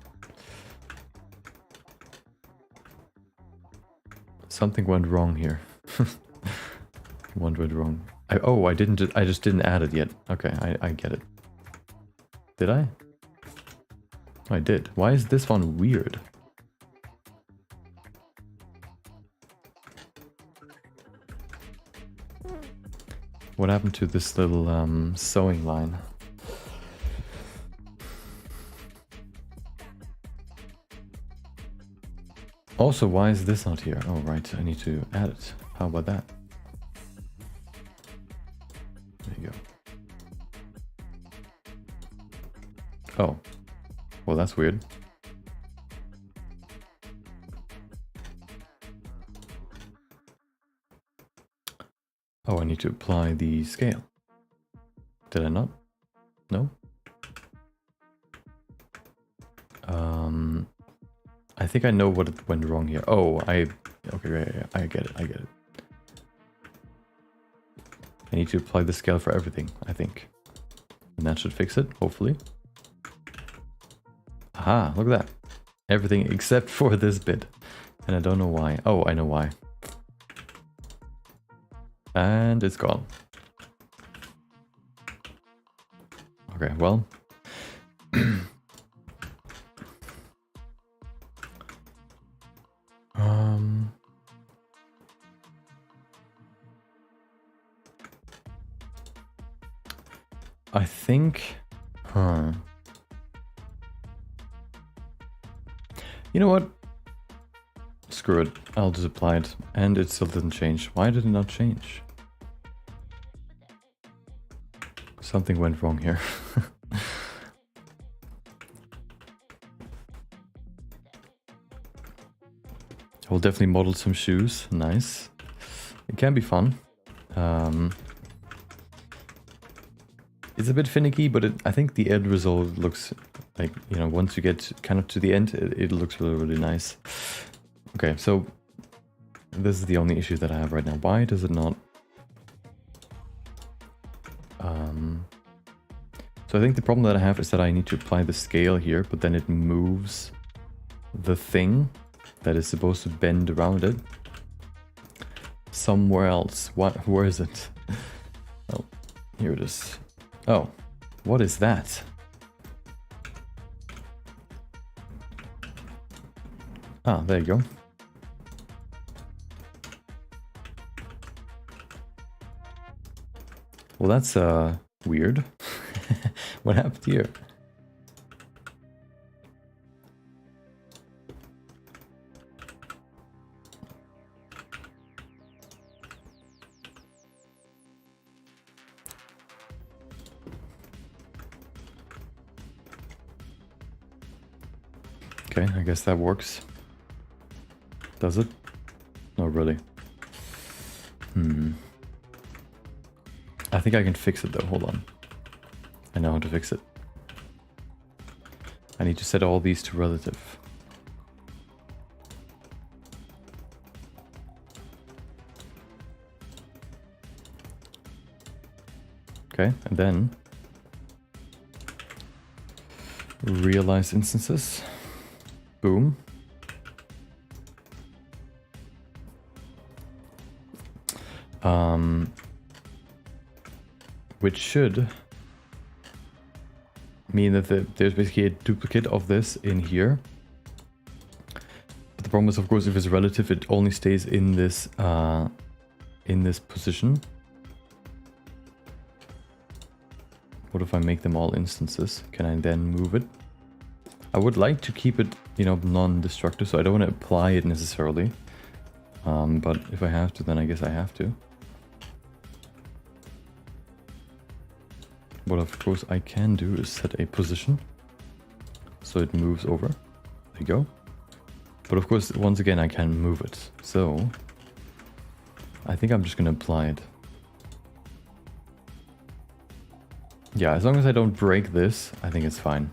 Something went wrong here. One went wrong. I just didn't add it yet. Okay, I get it. Did I? I did. Why is this one weird? What happened to this little sewing line? Also, why is this not here? Oh, right, I need to add it. How about that? There you go. Oh, well, that's weird. Oh, I need to apply the scale. Did I not? No? I think I know what went wrong here. Oh, okay, yeah, I get it, I get it. I need to apply the scale for everything, I think. And that should fix it, hopefully. Aha, look at that. Everything except for this bit. And I don't know why. Oh, I know why. And it's gone. Okay, well. I think... You know what? Screw it. I'll just apply it. And it still didn't change. Why did it not change? Something went wrong here. We'll definitely model some shoes. Nice. It can be fun. It's a bit finicky, but I think the end result looks like, you know, once you get kind of to the end, it looks really, really nice. Okay, so this is the only issue that I have right now. Why does it not... So I think the problem that I have is that I need to apply the scale here, but then it moves the thing that is supposed to bend around it somewhere else. Where is it? Oh, here it is. Oh, what is that? Ah, there you go. Well, that's weird. What happened here? Okay, I guess that works. Does it? Not really. I think I can fix it though, hold on. I know how to fix it. I need to set all these to relative. Okay, and then realize instances. Boom. Which should mean that there's basically a duplicate of this in here. But the problem is, of course, if it's relative, it only stays in this position. What if I make them all instances? Can I then move it? I would like to keep it, you know, non-destructive, so I don't want to apply it necessarily. But if I have to, then I guess I have to. What of course I can do is set a position so it moves over. There you go. But of course, once again, I can move it. So I think I'm just going to apply it. Yeah, as long as I don't break this, I think it's fine.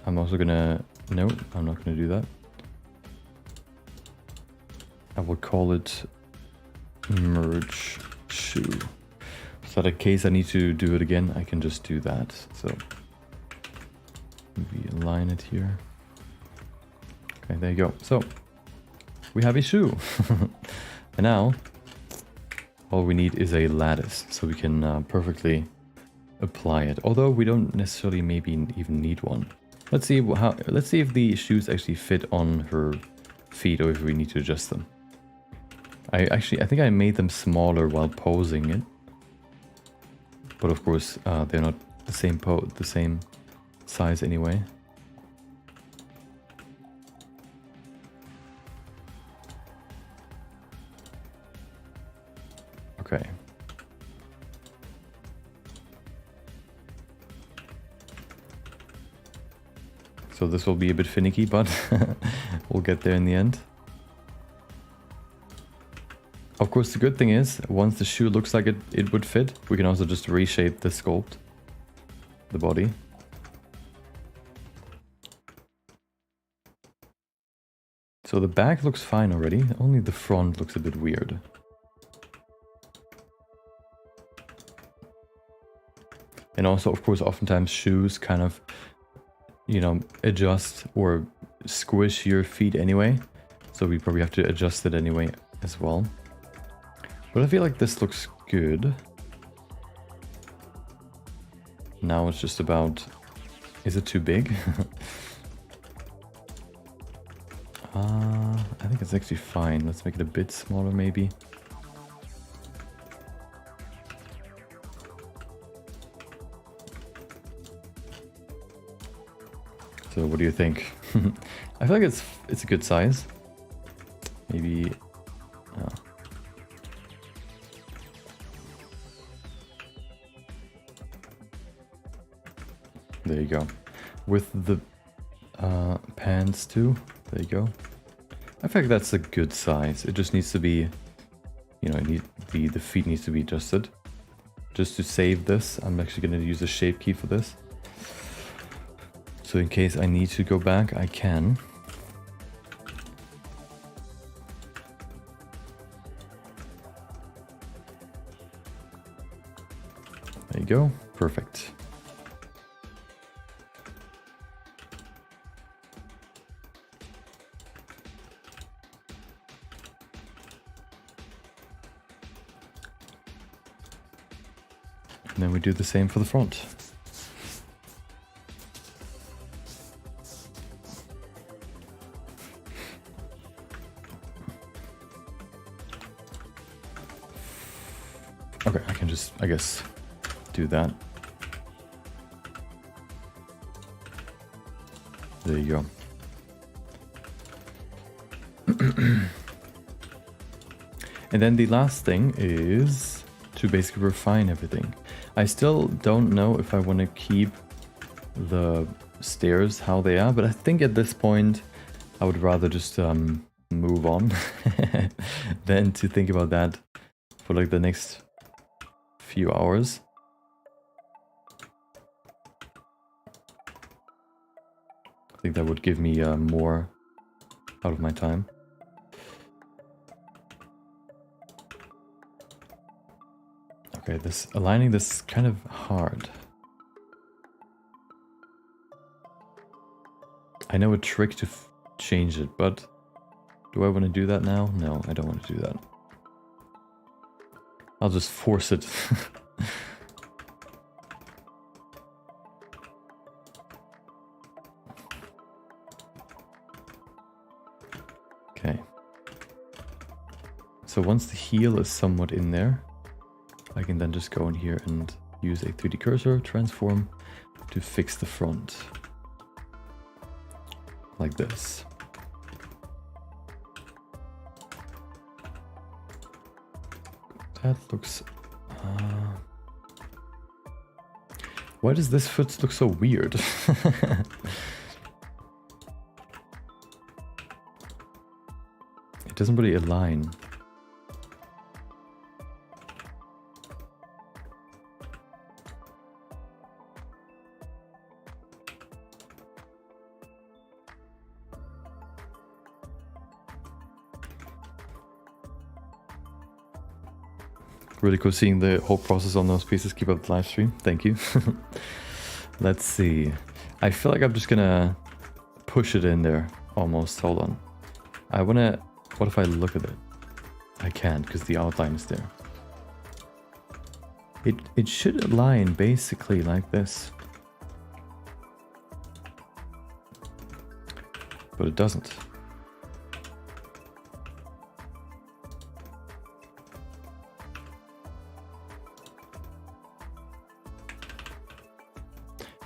I'm also going to... No, I'm not going to do that. I will call it merge shoe. So that in case I need to do it again, I can just do that. So maybe align it here. Okay, there you go. So we have a shoe. And now all we need is a lattice, so we can perfectly apply it. Although we don't necessarily maybe even need one. Let's see if the shoes actually fit on her feet, or if we need to adjust them. I think I made them smaller while posing it. But of course, they're not the same size anyway. Okay. So this will be a bit finicky, but we'll get there in the end. Of course, the good thing is, once the shoe looks like it would fit, we can also just reshape the sculpt, the body. So the back looks fine already, only the front looks a bit weird. And also, of course, oftentimes shoes kind of, you know, adjust or squish your feet anyway. So we probably have to adjust it anyway as well. But I feel like this looks good. Now it's just about, is it too big? I think it's actually fine. Let's make it a bit smaller maybe. So what do you think? I feel like it's a good size. Maybe... There you go. With the pants too. There you go. I feel like that's a good size. It just needs to be, you know, the feet needs to be adjusted. Just to save this, I'm actually going to use a shape key for this. So in case I need to go back, I can. There you go. Perfect. And then we do the same for the front. Okay, I can just, I guess, do that. There you go. And then the last thing is to basically refine everything. I still don't know if I want to keep the stairs how they are, but I think at this point I would rather just move on than to think about that for like the next few hours. I think that would give me more out of my time. Okay, this aligning this is kind of hard. I know a trick to change it, but do I want to do that now? No, I don't want to do that. I'll just force it. Okay. So once the heel is somewhat in there, I can then just go in here and use a 3D cursor transform to fix the front. Like this. That looks... why does this foot look so weird? It doesn't really align. Really cool seeing the whole process on those pieces. Keep up the live stream. Thank you. Let's see. I feel like I'm just gonna push it in there almost. Hold on. I wanna... What if I look at it? I can't because the outline is there. It should align basically like this. But it doesn't.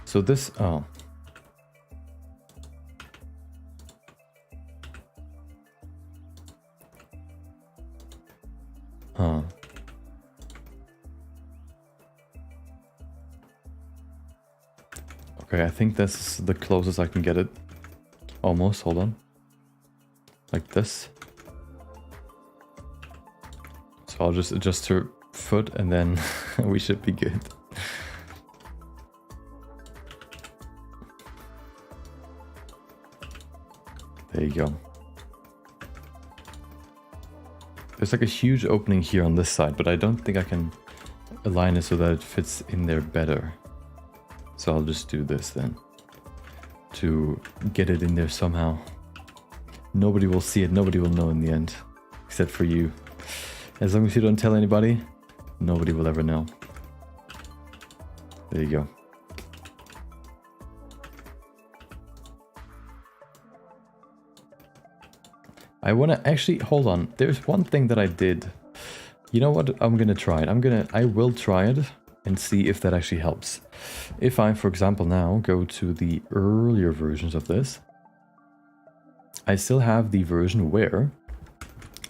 So this, oh. Huh. Okay, I think this is the closest I can get it. Almost, hold on. Like this. So I'll just adjust her foot and then we should be good. There you go. There's like a huge opening here on this side, but I don't think I can align it so that it fits in there better. So I'll just do this then to get it in there somehow. Nobody will see it, nobody will know in the end, except for you. As long as you don't tell anybody, nobody will ever know. There you go. I want to actually, hold on. There's one thing that I did. You know what? I'm going to try it. I will try it and see if that actually helps. If I, for example, now go to the earlier versions of this, I still have the version where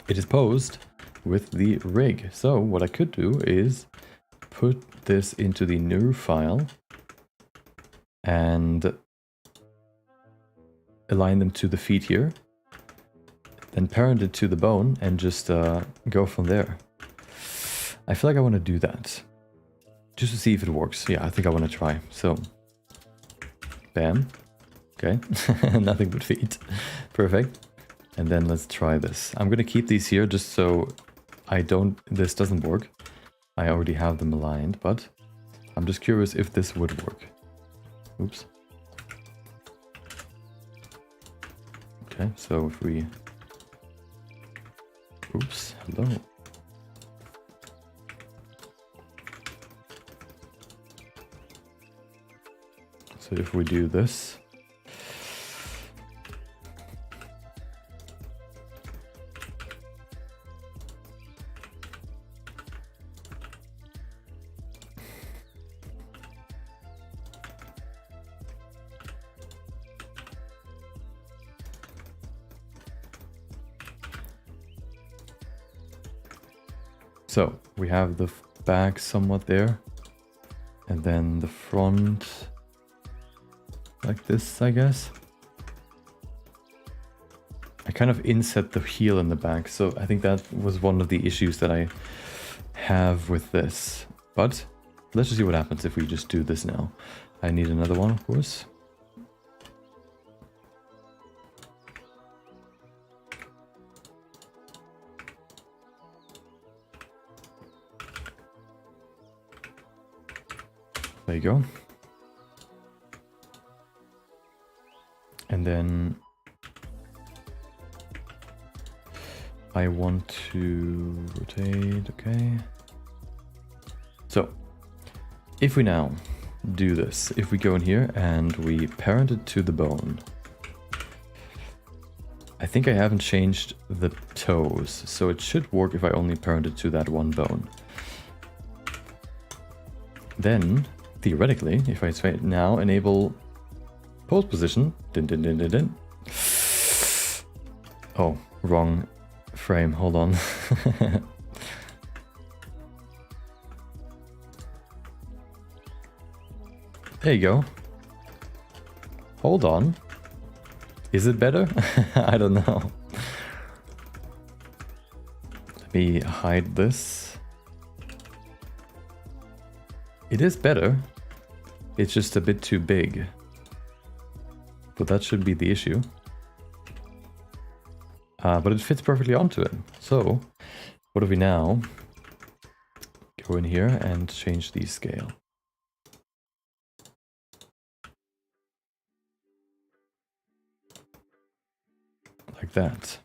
it is posed with the rig. So what I could do is put this into the new file and align them to the feet here. Then parent it to the bone and just go from there. I feel like I want to do that. Just to see if it works. Yeah, I think I want to try. So, bam. Okay, nothing but feet. Perfect. And then let's try this. I'm going to keep these here just so this doesn't work. I already have them aligned, but I'm just curious if this would work. Oops. Okay, so if we... Oops, hello. So if we do this... So we have the back somewhat there, and then the front like this, I guess. I kind of inset the heel in the back, so I think that was one of the issues that I have with this. But let's just see what happens if we just do this now. I need another one, of course. There you go. And then I want to rotate, okay. So if we now do this, if we go in here and we parent it to the bone, I think I haven't changed the toes, so it should work if I only parent it to that one bone. Then theoretically, if I say now enable pose position, oh, wrong frame, hold on. There you go. Hold on. Is it better? I don't know. Let me hide this. It is better. It's just a bit too big. But that should be the issue. But it fits perfectly onto it. So, what do we now? Go in here and change the scale. Like that.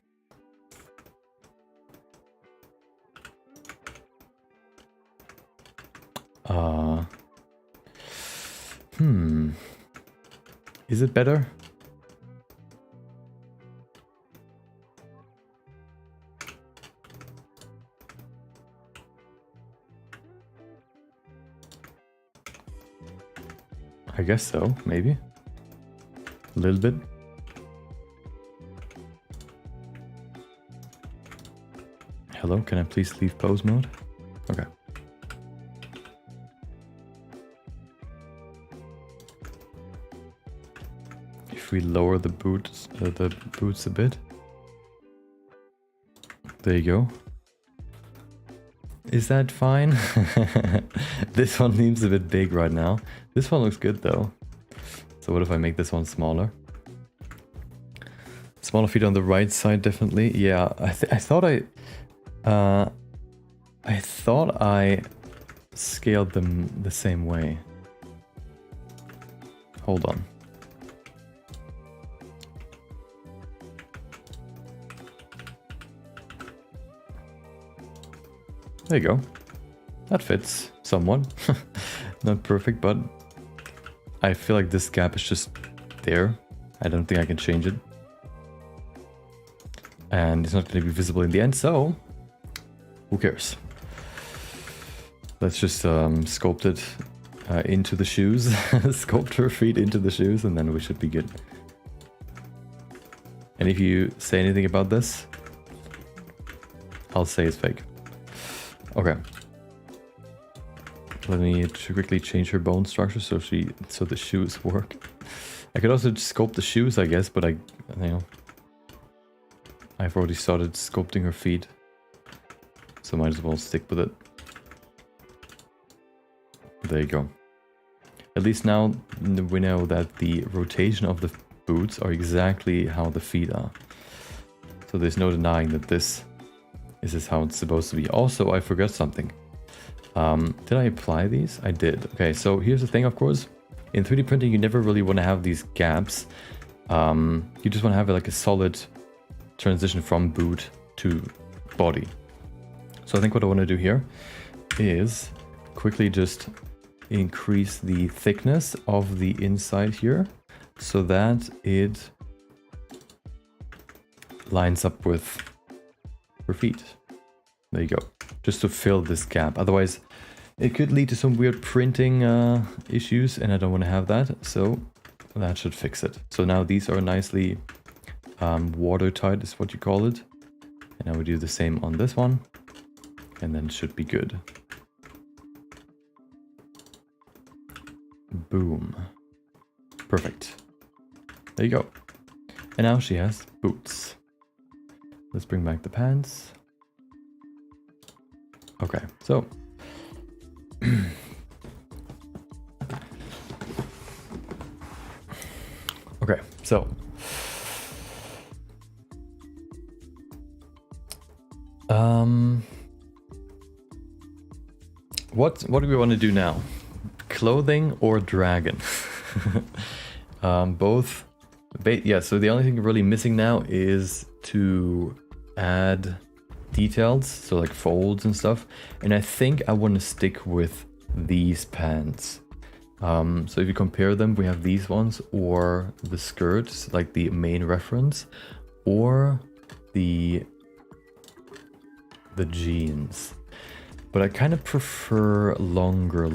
Is it better? I guess so, maybe. A little bit. Hello, can I please leave pose mode? Okay. If we lower the boots a bit. There you go. Is that fine? This one seems a bit big right now. This one looks good though. So what if I make this one smaller? Smaller feet on the right side, definitely. Yeah, I thought I scaled them the same way. Hold on. There you go. That fits somewhat. Not perfect, but I feel like this gap is just there. I don't think I can change it. And it's not going to be visible in the end, so who cares? Let's just sculpt it into the shoes. Sculpt her feet into the shoes, and then we should be good. And if you say anything about this, I'll say it's fake. Okay. Let me quickly change her bone structure so the shoes work. I could also sculpt the shoes, I guess, but I've already started sculpting her feet, so might as well stick with it. There you go. At least now we know that the rotation of the boots are exactly how the feet are. So there's no denying that this is how it's supposed to be. Also, I forgot something. Did I apply these? I did. Okay, so here's the thing, of course. In 3D printing, you never really want to have these gaps. You just want to have like a solid transition from boot to body. So I think what I want to do here is quickly just increase the thickness of the inside here so that it lines up with your feet. There you go. Just to fill this gap. Otherwise, it could lead to some weird printing issues, and I don't want to have that. So that should fix it. So now these are nicely watertight, is what you call it. And I would do the same on this one, and then it should be good. Boom. Perfect. There you go. And now she has boots. Let's bring back the pants. Okay, so okay, so what do we want to do now? Clothing or dragon? Both. Yeah, so the only thing really missing now is to add details, so like folds and stuff. And I think I want to stick with these pants. So if you compare them, we have these ones, or the skirts, like the main reference, or the jeans. But I kind of prefer longer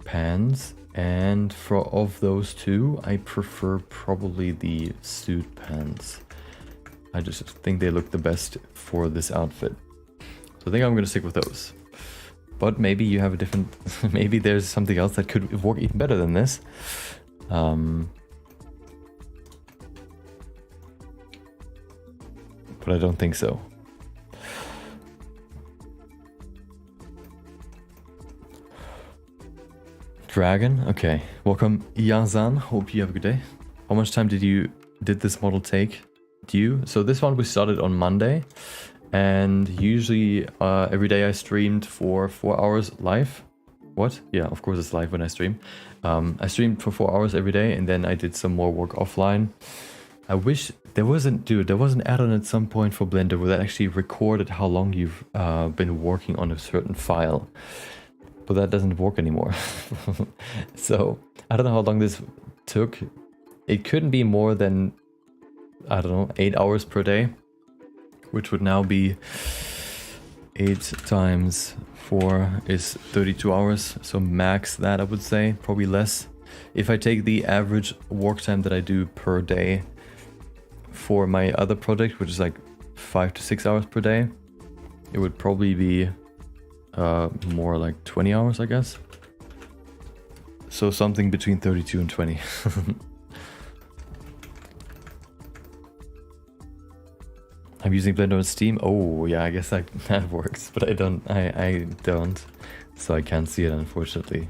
pants, and of those two, I prefer probably the suit pants. I just think they look the best for this outfit. So I think I'm going to stick with those. But maybe you have a different... maybe there's something else that could work even better than this. But I don't think so. Dragon, okay. Welcome, Yazan. Hope you have a good day. How much time did this model take? So this one we started on Monday, and usually every day I streamed for 4 hours live. What? Yeah, of course it's live when I stream. I streamed for 4 hours every day, and then I did some more work offline. I wish there was an add-on at some point for Blender where that actually recorded how long you've been working on a certain file. But that doesn't work anymore. So I don't know how long this took. It couldn't be more than, I don't know, 8 hours per day, which would now be 8 times 4 is 32 hours. So max that, I would say, probably less. If I take the average work time that I do per day for my other project, which is like 5 to 6 hours per day, it would probably be more like 20 hours, I guess. So something between 32 and 20. I'm using Blender on Steam. Oh yeah, I guess that works, but I don't, so I can't see it, unfortunately.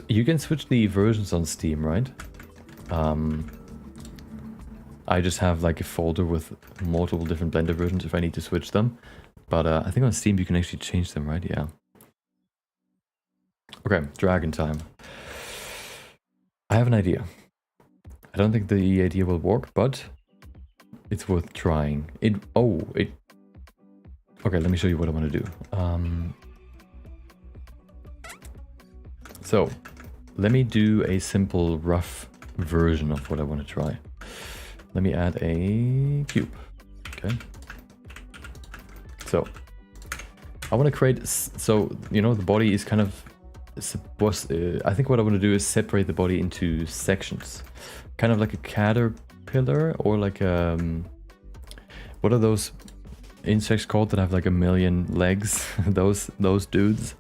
You can switch the versions on Steam, right? I just have like a folder with multiple different Blender versions if I need to switch them. But I think on Steam you can actually change them, right? Yeah. Okay, dragon time. I have an idea. I don't think the idea will work, but it's worth trying. Okay, let me show you what I want to do. So, let me do a simple, rough version of what I want to try. Let me add a cube. Okay. So, I want to create, so, you know, the body is kind of, I think what I want to do is separate the body into sections. Kind of like a caterpillar, or like what are those insects called that have like a million legs? those dudes.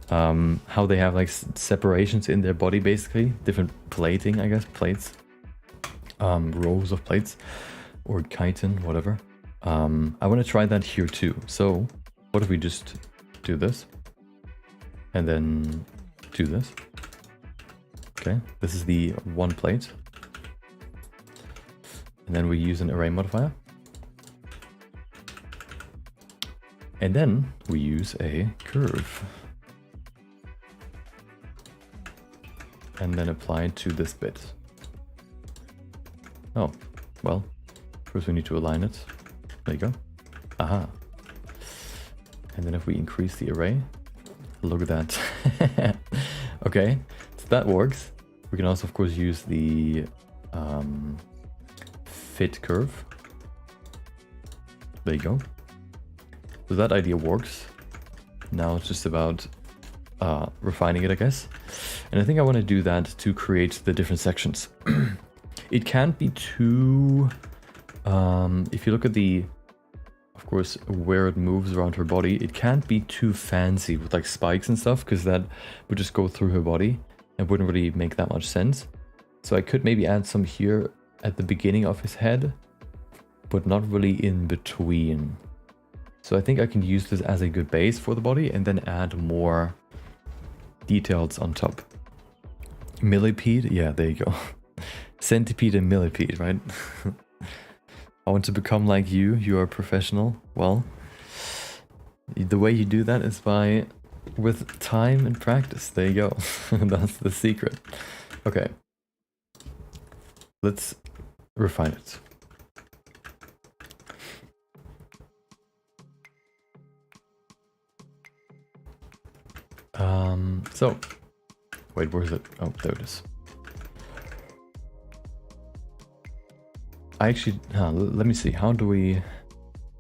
How they have like separations in their body, basically. Different plating, I guess, plates. Rows of plates. Or chitin, whatever. I want to try that here too. So what if we just do this and then do this? Okay, this is the one plate, and then we use an array modifier, and then we use a curve. and then apply it to this bit. Oh, well, first we need to align it. There you go. Aha. And then if we increase the array, look at that. Okay, so that works. We can also, of course, use the fit curve. There you go. So that idea works. Now it's just about refining it, I guess. And I think I want to do that to create the different sections. It can't be too... if you look at the... Of course, where it moves around her body, it can't be too fancy with like spikes and stuff, because that would just go through her body and wouldn't really make that much sense. So I could maybe add some here at the beginning of his head, but not really in between. So I think I can use this as a good base for the body and then add more details on top. Millipede? Yeah, there you go. Centipede and millipede, right? I want to become like you. You are a professional. Well, the way you do that is with time and practice. There you go. That's the secret. Okay. Let's refine it. So, wait, where is it? Oh, there it is. I actually, let me see, how do we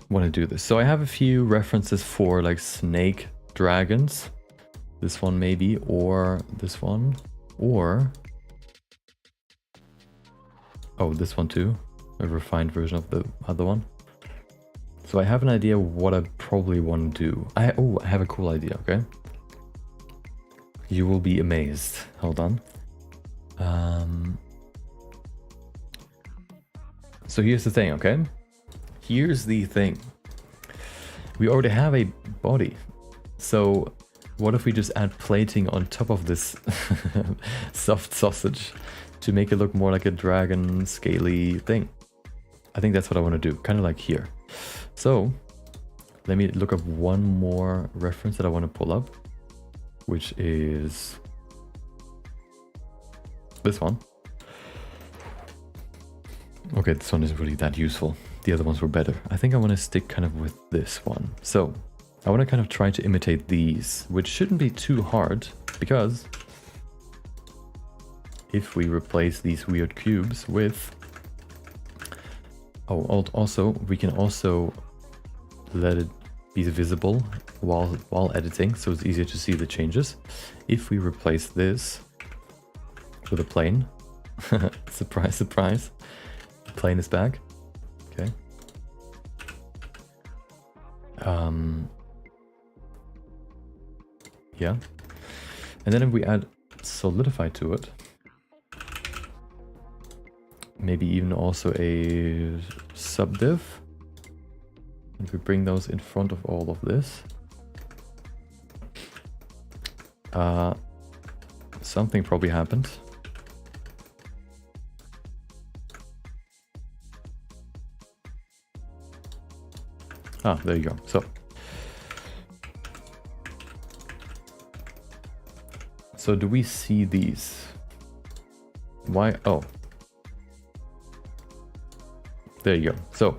want to do this? So I have a few references for like snake dragons. This one maybe, or this one, or... Oh, this one too. A refined version of the other one. So I have an idea what I probably want to do. I have a cool idea, okay? You will be amazed. Hold on. So here's the thing, okay? Here's the thing. We already have a body. So what if we just add plating on top of this soft sausage to make it look more like a dragon scaly thing? I think that's what I want to do, kind of like here. So let me look up one more reference that I want to pull up, which is this one. Okay, this one isn't really that useful. The other ones were better. I think I want to stick kind of with this one. So I want to kind of try to imitate these, which shouldn't be too hard, because if we replace these weird cubes with... Oh, also, we can also let it be visible while editing, so it's easier to see the changes. If we replace this with a plane, surprise, surprise, the plane is back. Okay. Yeah. And then if we add solidify to it, maybe even also a subdiv, and we bring those in front of all of this. Something probably happened. Ah, there you go. So do we see these? Why? Oh. There you go. So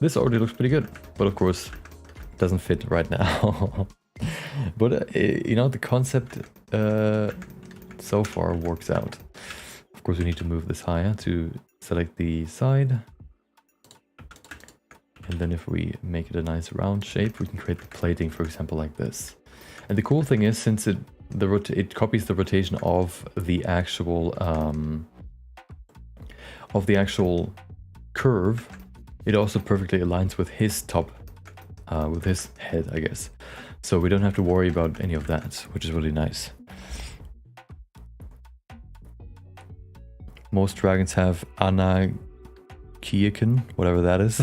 this already looks pretty good, but of course it doesn't fit right now. But you know, the concept so far works out. Of course we need to move this higher to select the side. And then if we make it a nice round shape, we can create the plating, for example, like this. And the cool thing is, since it copies the rotation of the actual curve, it also perfectly aligns with his top, with his head, I guess. So we don't have to worry about any of that, which is really nice. Most dragons have Kiakin, whatever that is.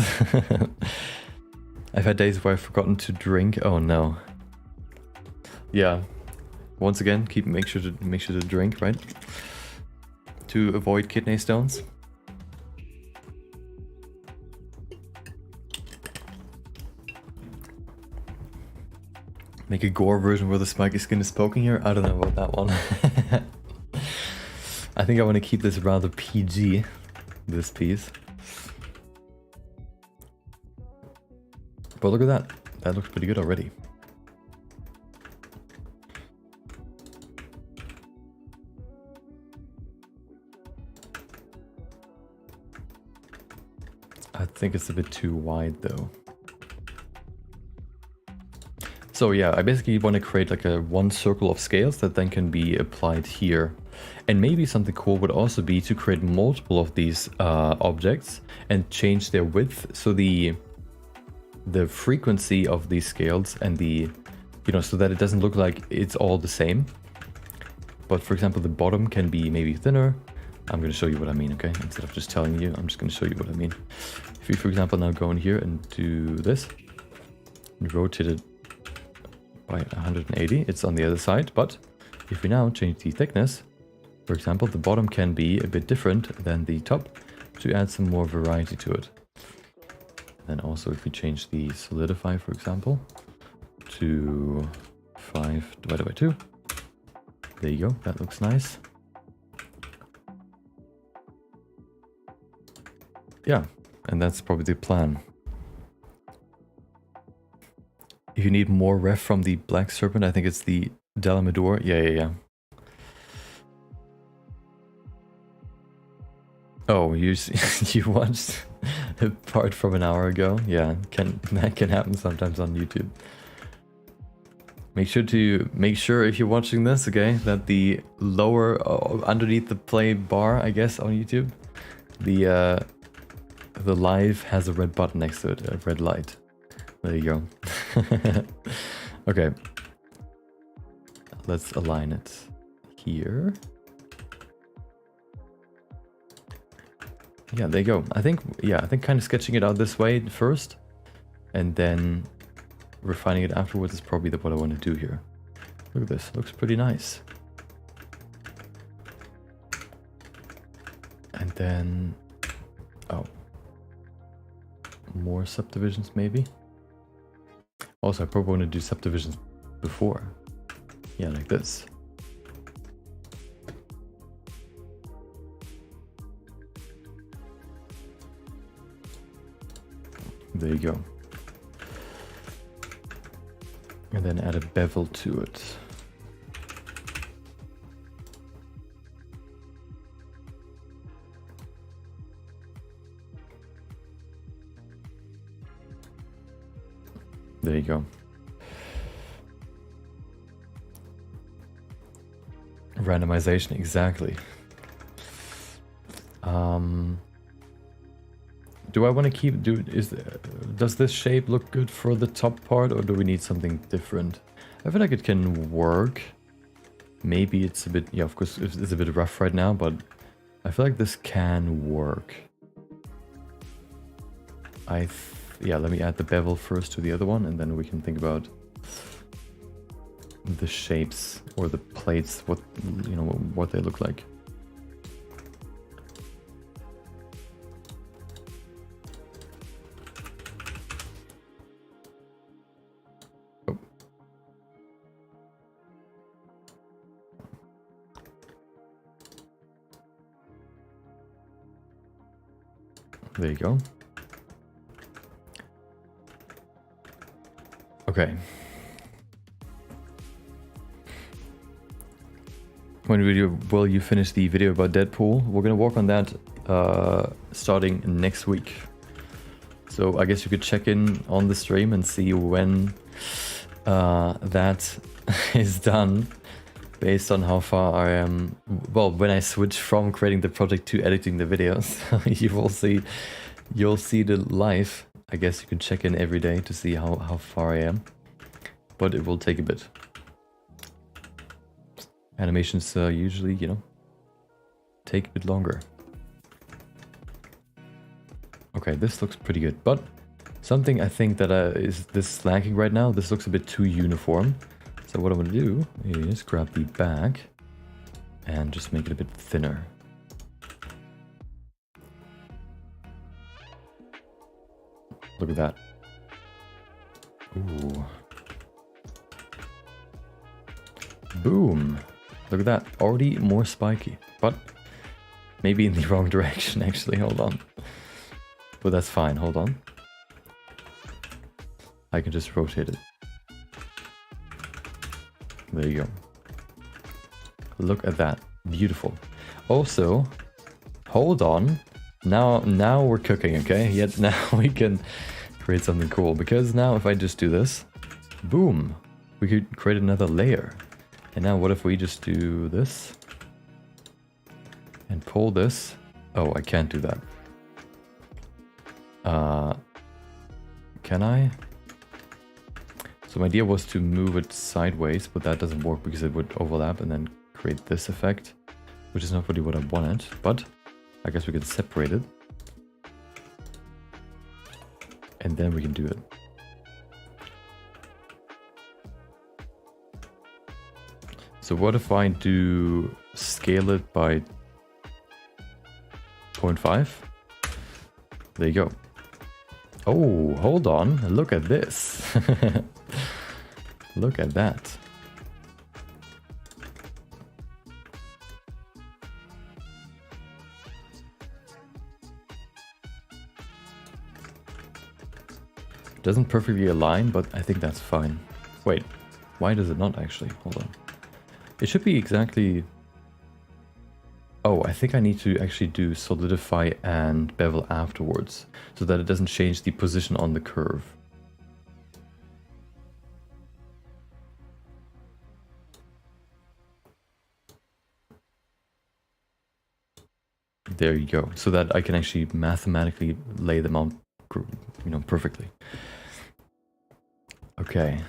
I've had days where I've forgotten to drink. Oh no. Yeah. Once again, make sure to drink, right? To avoid kidney stones. Make a gore version where the spiky skin is poking here. I don't know about that one. I think I want to keep this rather PG, this piece. But look at that. That looks pretty good already. I think it's a bit too wide though. So yeah, I basically want to create like a one circle of scales that then can be applied here. And maybe something cool would also be to create multiple of these objects and change their width. So the frequency of these scales and the, you know, so that it doesn't look like it's all the same. But for example, the bottom can be maybe thinner. I'm going to show you what I mean, okay? Instead of just telling you, I'm just going to show you what I mean. If you, for example, now go in here and do this, and rotate it by 180, it's on the other side. But if we now change the thickness, for example, the bottom can be a bit different than the top to add some more variety to it. And then also if we change the solidify, for example, to 5 divided by 2, there you go, that looks nice. Yeah, and that's probably the plan. If you need more ref from the Black Serpent, I think it's the Delamador. Yeah. Oh, you you watched a part from an hour ago? Yeah, that can happen sometimes on YouTube. Make sure if you're watching this, okay, that the lower underneath the play bar, I guess, on YouTube, the live has a red button next to it, a red light. There you go. Okay. Let's align it here. Yeah, there you go. I think kind of sketching it out this way first and then refining it afterwards is probably what I want to do here. Look at this, looks pretty nice. And then, oh, more subdivisions maybe. Also, I probably want to do subdivisions before. Yeah, like this. There you go. And then add a bevel to it. There you go. Randomization, exactly. Do I want to keep does this shape look good for the top part, or do we need something different? I feel like it can work. Maybe it's a bit, yeah, of course it's a bit rough right now, but I feel like this can work. Yeah, let me add the bevel first to the other one, and then we can think about the shapes or the plates, what, you know, what they look like. Oh. There you go. Okay. When will you finish the video about Deadpool? We're gonna work on that starting next week. So I guess you could check in on the stream and see when that is done, based on how far I am. Well, when I switch from creating the project to editing the videos, you'll see the live. I guess you can check in every day to see how far I am, but it will take a bit. Animations usually, you know, take a bit longer. Okay, this looks pretty good, but something I think that is this lacking right now. This looks a bit too uniform. So what I'm gonna do is grab the back and just make it a bit thinner. Look at that. Ooh. Boom. Look at that. Already more spiky. But Maybe in the wrong direction, actually. Hold on. But that's fine. Hold on. I can just rotate it. There you go. Look at that. Beautiful. Also, hold on. Now we're cooking, okay? Yet now we can create something cool. Because now if I just do this, boom, we could create another layer. And now what if we just do this? And pull this. Oh, I can't do that. Can I? So my idea was to move it sideways, but that doesn't work because it would overlap and then create this effect, which is not really what I wanted, but I guess we can separate it. And then we can do it. So what if I do scale it by 0.5? There you go. Oh, hold on. Look at this. Look at that. Doesn't perfectly align, but I think that's fine. Wait, why does it not actually? Hold on. It should be exactly... Oh, I think I need to actually do solidify and bevel afterwards, so that it doesn't change the position on the curve. There you go, so that I can actually mathematically lay them out, you know, perfectly. Okay.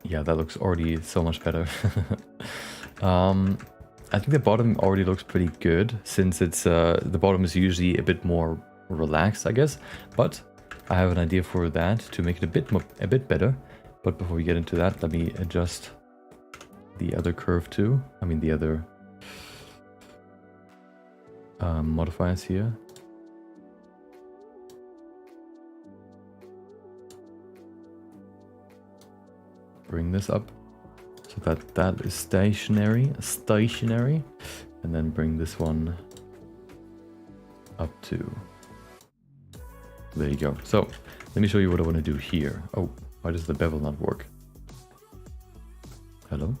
Yeah, that looks already so much better. I think the bottom already looks pretty good, since it's the bottom is usually a bit more relaxed, I guess. But I have an idea for that to make it a bit better. But before we get into that, let me adjust the other curve too. I mean the other modifiers here. Bring this up so that that is stationary, and then bring this one up to, there you go. So let me show you what I want to do here. Oh, why does the bevel not work? Hello?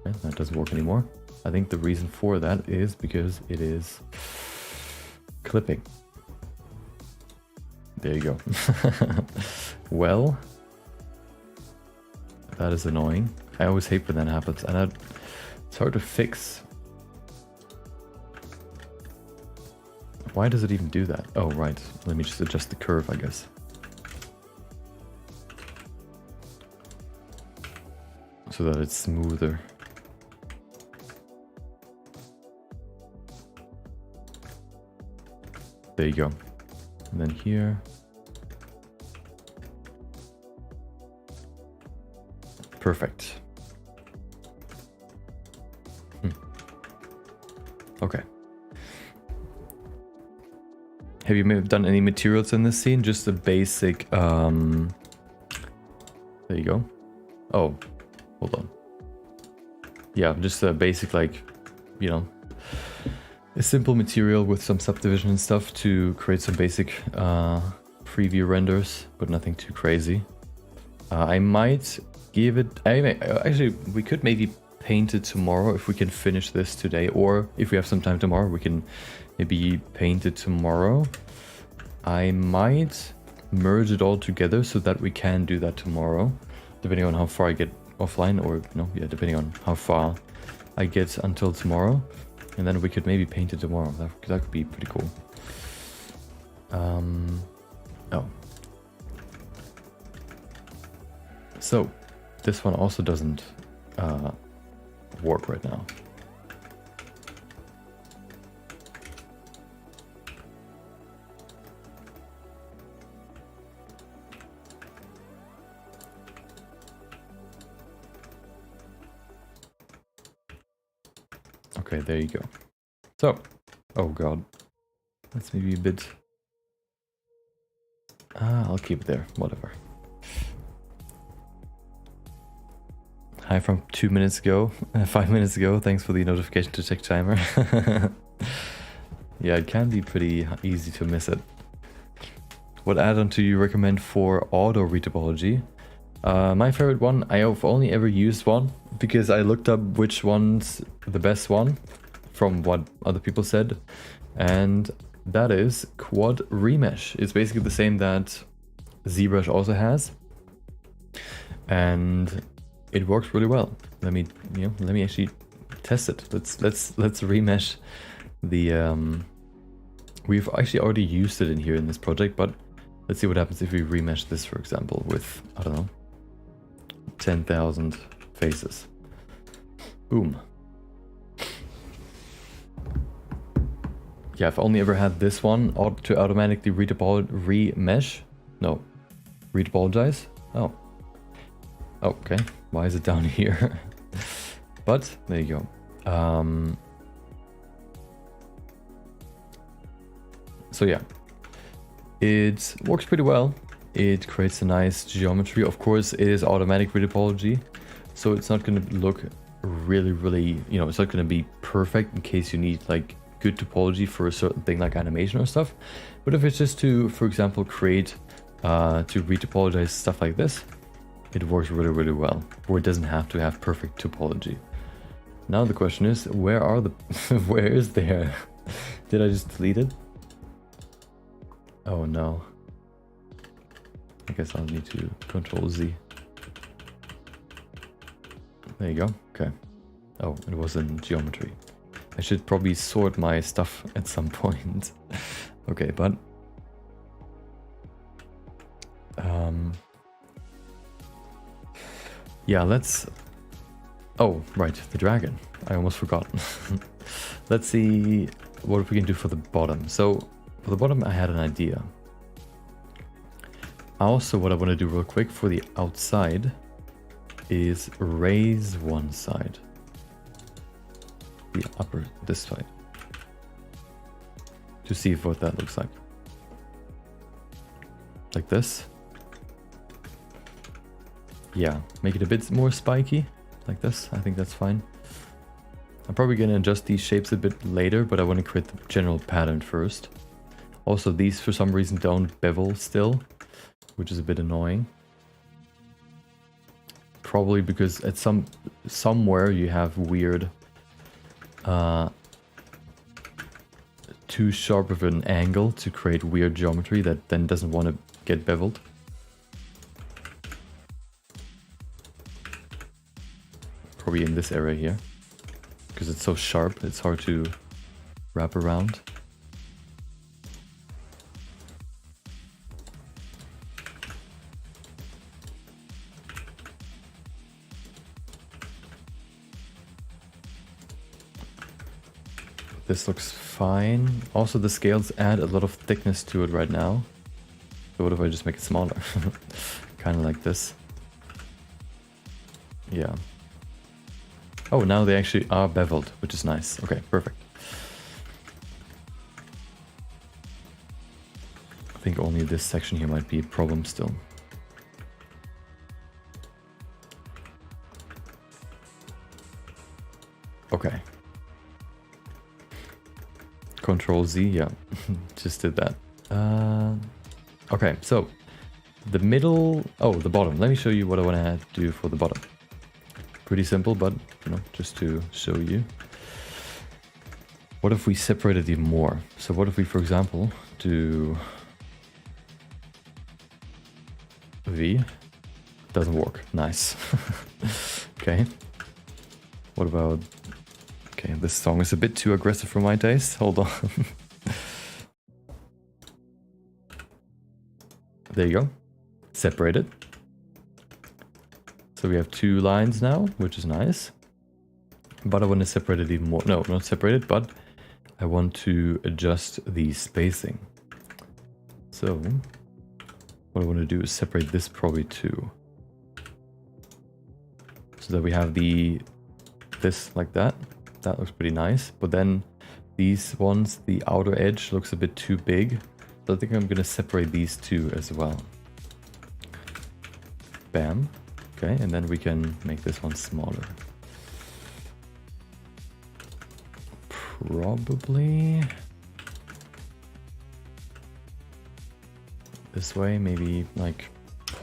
Okay, that doesn't work anymore. I think the reason for that is because it is clipping. There you go. Well, that is annoying. I always hate when that happens, and it's hard to fix. Why does it even do that? Oh, right. Let me just adjust the curve, I guess. So that it's smoother. There you go. And then here. Perfect. Okay. Have you done any materials in this scene? Just a basic, there you go. Oh, hold on. Yeah, just a basic, like, you know, a simple material with some subdivision and stuff to create some basic preview renders, but nothing too crazy. I might give it... actually, we could maybe paint it tomorrow if we can finish this today, or if we have some time tomorrow, we can maybe paint it tomorrow. I might merge it all together so that we can do that tomorrow, depending on how far I get offline, or yeah, depending on how far I get until tomorrow, and then we could maybe paint it tomorrow. That could be pretty cool. Oh. So, this one also doesn't work right now. Okay, there you go. So, oh god, that's maybe a bit... I'll keep it there, whatever. Hi from 2 minutes ago, 5 minutes ago. Thanks for the notification to check timer. Yeah, it can be pretty easy to miss it. What add-on do you recommend for auto retopology? My favorite one, I have only ever used one because I looked up which one's the best one from what other people said, and that is Quad Remesh. It's basically the same that ZBrush also has, and it works really well. Let me actually test it. Let's remesh the. We've actually already used it in here in this project, but let's see what happens if we remesh this, for example, with, I don't know, 10,000 faces. Boom. Yeah, I've only ever had this one to automatically retopologize. Oh. Okay, why is it down here? But there you go. So yeah, it works pretty well. It creates a nice geometry. Of course, it is automatic retopology, so it's not going to look really, it's not going to be perfect in case you need like good topology for a certain thing like animation or stuff. But if it's just to, for example, create to retopologize stuff like this, it works really well, where it doesn't have to have perfect topology. Now the question is, where are the where is there? Did I just delete it? Oh no. I guess I'll need to Control Z. There you go. Okay. Oh, it was in geometry. I should probably sort my stuff at some point. Okay, but yeah, let's. Oh, right, the dragon. I almost forgot. Let's see what we can do for the bottom. So for the bottom, I had an idea. Also, what I want to do real quick for the outside is raise one side. The upper, this side. To see what that looks like. Like this. Yeah, make it a bit more spiky. Like this, I think that's fine. I'm probably going to adjust these shapes a bit later, but I want to create the general pattern first. Also, these for some reason don't bevel still, which is a bit annoying. Probably because at somewhere you have weird too sharp of an angle to create weird geometry that then doesn't want to get beveled. Probably in this area here, because it's so sharp, it's hard to wrap around. This looks fine. Also, the scales add a lot of thickness to it right now. So what if I just make it smaller? Kind of like this. Yeah. Oh, now they actually are beveled, which is nice. Okay, perfect. I think only this section here might be a problem still. Okay. Control Z, yeah, just did that. Okay, so the middle, oh, the bottom. Let me show you what I want to do for the bottom. Pretty simple, but just to show you. What if we separate it even more? So what if we, for example, do V? Doesn't work. Nice. Okay. What about? Okay, this song is a bit too aggressive for my taste. Hold on. There you go. Separate it. So we have two lines now, which is nice. But I want to separate it even more. No, not separate it, but I want to adjust the spacing. So what I want to do is separate this probably too. So that we have this like that. That looks pretty nice. But then these ones, the outer edge looks a bit too big. So I think I'm going to separate these two as well. Bam. Okay, and then we can make this one smaller. Probably this way, maybe like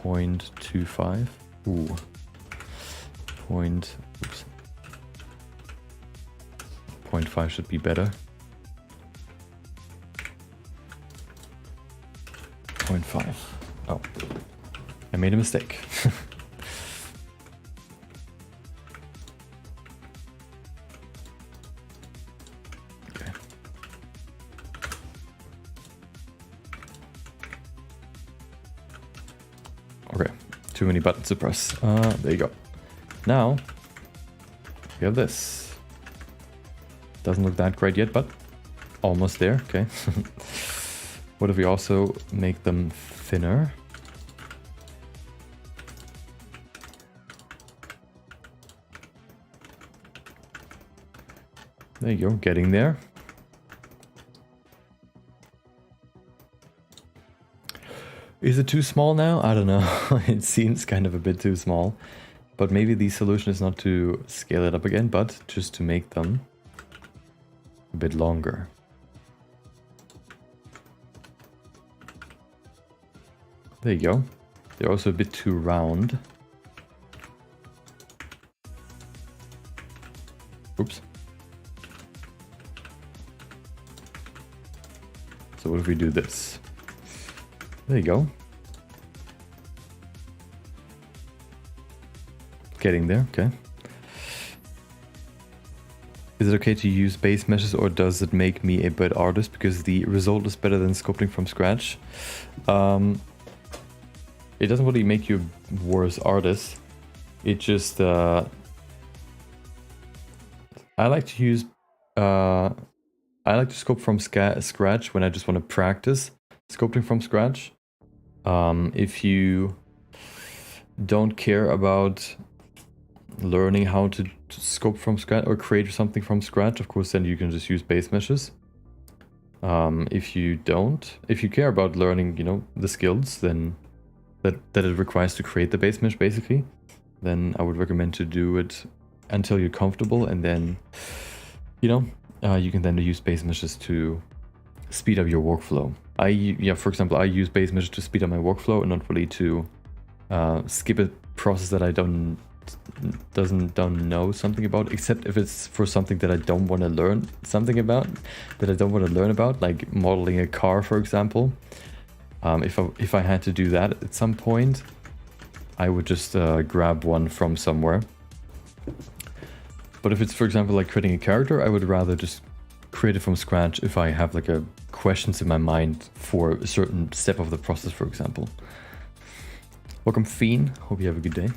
0.25. Ooh. Oops. 0.5 should be better. 0.5. Oh, I made a mistake. Okay. Okay, too many buttons to press. There you go. Now, we have this. Doesn't look that great yet, but almost there, okay. What if we also make them thinner? There you go, getting there. Is it too small now? I don't know. It seems kind of a bit too small. But maybe the solution is not to scale it up again, but just to make them a bit longer. There you go. They're also a bit too round. Oops. So what if we do this? There you go. Getting there, okay. Is it okay to use base meshes, or does it make me a bad artist because the result is better than sculpting from scratch? It doesn't really make you a worse artist. It just I like to use I like to sculpt from scratch when I just want to practice sculpting from scratch. If you don't care about learning how to sculpt from scratch or create something from scratch, of course, then you can just use base meshes. If you care about learning, you know, the skills then that it requires to create the base mesh, basically, then I would recommend to do it until you're comfortable, and then, you know, you can then use base meshes to speed up your workflow. For example, I use base meshes to speed up my workflow and not really to skip a process that I don't know something about, except if it's for something that I don't want to learn something about, like modeling a car, for example. If I had to do that at some point, I would just grab one from somewhere. But if it's, for example, like creating a character, I would rather just create it from scratch if I have like a questions in my mind for a certain step of the process, for example. Welcome, Fiend. Hope you have a good day.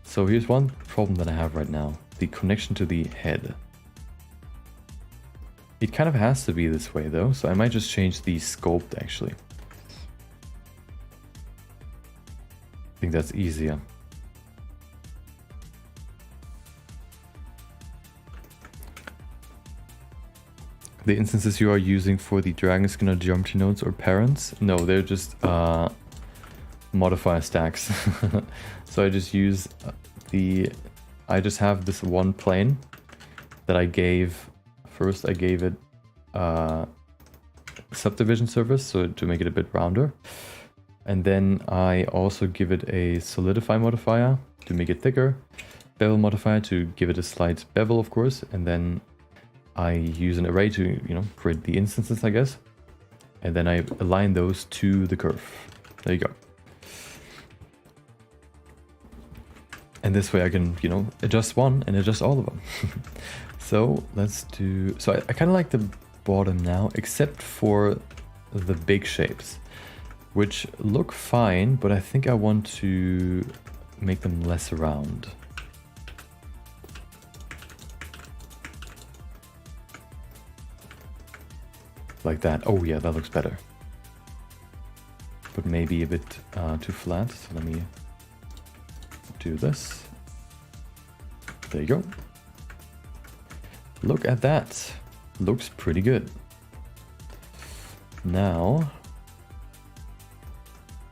So here's one problem that I have right now. The connection to the head. It kind of has to be this way though, so I might just change the sculpt actually. I think that's easier. The instances you are using for the dragon skin are geometry nodes or parents? No, they're just modifier stacks. So I just use I just have this one plane that I gave, first I gave it subdivision surface, so to make it a bit rounder. And then I also give it a solidify modifier to make it thicker, bevel modifier to give it a slight bevel, of course, and then I use an array to, you know, create the instances, I guess. And then I align those to the curve. There you go. And this way I can, you know, adjust one and adjust all of them. So let's do, so I kind of like the bottom now, except for the big shapes, which look fine, but I think I want to make them less round. Like that. Oh yeah, that looks better. But maybe a bit too flat. So let me do this. There you go. Look at that. Looks pretty good. Now,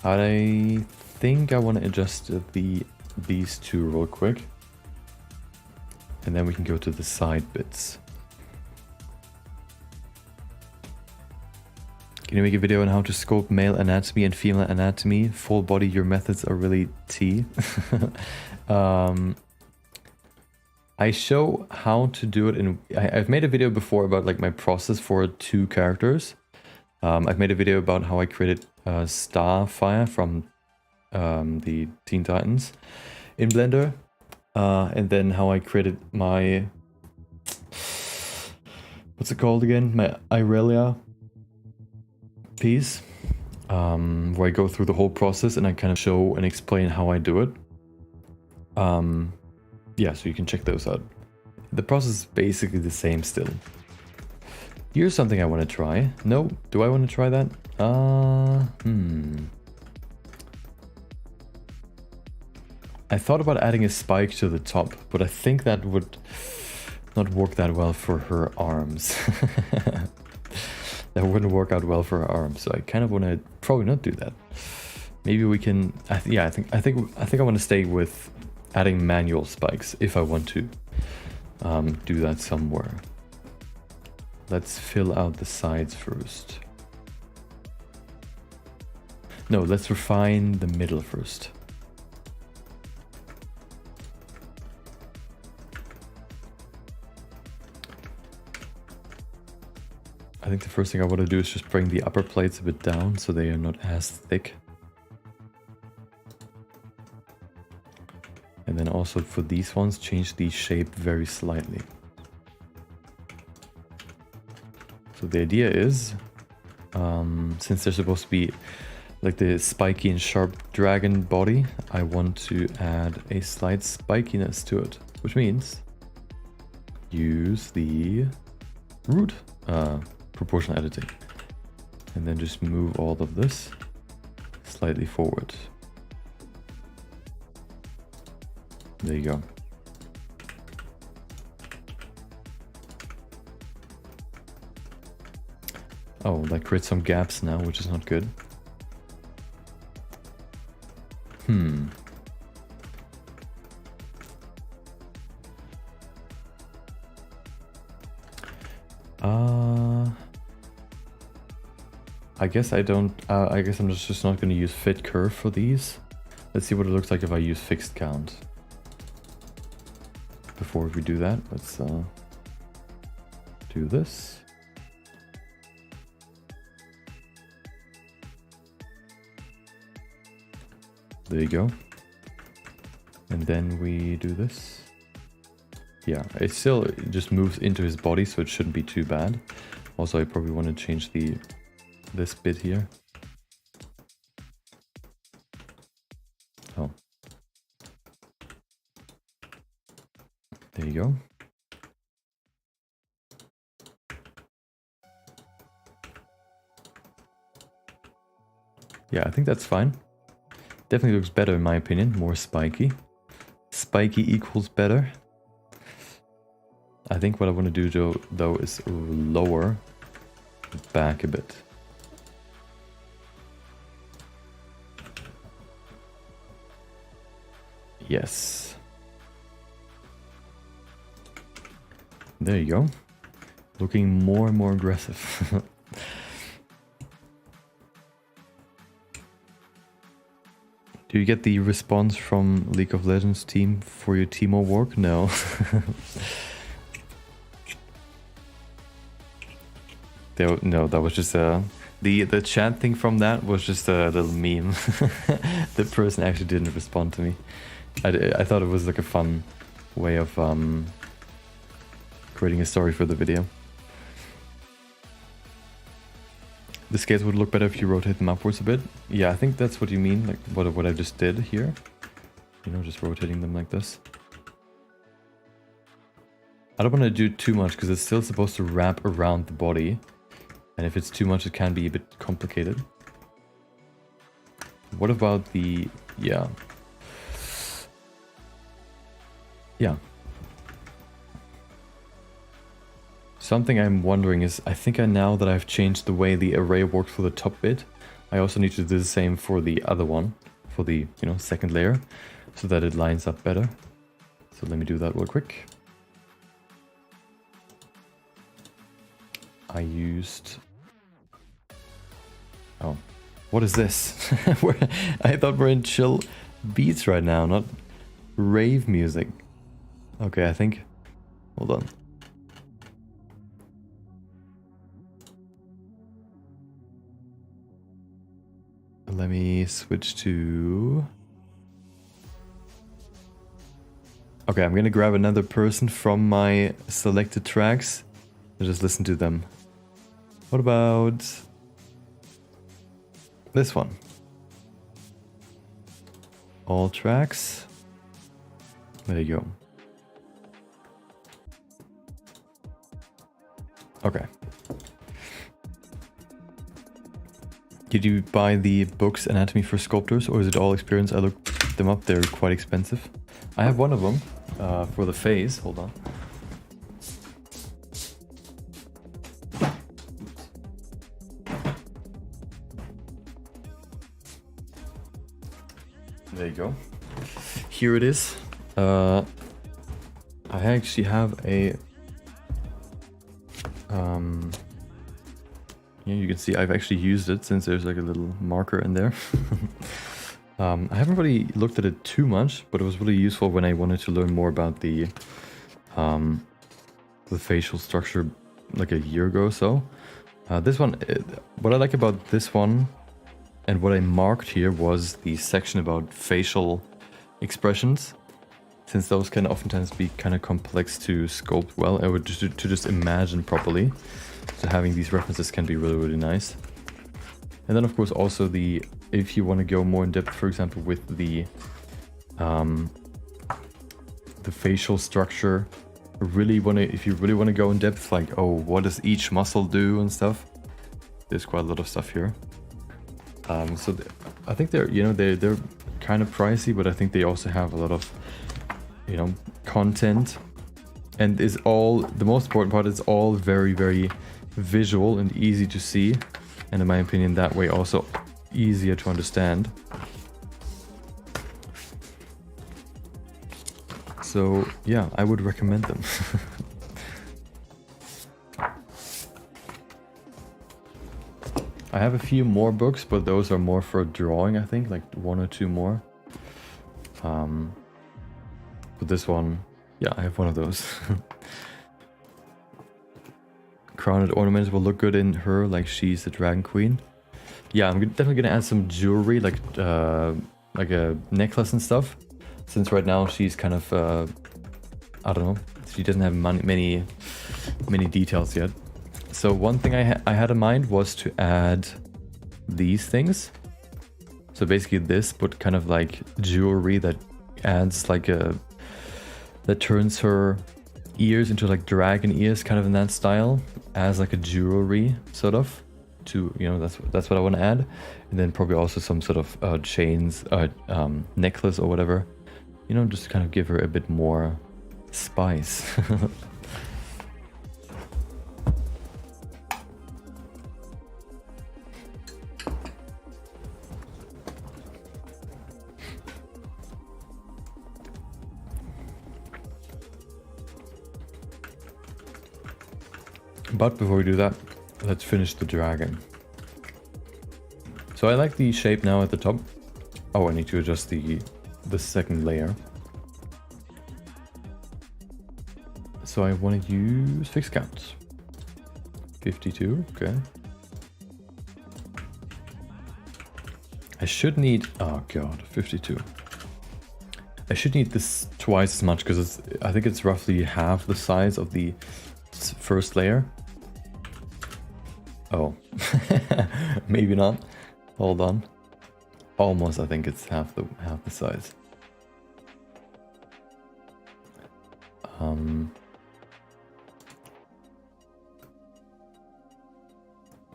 I think I want to adjust the these two real quick. And then we can go to the side bits. Can you make a video on how to scope male anatomy and female anatomy? Full body, your methods are really tea. I show how to do it in... I've made a video before about like my process for 2 characters. I've made a video about how I created Starfire from the Teen Titans in Blender. And then how I created my... What's it called again? My Irelia piece. Where I go through the whole process and I kind of show and explain how I do it. Yeah, so you can check those out. The process is basically the same still. Here's something I want to try. No, do I want to try that? I thought about adding a spike to the top, but I think that would not work that well for her arms. That wouldn't work out well for her arms, so I kind of want to probably not do that. Maybe we can. Yeah, I think I want to stay with adding manual spikes if I want to do that somewhere. Let's fill out the sides first. No, let's refine the middle first. I think the first thing I want to do is just bring the upper plates a bit down so they are not as thick. And then also for these ones, change the shape very slightly. So the idea is, since they're supposed to be like the spiky and sharp dragon body, I want to add a slight spikiness to it, which means use the root proportional editing. And then just move all of this slightly forward. There you go. Oh, that creates some gaps now, which is not good. I guess I don't, I guess I'm just not going to use fit curve for these. Let's see what it looks like if I use fixed count. Before we do that, let's do this. There you go. And then we do this. Yeah, it still just moves into his body, so it shouldn't be too bad. Also, I probably want to change this bit here. Oh. There you go. Yeah, I think that's fine. Definitely looks better in my opinion, more spiky. Spiky equals better. I think what I want to do though is lower it back a bit. Yes. There you go. Looking more and more aggressive. Do you get the response from League of Legends team for your Teemo work? No. No, that was just the chat thing from that was just a little meme. The person actually didn't respond to me. I thought it was like a fun way of creating a story for the video. The scales would look better if you rotate them upwards a bit. Yeah, I think that's what you mean, like what I just did here. You know, just rotating them like this. I don't want to do too much because it's still supposed to wrap around the body. And if it's too much, it can be a bit complicated. What about the... yeah. Yeah. Something I'm wondering is, I think now that I've changed the way the array works for the top bit, I also need to do the same for the other one, for the, you know, second layer. so that it lines up better. So let me do that real quick. I used... Oh, what is this? I thought we're in chill beats right now, not rave music. Okay, I think... Hold on. Let me switch to... Okay, I'm gonna grab another person from my selected tracks and just listen to them. What about this one? All tracks. There you go. Okay. Did you buy the books Anatomy for Sculptors, or is it all experience? I looked them up, they're quite expensive. I have one of them for the face. Hold on. There you go. Here it is. I actually have a... Yeah, you can see I've actually used it since there's like a little marker in there. I haven't really looked at it too much, but it was really useful when I wanted to learn more about the facial structure like a year ago or so. This one, what I like about this one and what I marked here was the section about facial expressions, since those can oftentimes be kind of complex to sculpt well, or to just imagine properly. So having these references can be really, really nice. And then of course also if you want to go more in depth, for example, with the facial structure, if you really want to go in depth, like, oh, what does each muscle do and stuff, there's quite a lot of stuff here. So I think they're kind of pricey, but I think they also have a lot of, content, and the most important part is all very, very visual and easy to see, and in my opinion that way also easier to understand. So yeah, I would recommend them. I have a few more books, but those are more for drawing, I think, like one or two more. But this one, yeah, I have one of those. Crowned ornaments will look good in her, like she's the dragon queen. Yeah, I'm definitely gonna add some jewelry, like a necklace and stuff, since right now she's kind of, I don't know, she doesn't have many details yet. So one thing I had in mind was to add these things. So basically this, but kind of like jewelry that adds like that turns her ears into like dragon ears, kind of in that style, as like a jewelry sort of. To, that's what I want to add. And then probably also some sort of chains, necklace or whatever. Just to kind of give her a bit more spice. But before we do that, let's finish the dragon. So I like the shape now at the top. Oh, I need to adjust the second layer. So I want to use fixed counts. 52, okay. I should need, oh god, 52. I should need this twice as much because I think it's roughly half the size of the first layer. Oh, maybe not. Hold on. Almost, I think it's half the size.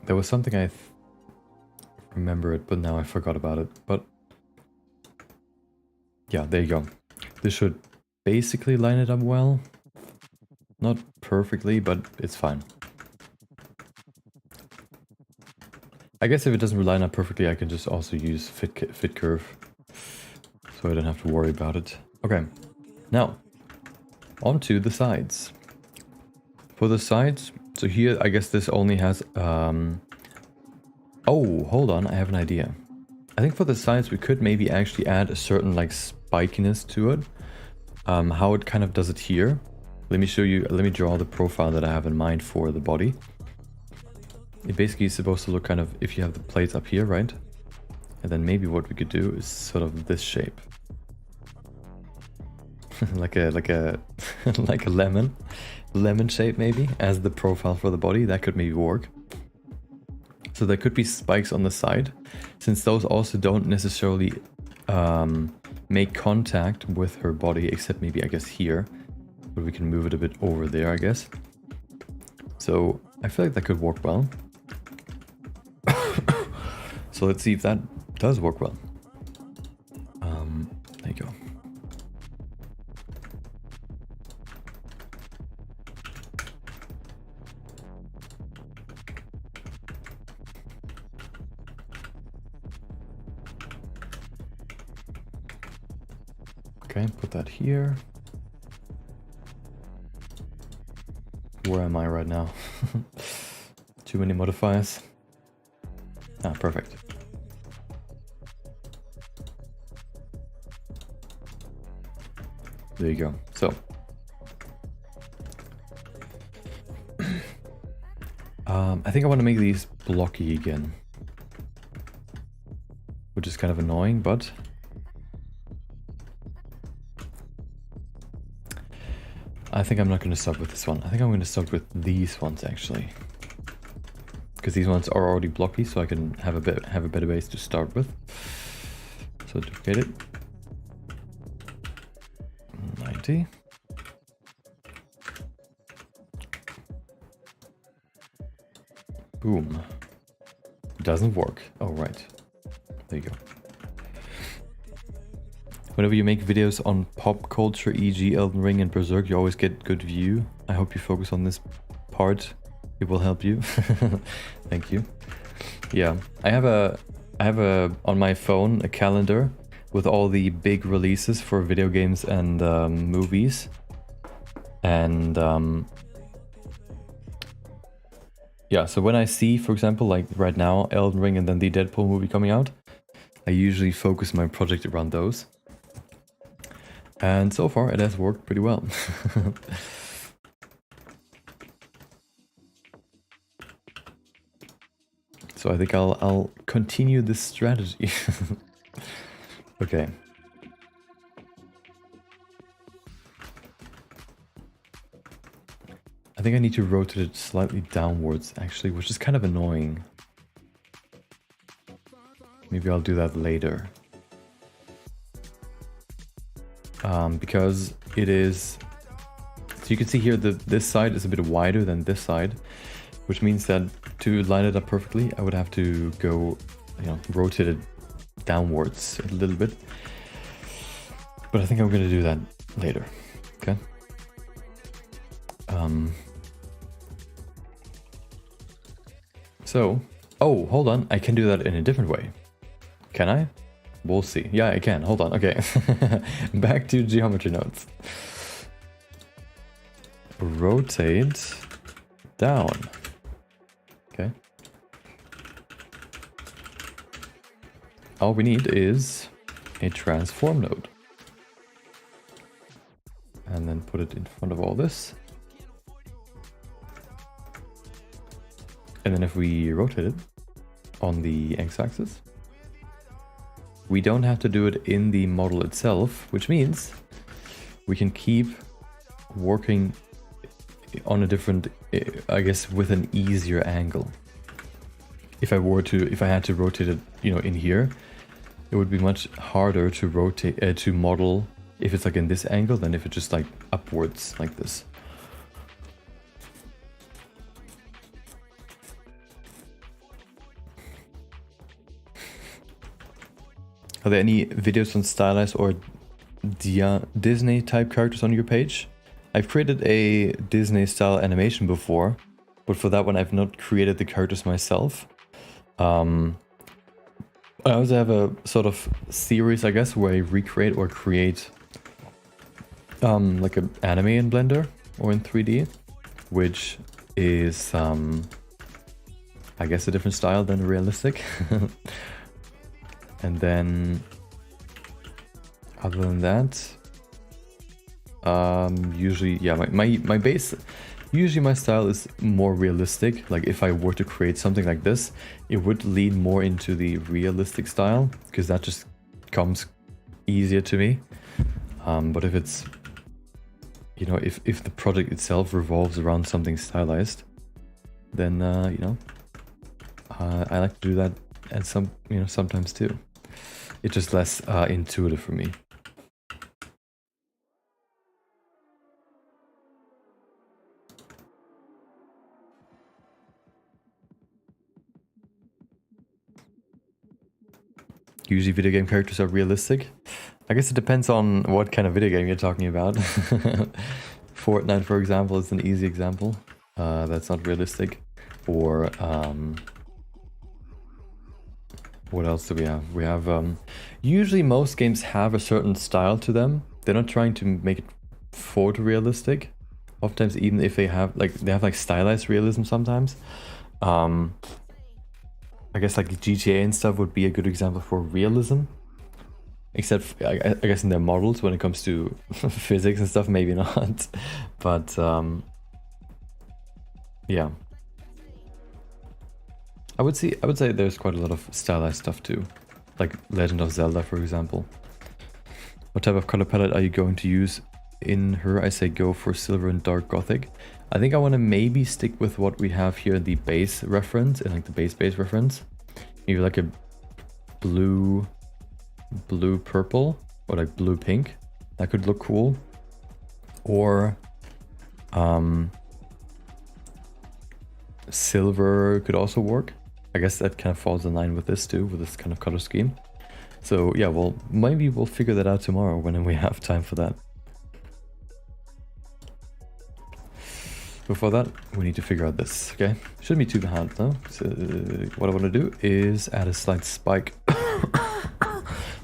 There was something I remember it, but now I forgot about it. But yeah, there you go. This should basically line it up well. Not perfectly, but it's fine. I guess if it doesn't line up perfectly, I can just also use fit curve. so I don't have to worry about it. Okay, now onto the sides. For the sides, so here I guess this only has oh, hold on, I have an idea. I think for the sides we could maybe actually add a certain like spikiness to it. How it kind of does it here. Let me show you, let me draw the profile that I have in mind for the body. It basically is supposed to look kind of, if you have the plates up here, right? And then maybe what we could do is sort of this shape. like a like a lemon shape maybe as the profile for the body. That could maybe work. So there could be spikes on the side, since those also don't necessarily make contact with her body, except maybe I guess here, but we can move it a bit over there, I guess. So I feel like that could work well. So let's see if that does work well. There you go. Okay, put that here. Where am I right now? Too many modifiers. Ah, perfect. There you go. So, I think I want to make these blocky again, which is kind of annoying, but I think I'm not going to start with this one. I think I'm going to start with these ones actually, because these ones are already blocky, so I can have a better base to start with. So duplicate it. 90. Boom. Doesn't work. Oh, right. There you go. Whenever you make videos on pop culture, e.g. Elden Ring and Berserk, you always get good view. I hope you focus on this part. It will help you. Thank you. Yeah, I have a on my phone a calendar with all the big releases for video games and movies. And yeah, so when I see, for example, like right now, Elden Ring and then the Deadpool movie coming out, I usually focus my project around those. And so far it has worked pretty well. So I think I'll continue this strategy. Okay. I think I need to rotate it slightly downwards actually, which is kind of annoying. Maybe I'll do that later. Because it is, so you can see here that this side is a bit wider than this side, which means that to line it up perfectly, I would have to go, you know, rotate it downwards a little bit. But I think I'm going to do that later. Okay. So, oh, hold on. I can do that in a different way. Can I? We'll see. Yeah, I can. Hold on. Okay. Back to geometry nodes. Rotate down. Okay. All we need is a transform node. And then put it in front of all this. And then if we rotate it on the x-axis, we don't have to do it in the model itself, which means we can keep working on a different, I guess, with an easier angle. If I had to rotate it, you know, in here, it would be much harder to rotate, to model if it's like in this angle than if it's just like upwards like this. Are there any videos on stylized or Disney type characters on your page? I've created a Disney style animation before, but for that one I've not created the characters myself. I also have a sort of series, I guess, where I recreate or create like an anime in Blender or in 3D, which is I guess a different style than realistic. And then other than that, usually, yeah, my base, usually my style is more realistic. Like if I were to create something like this, it would lean more into the realistic style because that just comes easier to me. But if it's, you know, if the project itself revolves around something stylized, then you know, I like to do that at some, you know, sometimes too. It's just less intuitive for me. Usually video game characters are realistic. I guess it depends on what kind of video game you're talking about. Fortnite, for example, is an easy example. That's not realistic. Or what else do we have? We have usually most games have a certain style to them. They're not trying to make it photorealistic. Oftentimes, even if they have like stylized realism sometimes. I guess like GTA and stuff would be a good example for realism. Except, I guess in their models, when it comes to physics and stuff, maybe not. But, yeah. I would say there's quite a lot of stylized stuff too. Like Legend of Zelda, for example. What type of color palette are you going to use in her? I say go for silver and dark gothic. I think I want to maybe stick with what we have here in the base reference, and like the base reference. Maybe like a blue purple or like blue pink. That could look cool. Or silver could also work. I guess that kind of falls in line with this too, with this kind of color scheme. So yeah, well, maybe we'll figure that out tomorrow when we have time for that. Before that, we need to figure out this, okay? Shouldn't be too hard though. So what I want to do is add a slight spike.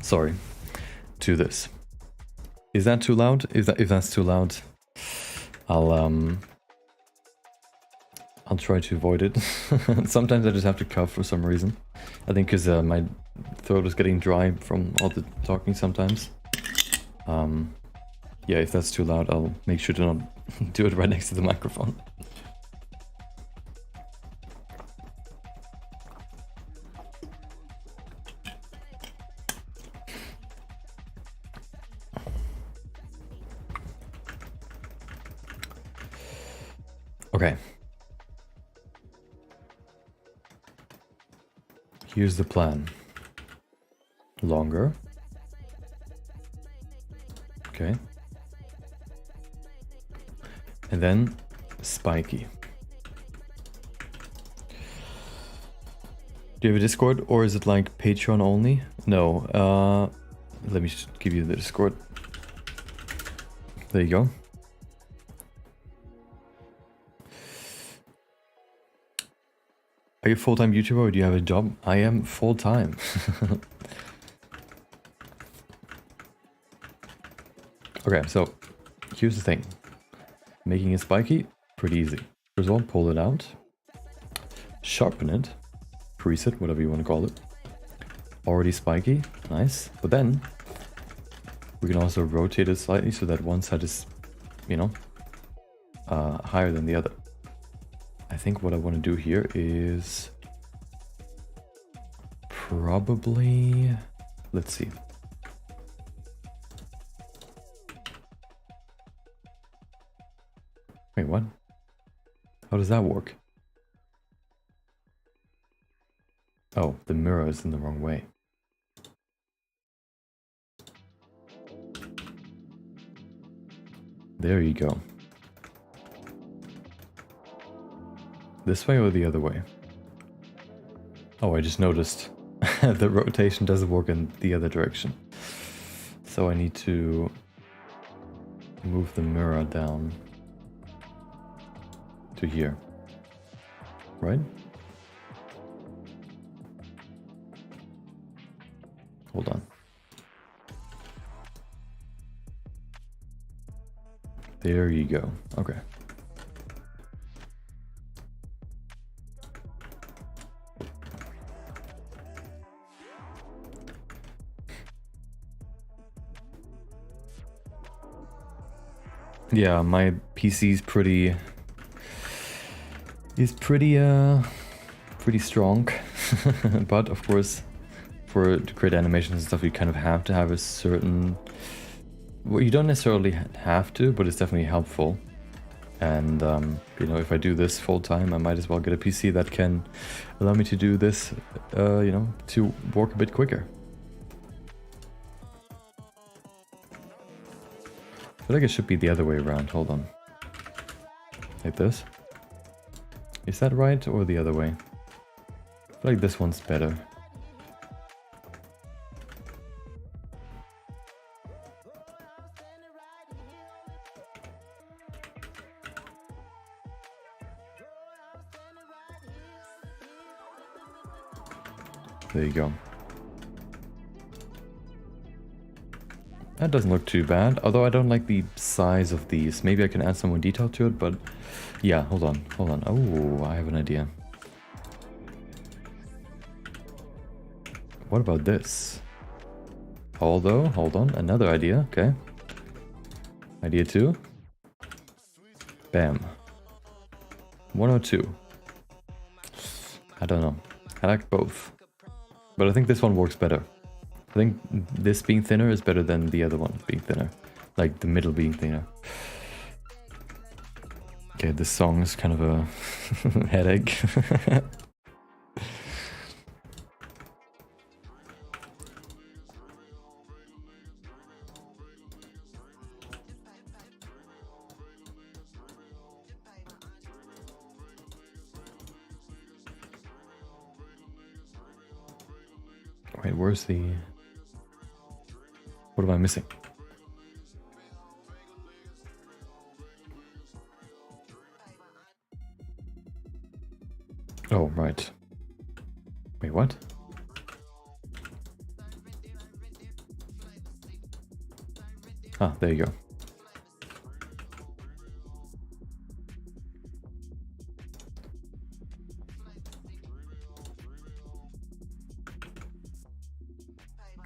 Sorry, to this. Is that too loud? If that's too loud, I'll try to avoid it. Sometimes I just have to cough for some reason. I think because my throat is getting dry from all the talking sometimes. Yeah, if that's too loud, I'll make sure to not do it right next to the microphone. Okay. Here's the plan. Longer. Okay. And then spiky. Do you have a Discord or is it like Patreon only? No. Let me just give you the Discord. There you go. Are you a full-time YouTuber or do you have a job? I am full-time. Okay, so here's the thing. Making it spiky, pretty easy. First of all, pull it out. Sharpen it. Preset, whatever you want to call it. Already spiky, nice. But then, we can also rotate it slightly so that one side is, you know, higher than the other. I think what I want to do here is probably, let's see. Wait, what? How does that work? Oh, the mirror is in the wrong way. There you go. This way or the other way? Oh, I just noticed the rotation doesn't work in the other direction. So I need to move the mirror down to here, right? Hold on. There you go. Okay. Yeah, my PC is pretty pretty strong. But of course, to create animations and stuff, you kind of have to have a certain... Well, you don't necessarily have to, but it's definitely helpful. And, you know, if I do this full time, I might as well get a PC that can allow me to do this, you know, to work a bit quicker. I feel like it should be the other way around. Hold on. Like this. Is that right, or the other way? I feel like this one's better. There you go. That doesn't look too bad, although I don't like the size of these. Maybe I can add some more detail to it, but yeah, hold on. Oh, I have an idea. What about this? Hold on, another idea, okay. Idea 2. Bam. 102. I don't know. I like both. But I think this one works better. I think this being thinner is better than the other one being thinner. Like the middle being thinner. Okay, this song is kind of a headache. Wait, where's the... What am I missing? Oh, right. Wait, what? Ah, there you go.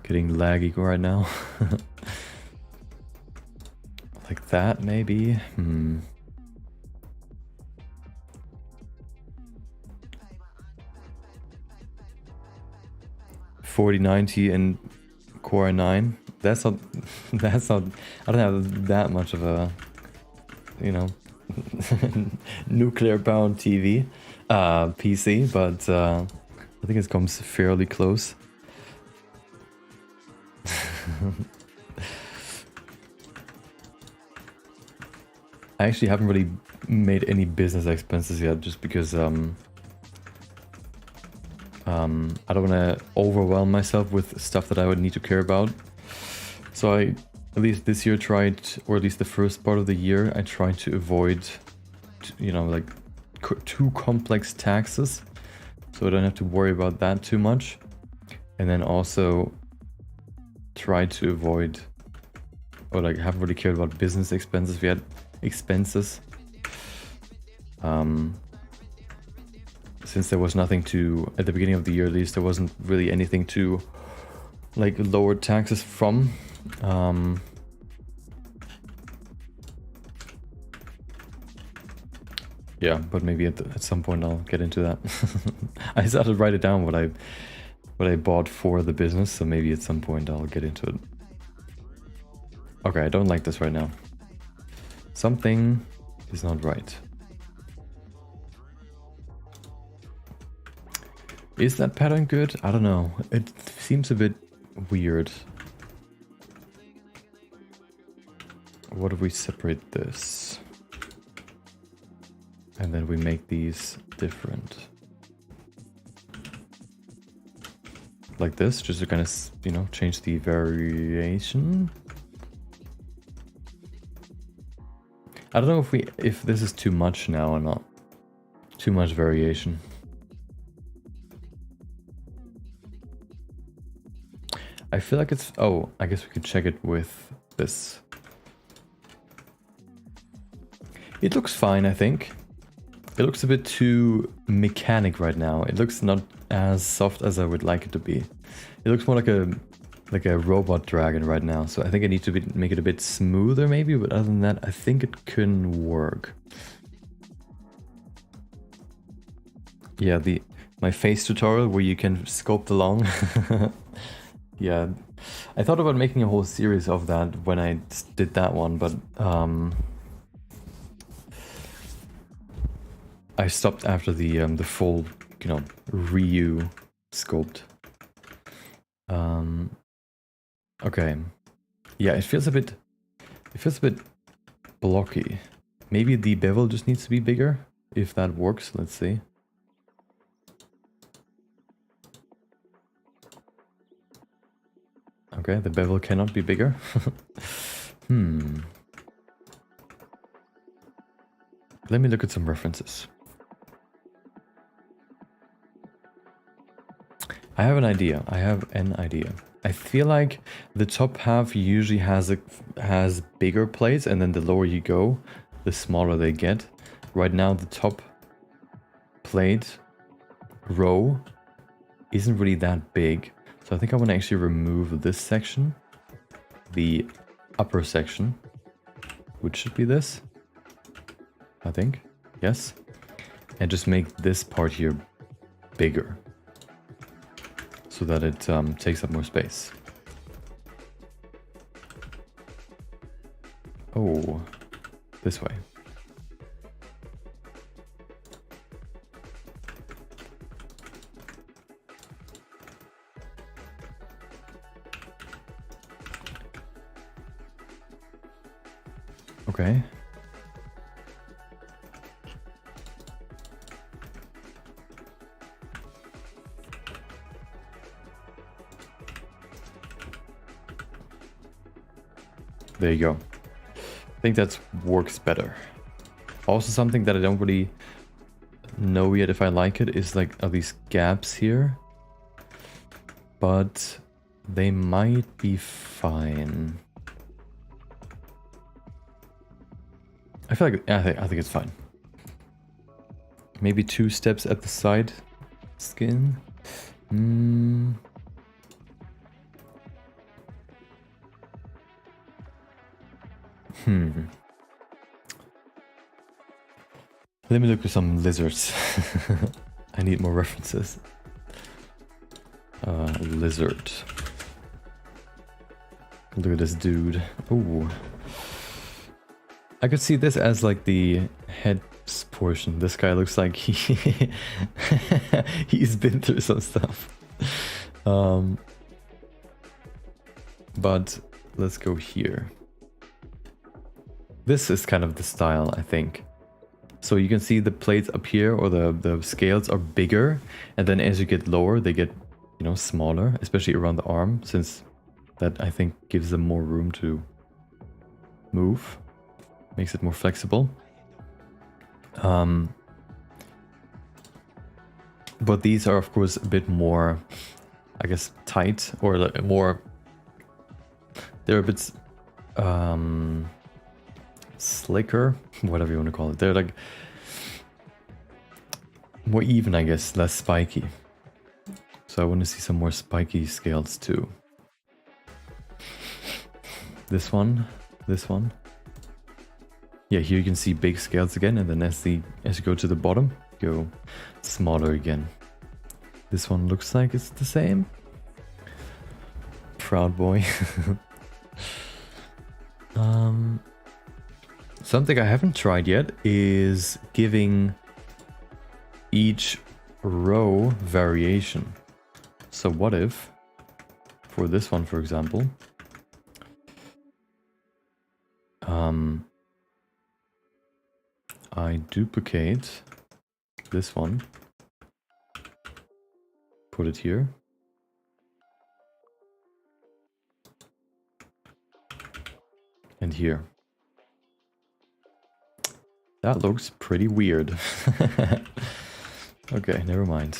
Getting laggy right now. Like that, maybe? 4090 and Core i9. That's not, I don't have that much of a, you know, nuclear bound PC, but I think it comes fairly close. I actually haven't really made any business expenses yet, just because I don't want to overwhelm myself with stuff that I would need to care about. So I, at least this year, tried, or at least the first part of the year, I tried to avoid, you know, like too complex taxes, so I don't have to worry about that too much. And then also try to avoid, or like haven't really cared about business expenses yet. Since there was nothing to, at the beginning of the year at least, there wasn't really anything to like lower taxes from. Yeah, but maybe at some point I'll get into that. I started to write it down what I bought for the business, so maybe at some point I'll get into it. Okay, I don't like this right now. Something is not right. Is that pattern good? I don't know. It seems a bit weird. What if we separate this? And then we make these different. Like this, just to kind of, you know, change the variation. I don't know if this is too much now or not. Too much variation. I feel like it's... Oh, I guess we could check it with this. It looks fine, I think. It looks a bit too mechanic right now. It looks not as soft as I would like it to be. It looks more like a robot dragon right now. So I think I need to make it a bit smoother maybe, but other than that, I think it can work. Yeah, my face tutorial where you can sculpt along. Yeah, I thought about making a whole series of that when I did that one, but I stopped after the full, you know, Ryu sculpt. Okay, yeah, it feels a bit blocky. Maybe the bevel just needs to be bigger. If that works, let's see. Okay, the bevel cannot be bigger. Let me look at some references. I have an idea. I feel like the top half usually has bigger plates, and then the lower you go, the smaller they get. Right now, the top plate row isn't really that big. So I think I want to actually remove this section, the upper section, which should be this, I think, yes, and just make this part here bigger so that it takes up more space. Oh, this way. Okay. There you go. I think that works better. Also, something that I don't really know yet if I like it is like, are these gaps here? But they might be fine. I feel like I think it's fine. Maybe 2 steps at the side skin. Let me look at some lizards. I need more references. Lizard. Look at this dude. Ooh. I could see this as like the head portion. This guy looks like he's been through some stuff. But let's go here. This is kind of the style, I think. So you can see the plates up here, or the scales are bigger, and then as you get lower, they get, you know, smaller, especially around the arm, since that, I think, gives them more room to move. Makes it more flexible. But these are, of course, a bit more, I guess, tight, or like more... They're a bit slicker, whatever you want to call it. They're like more even, I guess, less spiky. So I want to see some more spiky scales too. This one. Yeah, here you can see big scales again, and then as you go to the bottom, go smaller again. This one looks like it's the same. Proud boy. Something I haven't tried yet is giving each row variation. So what if, for this one, for example, I duplicate this one, put it here, and here. That looks pretty weird. Okay, never mind.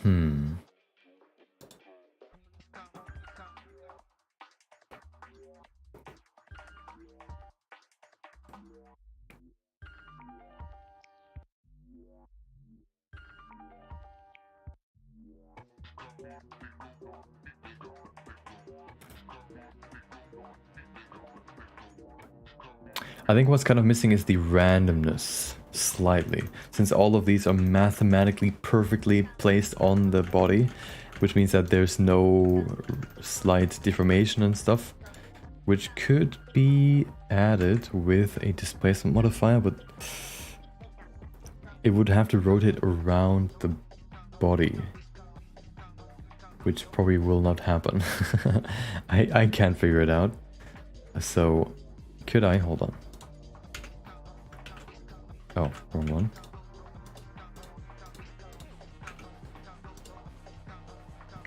Hmm. I think what's kind of missing is the randomness, slightly. Since all of these are mathematically perfectly placed on the body, which means that there's no slight deformation and stuff, which could be added with a displacement modifier, but it would have to rotate around the body, which probably will not happen. I can't figure it out. So, could I? Hold on. Oh, wrong one.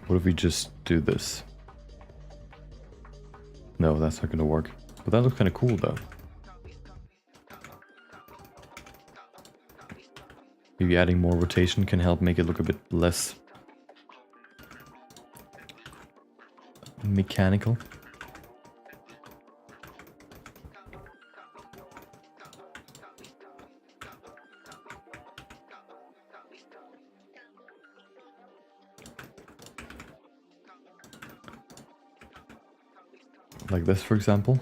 What if we just do this? No, that's not gonna work. But that looks kind of cool though. Maybe adding more rotation can help make it look a bit less mechanical. Like this, for example.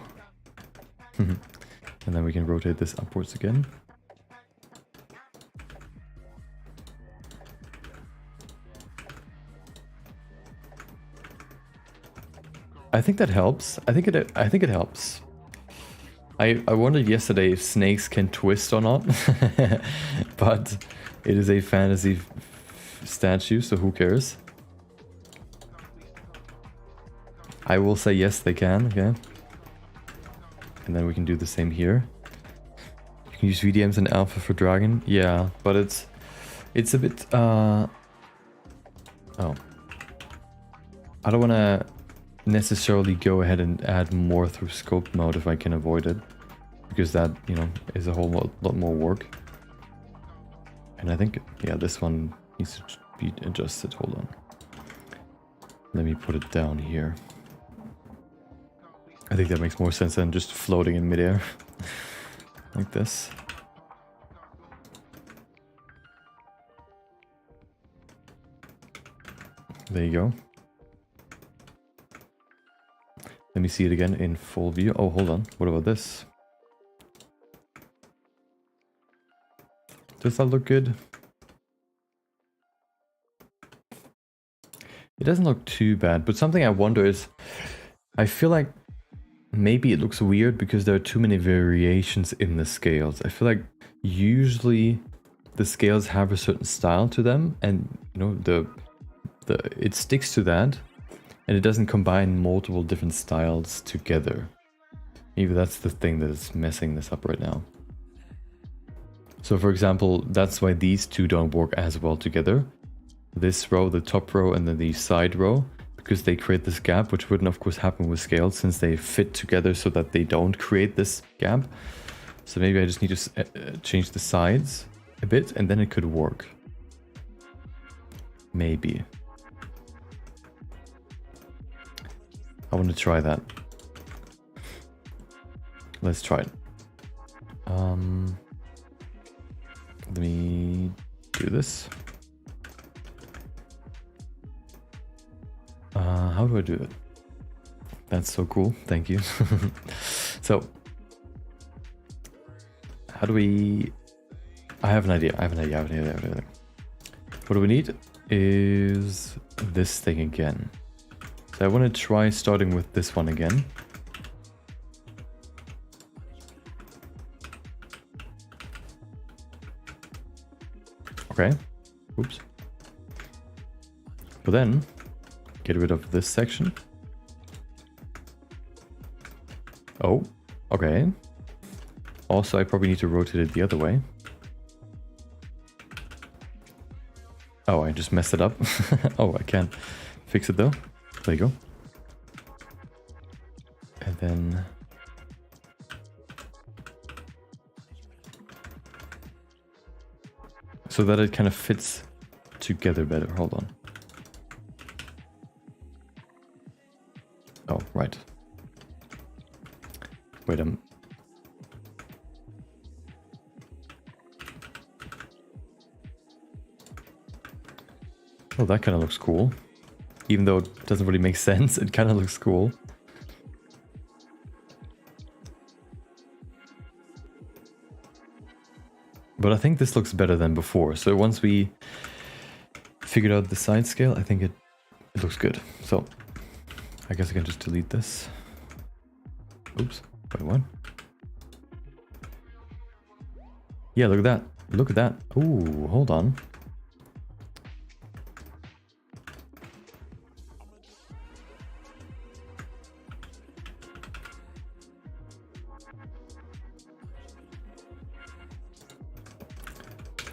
And then we can rotate this upwards again. I think that helps. I think it helps. I wondered yesterday if snakes can twist or not, but it is a fantasy statue, so who cares? I will say yes, they can, okay. And then we can do the same here. You can use VDMs and alpha for dragon. Yeah, but it's a bit oh. I don't wanna necessarily go ahead and add more through scope mode if I can avoid it. Because that, you know, is a whole lot more work. And I think, yeah, this one needs to be adjusted. Hold on. Let me put it down here. I think that makes more sense than just floating in midair. Like this. There you go. Let me see it again in full view. Oh, hold on. What about this? Does that look good? It doesn't look too bad, but something I wonder is, I feel like maybe it looks weird because there are too many variations in the scales. I feel like usually the scales have a certain style to them, and you know it sticks to that, and it doesn't combine multiple different styles together. Maybe that's the thing that is messing this up right now. So for example, that's why these two don't work as well together. This row, the top row, and then the side row, because they create this gap, which wouldn't of course happen with scales since they fit together so that they don't create this gap. So maybe I just need to change the sides a bit and then it could work. Maybe. I want to try that. Let's try it. Let me do this. How do I do it? That's so cool. Thank you. So, how do we... I have an idea. What do we need is this thing again. So I want to try starting with this one again. Okay. Oops. But then, get rid of this section. Oh, okay. Also, I probably need to rotate it the other way. Oh, I just messed it up. Oh, I can't fix it though. There you go. And then... so that it kind of fits together better. Hold on. Oh, right. Wait, oh, that kind of looks cool. Even though it doesn't really make sense, it kind of looks cool. But I think this looks better than before. So once we figured out the side scale, I think it looks good. So I guess I can just delete this. Oops, wait, what? Yeah, look at that. Look at that. Ooh, hold on.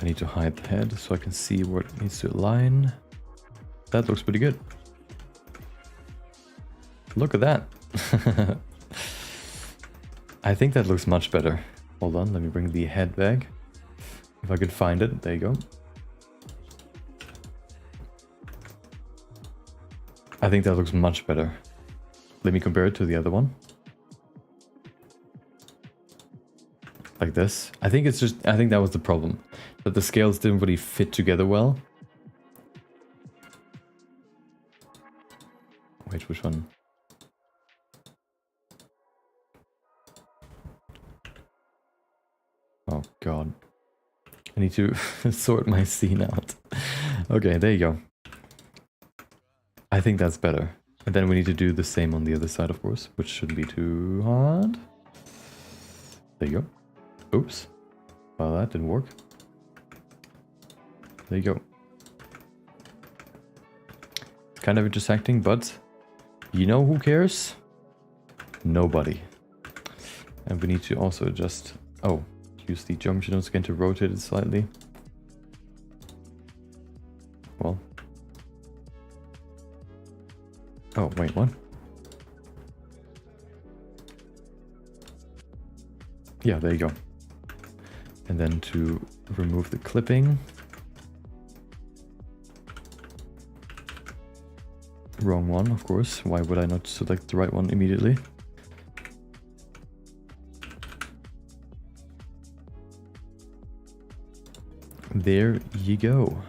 I need to hide the head so I can see where it needs to align. That looks pretty good. Look at that. I think that looks much better. Hold on, let me bring the head back. If I could find it, there you go. I think that looks much better. Let me compare it to the other one. Like this. I think it's just, I think that was the problem. That the scales didn't really fit together well. Wait, which one? Oh god. I need to sort my scene out. Okay, there you go. I think that's better. And then we need to do the same on the other side, of course, which shouldn't be too hard. There you go. Oops. Well, that didn't work. There you go. It's kind of intersecting, but you know who cares? Nobody. And we need to also adjust... Oh, use the geometry nodes again to rotate it slightly. Well. Oh, wait, what? Yeah, there you go. And then to remove the clipping. Wrong one, of course. Why would I not select the right one immediately? There you go.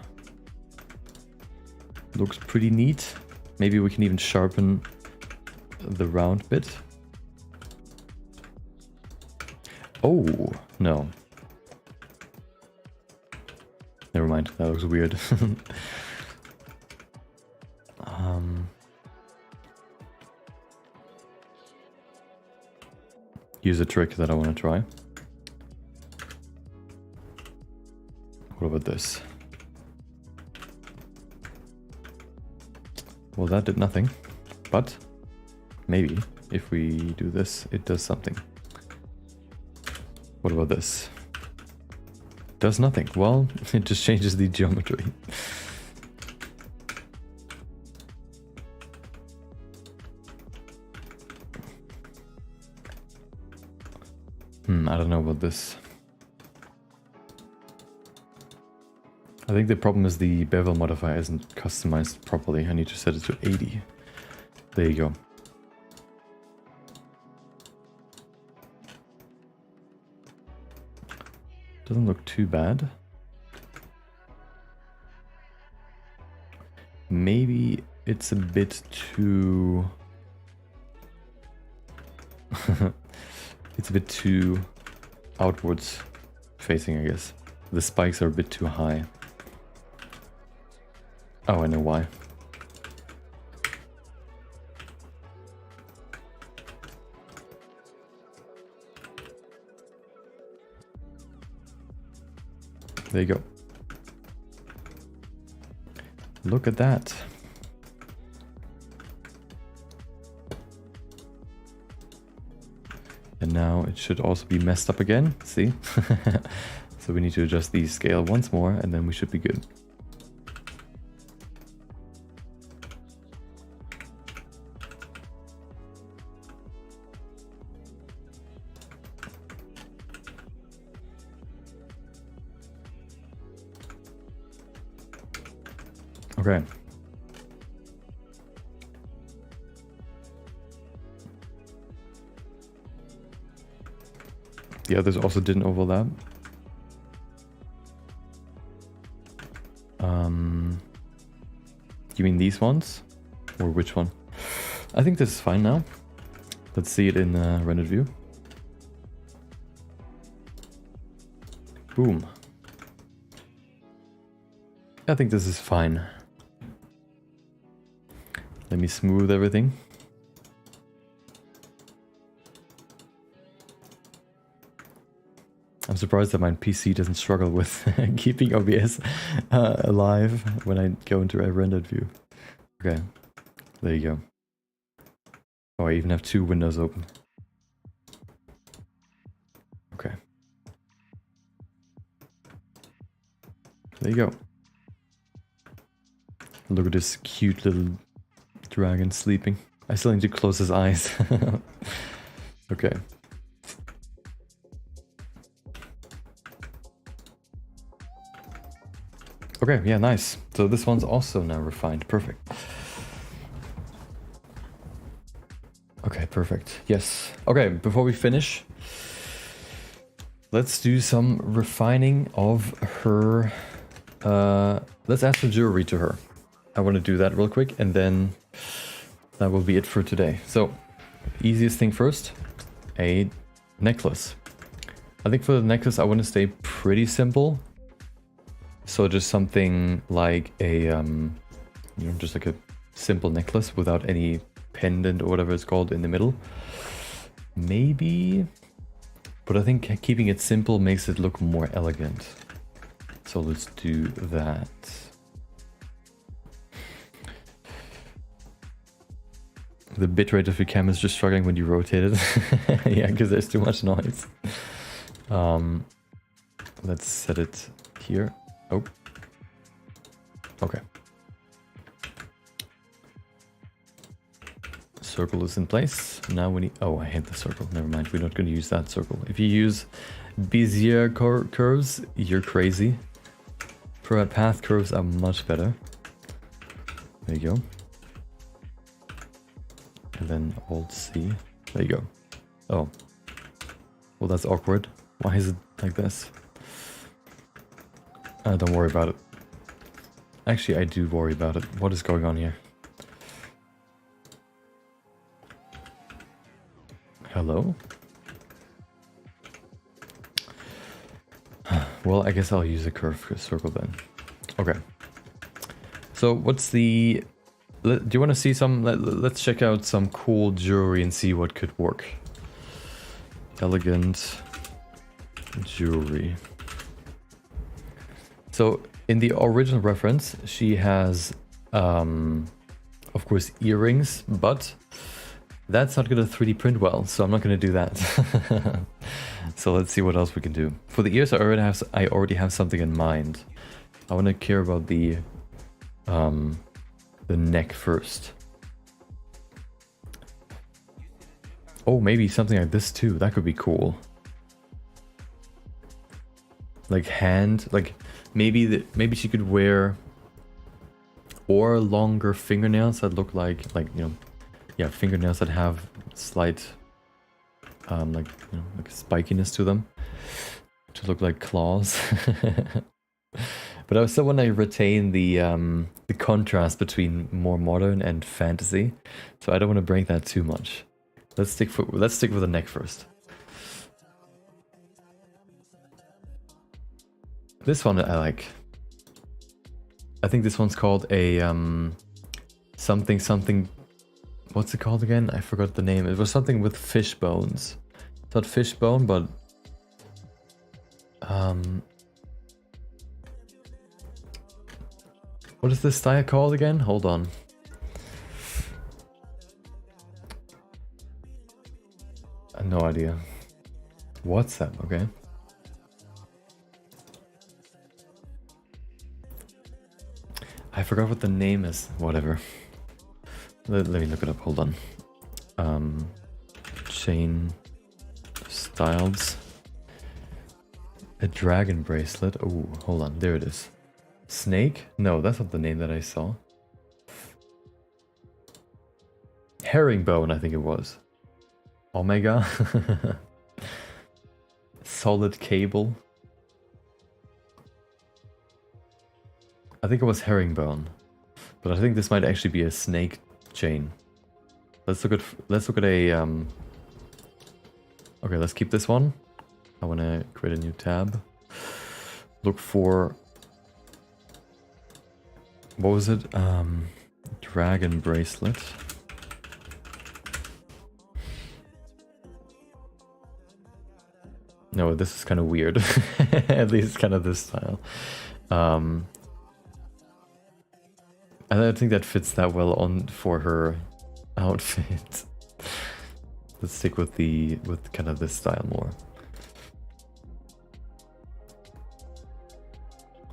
Looks pretty neat. Maybe we can even sharpen the round bit. Oh, no. Never mind, that looks weird. Use a trick that I want to try. What about this? Well, that did nothing, but maybe if we do this, it does something. What about this? Does nothing. Well, it just changes the geometry. I don't know about this. I think the problem is the bevel modifier isn't customized properly. I need to set it to 80. There you go. Doesn't look too bad. Maybe it's a bit too... It's a bit too outwards facing, I guess. The spikes are a bit too high. Oh, I know why. There you go. Look at that. And now it should also be messed up again, see? So we need to adjust the scale once more and then we should be good. Okay. The others also didn't overlap. You mean these ones? Or which one? I think this is fine now. Let's see it in rendered view. Boom. I think this is fine. Let me smooth everything. I'm surprised that my PC doesn't struggle with keeping OBS alive when I go into a rendered view. Okay, there you go. Oh, I even have two windows open. Okay. There you go. Look at this cute little dragon sleeping. I still need to close his eyes. Okay. Okay, yeah, nice. So this one's also now refined. Perfect. Okay, perfect. Yes. Okay, before we finish, let's do some refining of her. Let's add some jewelry to her. I want to do that real quick, and then that will be it for today. So, easiest thing first, a necklace. I think for the necklace, I want to stay pretty simple. So just something like a, just like a simple necklace without any pendant or whatever it's called in the middle. Maybe, but I think keeping it simple makes it look more elegant. So let's do that. The bitrate of your camera is just struggling when you rotate it. Yeah, because there's too much noise. Let's set it here. Oh. Okay. Circle is in place. Now we need... Oh, I hate the circle. Never mind. We're not going to use that circle. If you use Bezier curves, you're crazy. Path curves are much better. There you go. And then Alt-C. There you go. Oh. Well, that's awkward. Why is it like this? Don't worry about it. Actually, I do worry about it. What is going on here? Hello? Well, I guess I'll use a curve circle then. Okay. So what's the... Do you want to see some... Let's check out some cool jewelry and see what could work. Elegant jewelry. So in the original reference, she has, of course, earrings, but that's not going to 3D print well, so I'm not going to do that. So let's see what else we can do. For the ears, I already have something in mind. I want to care about the neck first. Oh, maybe something like this too. That could be cool. Like maybe she could wear or longer fingernails that look like fingernails that have slight like spikiness to them to look like claws. But I still want to retain the contrast between more modern and fantasy, so I don't want to break that too much. Let's stick with the neck first. This one I like. I think this one's called a something. What's it called again? I forgot the name. It was something with fish bones. It's not fish bone, but what is this style called again? Hold on. I have no idea. What's that? Okay. I forgot what the name is. Whatever. Let me look it up. Hold on. Chain styles. A dragon bracelet. Oh, hold on. There it is. Snake? No, that's not the name that I saw. Herringbone, I think it was. Omega. solid cable. I think it was herringbone, but I think this might actually be a snake chain. Let's look at a okay, let's keep this one. I want to create a new tab. Look for, what was it? Dragon bracelet. No, this is kind of weird. At least kind of this style. I don't think that fits that well on for her outfit. Let's stick with kind of this style more.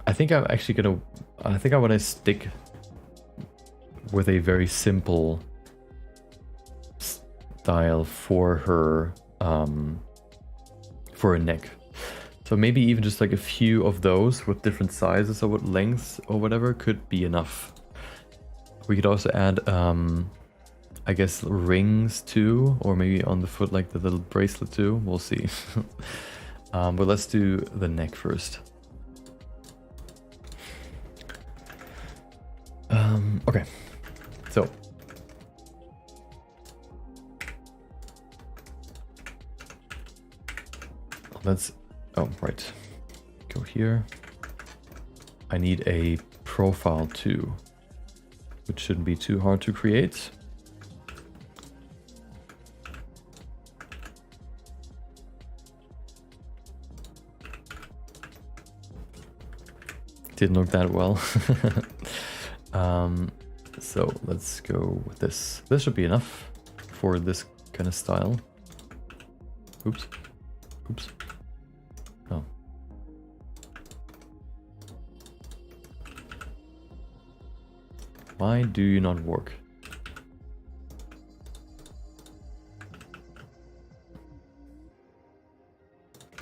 I think I'm actually gonna, I think I want to stick with a very simple style for her neck. So maybe even just like a few of those with different sizes or what lengths or whatever could be enough. We could also add I guess rings too, or maybe on the foot like the little bracelet too, we'll see. But let's do the neck first. Okay, so let's, oh right, go here. I need a profile too, which shouldn't be too hard to create. Didn't look that well. So let's go with this. This should be enough for this kind of style. Oops. Oops. Oh. Why do you not work?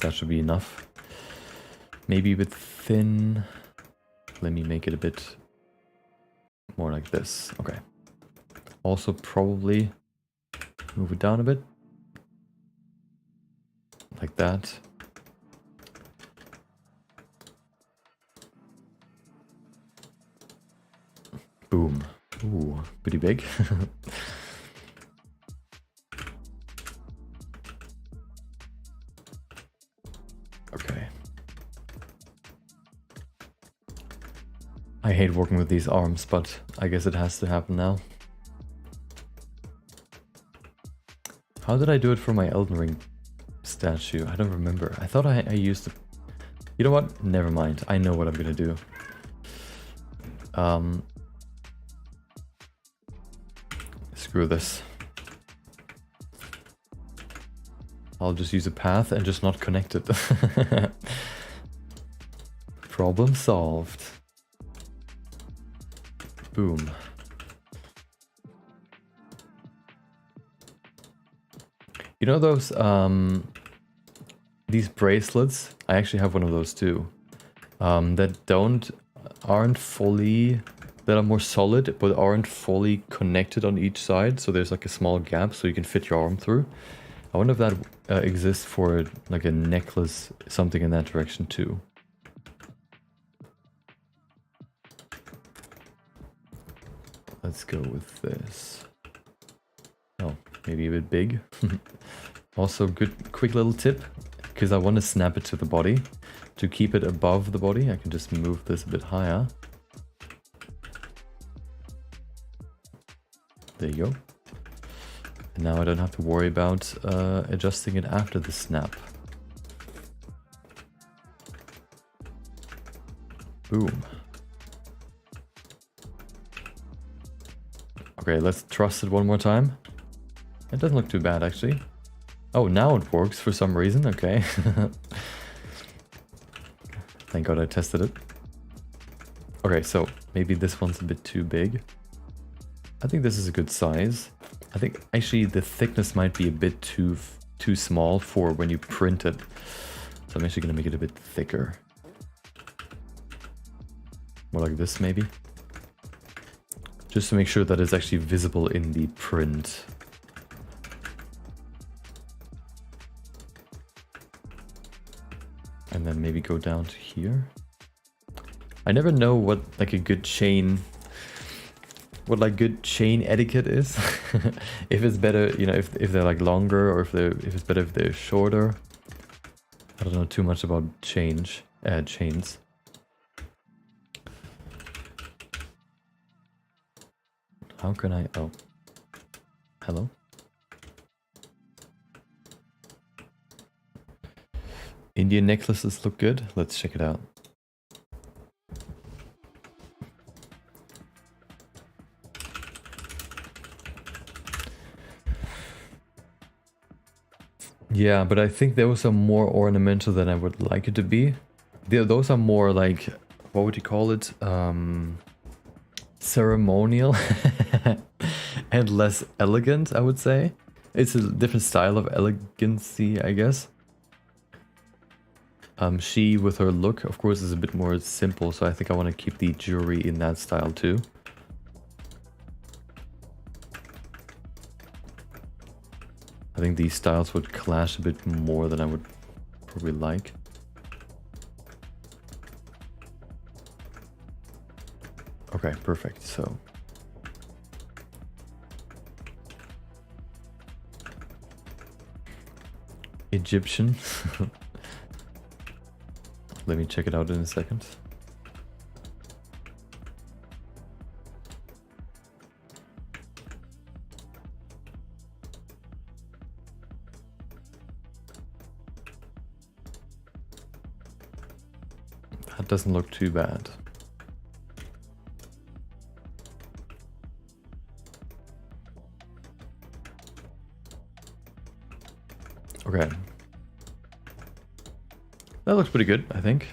That should be enough. Maybe a bit thin. Let me make it a bit more like this. Okay. Also probably move it down a bit. Like that. Boom. Ooh, pretty big. Okay. I hate working with these arms, but I guess it has to happen now. How did I do it for my Elden Ring statue? I don't remember. I thought I used it. You know what? Never mind. I know what I'm gonna do. Screw this. I'll just use a path and just not connect it. Problem solved. Boom. You know those, these bracelets? I actually have one of those too. That aren't fully, that are more solid, but aren't fully connected on each side. So there's like a small gap so you can fit your arm through. I wonder if that exists for like a necklace, something in that direction too. Let's go with this. Oh, maybe a bit big. Also, quick little tip, because I want to snap it to the body. To keep it above the body, I can just move this a bit higher. There you go. And now I don't have to worry about adjusting it after the snap. Boom. Okay, let's trust it one more time. It doesn't look too bad, actually. Oh, now it works for some reason. Okay. Thank God I tested it. Okay, so maybe this one's a bit too big. I think this is a good size. I think actually the thickness might be a bit too small for when you print it. So I'm actually going to make it a bit thicker. More like this, maybe. Just to make sure that it's actually visible in the print. And then maybe go down to here. I never know what like a good chain, what like good chain etiquette is. If it's better, you know, if they're like longer, or if it's better if they're shorter. I don't know too much about chains. How can I? Oh, hello. Indian necklaces look good. Let's check it out. Yeah, but I think those are more ornamental than I would like it to be. Those are more like, what would you call it? Ceremonial and less elegant, I would say. It's a different style of elegancy, I guess. She, with her look, of course, is a bit more simple, so I think I want to keep the jewelry in that style too. I think these styles would clash a bit more than I would probably like. Okay, perfect. So Egyptian. Let me check it out in a second. That doesn't look too bad. Okay. That looks pretty good, I think.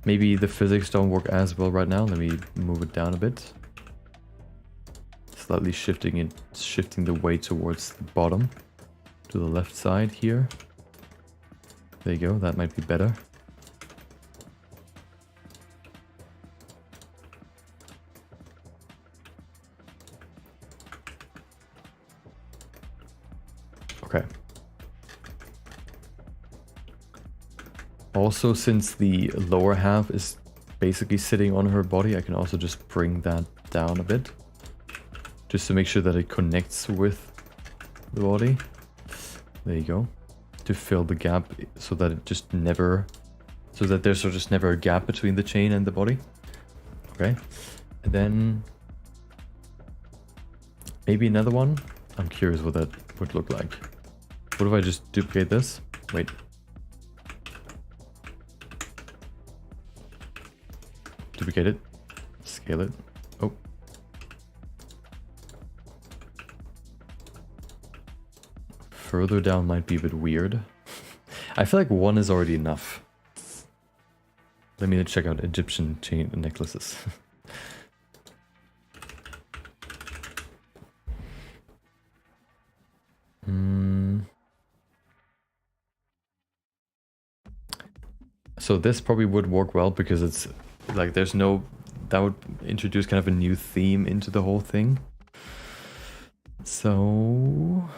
Maybe the physics don't work as well right now. Let me move it down a bit. Slightly shifting the weight towards the bottom, to the left side here. There you go, that might be better. Okay. Also, since the lower half is basically sitting on her body, I can also just bring that down a bit. Just to make sure that it connects with the body. There you go. To fill the gap so that it just never... So that there's just never a gap between the chain and the body. Okay. And then... maybe another one? I'm curious what that would look like. What if I just duplicate this? Wait. Duplicate it. Scale it. Oh. Further down might be a bit weird. I feel like one is already enough. Let me check out Egyptian chain necklaces. So this probably would work well because it's like there's no... that would introduce kind of a new theme into the whole thing. So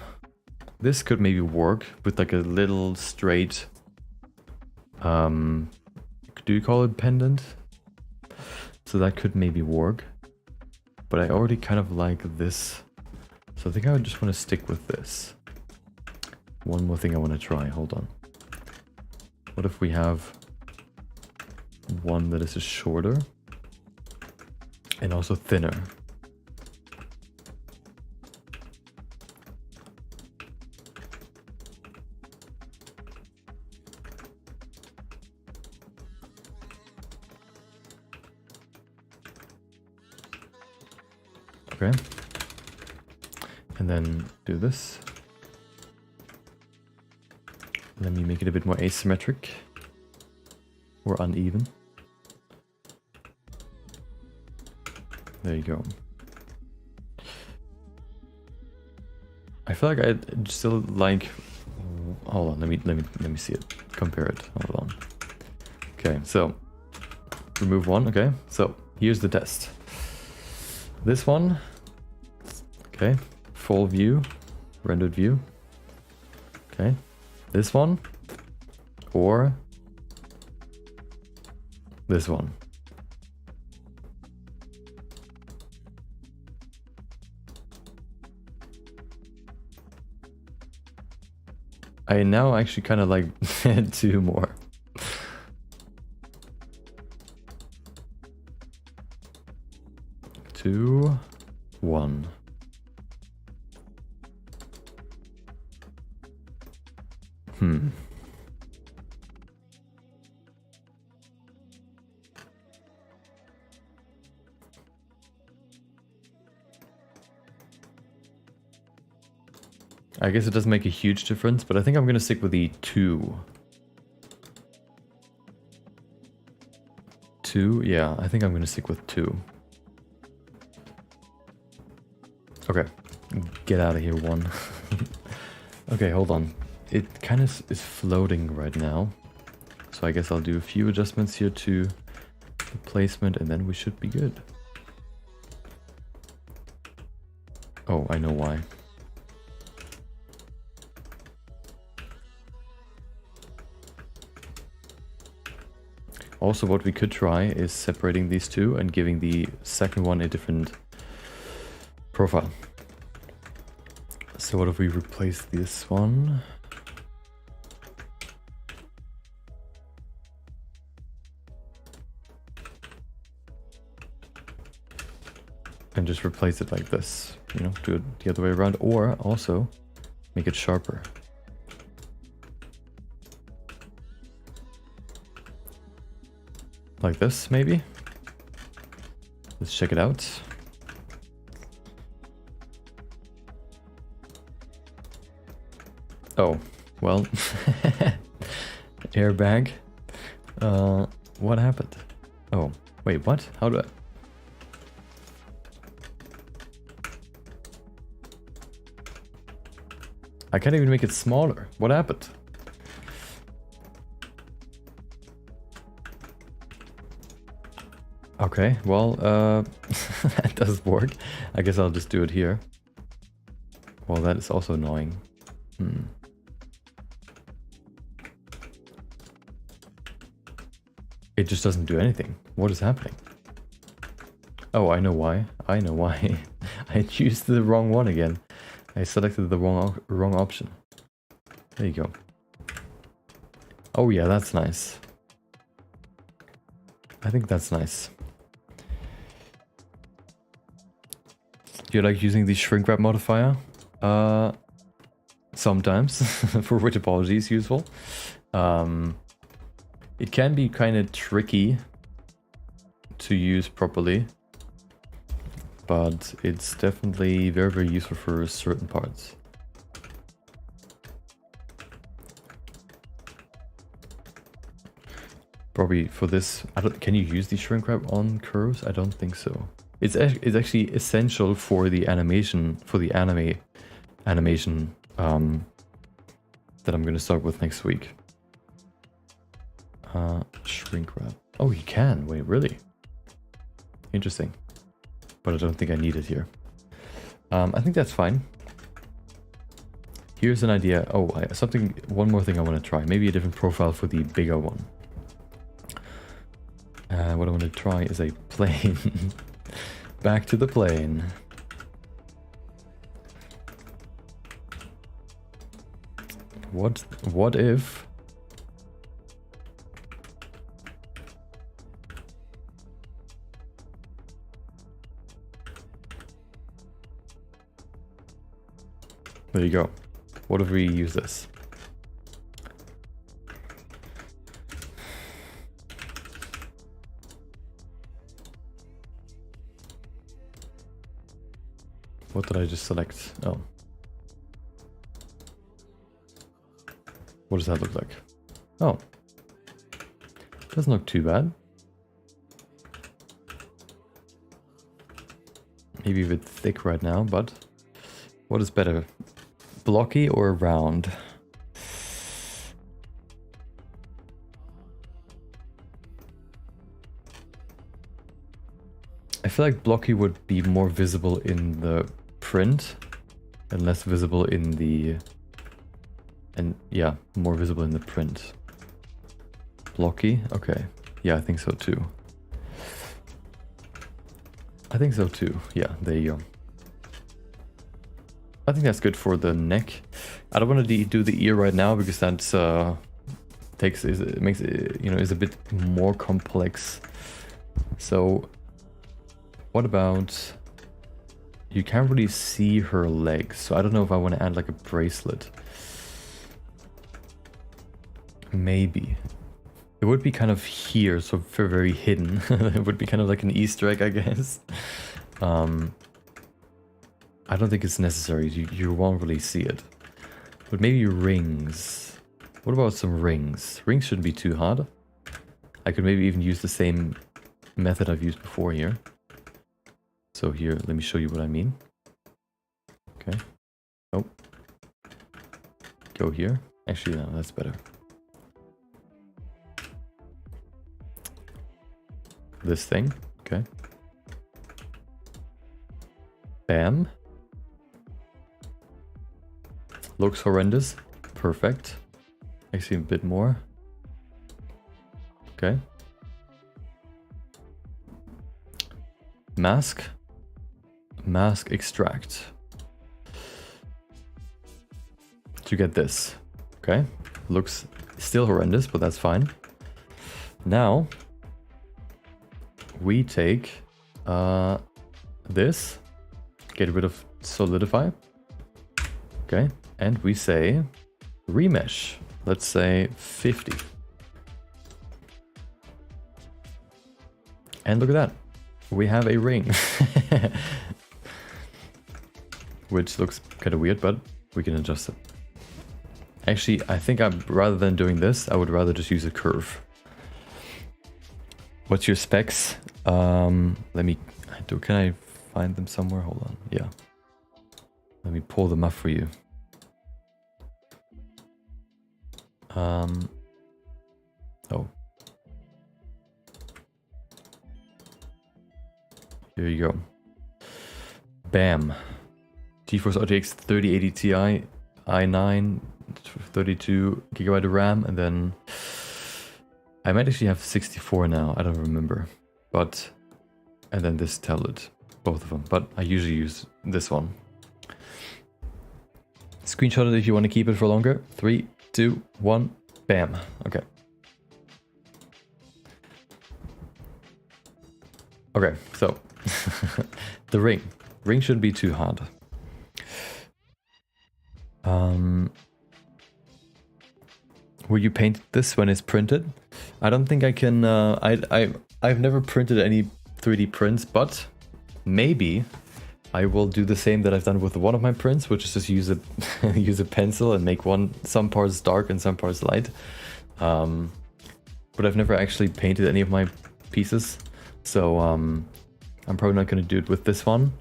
this could maybe work with like a little straight... do you call it pendant? So that could maybe work. But I already kind of like this. So I think I would just want to stick with this. One more thing I want to try. Hold on. What if we have one that is just shorter and also thinner? Okay. And then do this. Let me make it a bit more asymmetric or uneven. There you go. I feel like I still like... hold on, let me see it. Compare it. Hold on. Okay, so remove one. Okay, so here's the test. This one. Okay, full view, rendered view. Okay, this one, or This one. I now actually kind of like 2 more. Two, 1. I guess it doesn't make a huge difference, but I think I'm going to stick with the 2. 2? Yeah, I think I'm going to stick with 2. Okay, get out of here, 1. Okay, hold on. It kind of is floating right now. So I guess I'll do a few adjustments here to the placement and then we should be good. Oh, I know why. Also, what we could try is separating these two and giving the second one a different profile. So what if we replace this one? And just replace it like this, you know, do it the other way around, or also make it sharper. Like this, maybe? Let's check it out. Oh, well, airbag. What happened? Oh, wait, what? How do I can't even make it smaller. What happened? Okay, well, that does work. I guess I'll just do it here. Well, that is also annoying. It just doesn't do anything. What is happening? Oh, I know why. I know why. I used the wrong one again. I selected the wrong option. There you go. Oh yeah, that's nice. I think that's nice. Do you like using the shrink wrap modifier? Sometimes, for which topology is useful. It can be kind of tricky to use properly, but it's definitely very, very useful for certain parts. Probably for this, can you use the shrink wrap on curves? I don't think so. It's actually essential for the animation, for the animation that I'm going to start with next week. Shrink wrap. Oh, you can. Wait, really? Interesting. But I don't think I need it here. I think that's fine. Here's an idea. Oh, one more thing I want to try. Maybe a different profile for the bigger one. What I want to try is a plane. Back to the plane. What if... There you go. What if we use this? What did I just select? Oh. What does that look like? Oh. Doesn't look too bad. Maybe a bit thick right now, but what is better? Blocky or round? I feel like blocky would be more visible in the print and less visible in the... And yeah, more visible in the print. Blocky? Okay. Yeah, I think so too. I think so too. Yeah, there you go. I think that's good for the neck. I don't want to do the ear right now because that's makes it, you know, is a bit more complex. So what about, you can't really see her legs, so I don't know if I want to add like a bracelet. Maybe it would be kind of here, so very hidden. It would be kind of like an Easter egg, I guess. I don't think it's necessary. You won't really see it. But maybe rings. What about some rings? Rings shouldn't be too hard. I could maybe even use the same method I've used before here. So here, let me show you what I mean. Okay. Oh. Go here. Actually, no, that's better. This thing. Okay. Bam. Looks horrendous. Perfect. Actually, a bit more. Okay. Mask. Mask extract. To get this. Okay. Looks still horrendous, but that's fine. Now, we take this. Get rid of solidify. Okay. And we say remesh. Let's say 50. And look at that. We have a ring. Which looks kind of weird, but we can adjust it. Actually, I think rather than doing this, I would rather just use a curve. What's your specs? Can I find them somewhere? Hold on. Yeah. Let me pull them up for you. Oh. Here you go. Bam. GeForce RTX 3080 Ti, i9, 32 GB of RAM, and then I might actually have 64 now, I don't remember. But, and then this tablet, both of them, but I usually use this one. Screenshot it if you want to keep it for longer. 3, 2, 1, bam. Okay. Okay, so the ring. Ring shouldn't be too hard. Will you paint this when it's printed? I don't think I can. I've never printed any 3D prints, but maybe I will do the same that I've done with one of my prints, which is just use a use a pencil and make some parts dark and some parts light. But I've never actually painted any of my pieces, so I'm probably not going to do it with this one.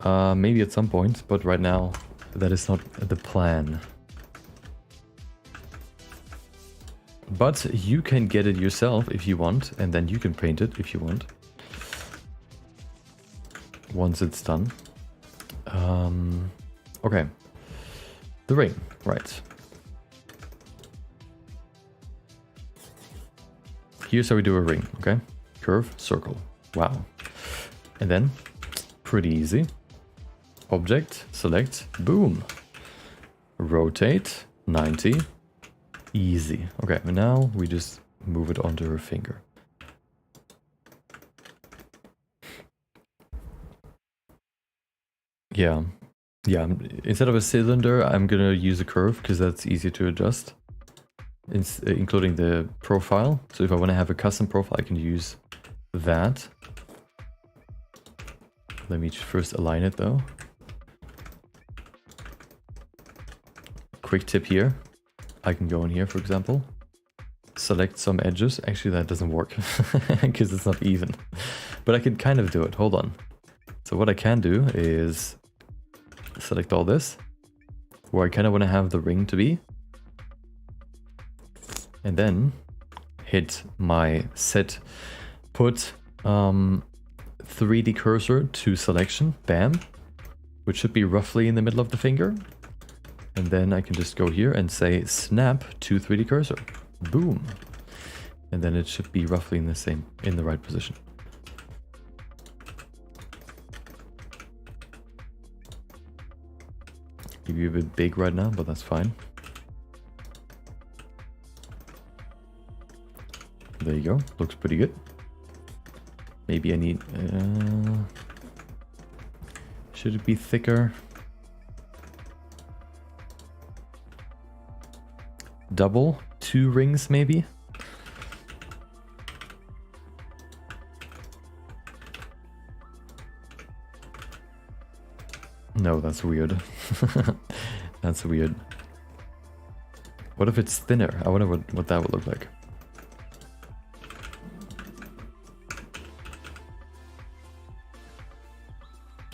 Maybe at some point, but right now that is not the plan. But you can get it yourself if you want, and then you can paint it if you want. Once it's done. Okay. The ring, right. Here's how we do a ring, okay? Curve, circle. Wow. And then, pretty easy. Object, select, boom. Rotate, 90. Easy. Okay, and now we just move it onto her finger. Yeah. Yeah, instead of a cylinder, I'm gonna use a curve because that's easier to adjust. Including the profile. So if I want to have a custom profile, I can use that. Let me first align it though. Quick tip here. I can go in here, for example. Select some edges. Actually, that doesn't work because it's not even. But I can kind of do it. Hold on. So what I can do is select all this, where I kind of want to have the ring to be. And then hit my set, put 3D cursor to selection, bam, which should be roughly in the middle of the finger. And then I can just go here and say snap to 3D cursor, boom. And then it should be roughly in the right position. Maybe a bit big right now, but that's fine. There you go, looks pretty good. Maybe I need... should it be thicker? Double? 2 rings maybe? No, that's weird. That's weird. What if it's thinner? I wonder what that would look like.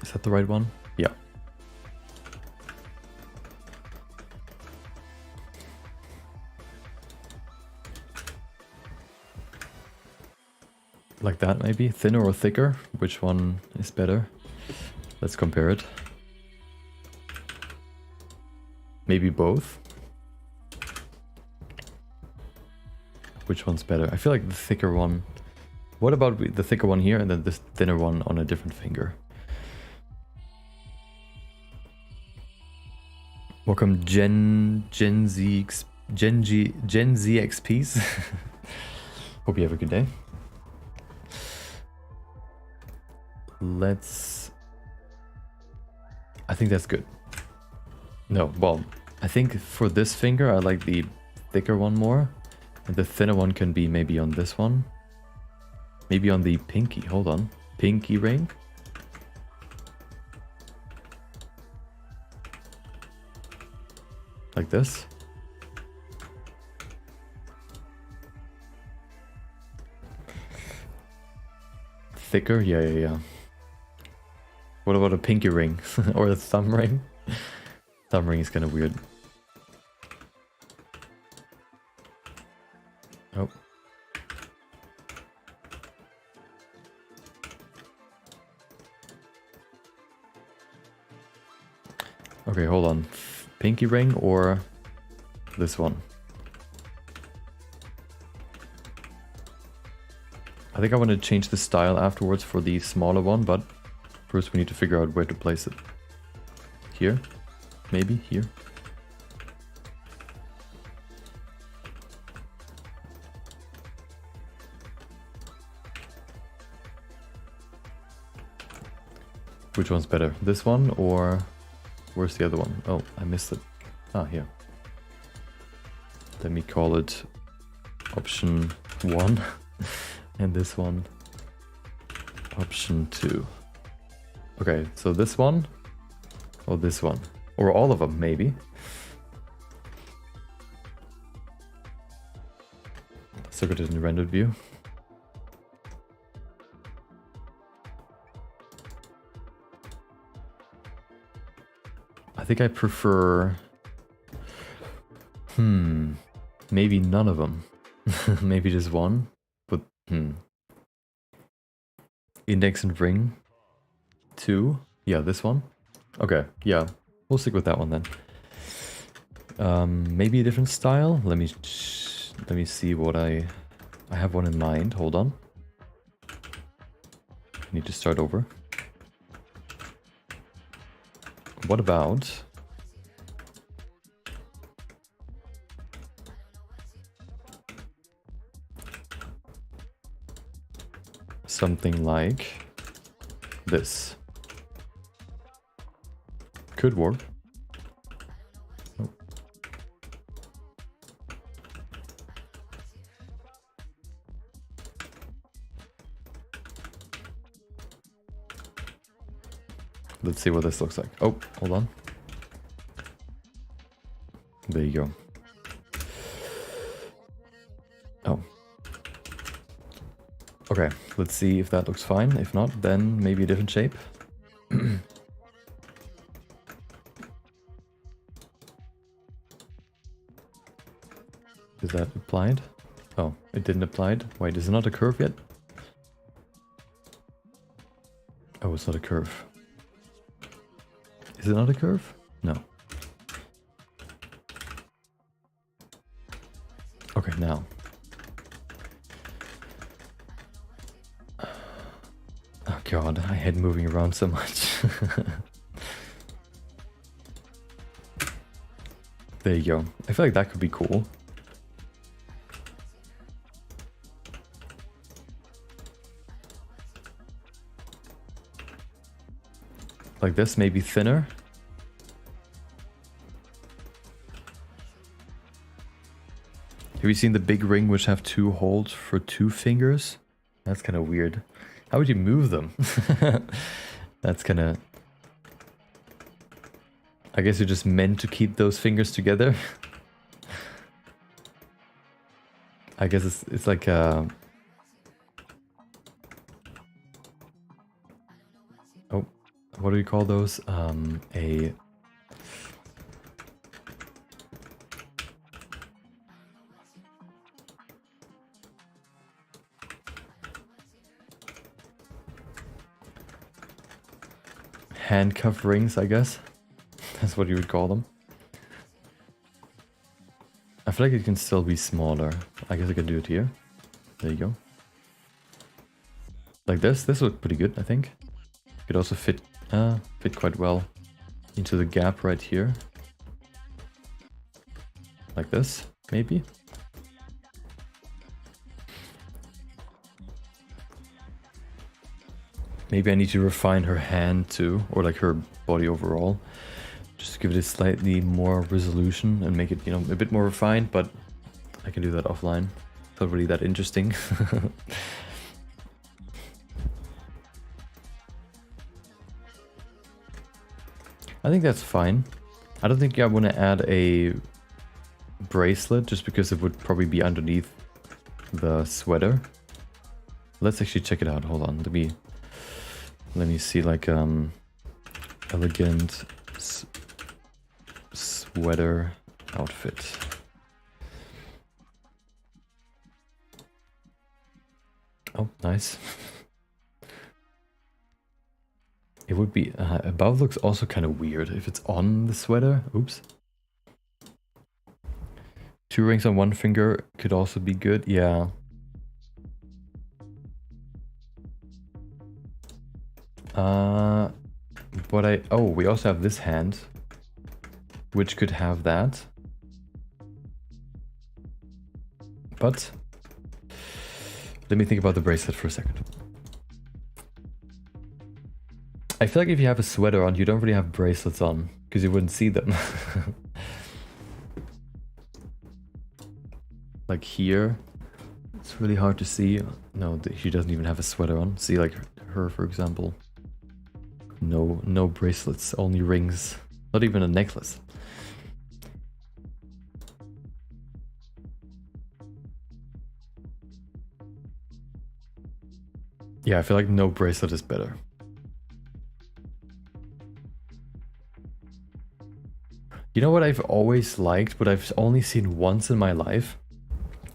Is that the right one? Yeah. Like that maybe? Thinner or thicker? Which one is better? Let's compare it. Maybe both? Which one's better? I feel like the thicker one... What about the thicker one here and then this thinner one on a different finger? Welcome Gen Z XPs. Hope you have a good day. I think that's good. No, well, I think for this finger I like the thicker one more. And the thinner one can be maybe on this one. Maybe on the pinky, hold on. Pinky ring. Like this. Thicker? Yeah. What about a pinky ring? Or a thumb ring? Thumb ring is kind of weird. Oh. Okay, hold on. Pinky ring or this one? I think I want to change the style afterwards for the smaller one, but first we need to figure out where to place it. Here? Maybe here? Which one's better? This one or where's the other one? Oh, I missed it. Ah, here. Let me call it option 1 and this one option 2. Okay, so this one or this one or all of them maybe. Let's look at it in the rendered view. I think I prefer... maybe none of them. Maybe just one. But, Index and ring. 2. Yeah, this one. Okay, yeah. We'll stick with that one then. Maybe a different style? Let me see what I have one in mind. Hold on. I need to start over. What about something like this? Could work. Oh. Let's see what this looks like. Oh, hold on. There you go. Oh. Okay, let's see if that looks fine. If not, then maybe a different shape. Is that applied? Oh, it didn't apply. Wait, is it not a curve yet? Oh, it's not a curve. Is it not a curve? No. Okay, now. god, I hate moving around so much. There you go. I feel like that could be cool. Like this, maybe thinner. Have you seen the big ring which have 2 holes for 2 fingers? That's kind of weird. How would you move them? That's kind of... I guess you're just meant to keep those fingers together. I guess it's like a... Oh, what do you call those? A... handcuff rings, I guess. That's what you would call them. I feel like it can still be smaller. I guess I can do it here. There you go. Like this. This looked pretty good, I think. Could also fit quite well into the gap right here. Like this, maybe. Maybe I need to refine her hand too, or like her body overall. Just to give it a slightly more resolution and make it, you know, a bit more refined, but I can do that offline. Not really that interesting. I think that's fine. I don't think I want to add a bracelet just because it would probably be underneath the sweater. Let's actually check it out. Hold on. Let me see, like elegant sweater outfit. Oh, nice. It would be above looks also kind of weird if it's on the sweater. Oops. 2 rings on 1 finger could also be good. Yeah. We also have this hand, which could have that. But let me think about the bracelet for a second. I feel like if you have a sweater on, you don't really have bracelets on, because you wouldn't see them. Like here, it's really hard to see. No, she doesn't even have a sweater on. See, like her, for example. No bracelets, only rings. Not even a necklace. Yeah, I feel like no bracelet is better. You know what I've always liked, but I've only seen once in my life,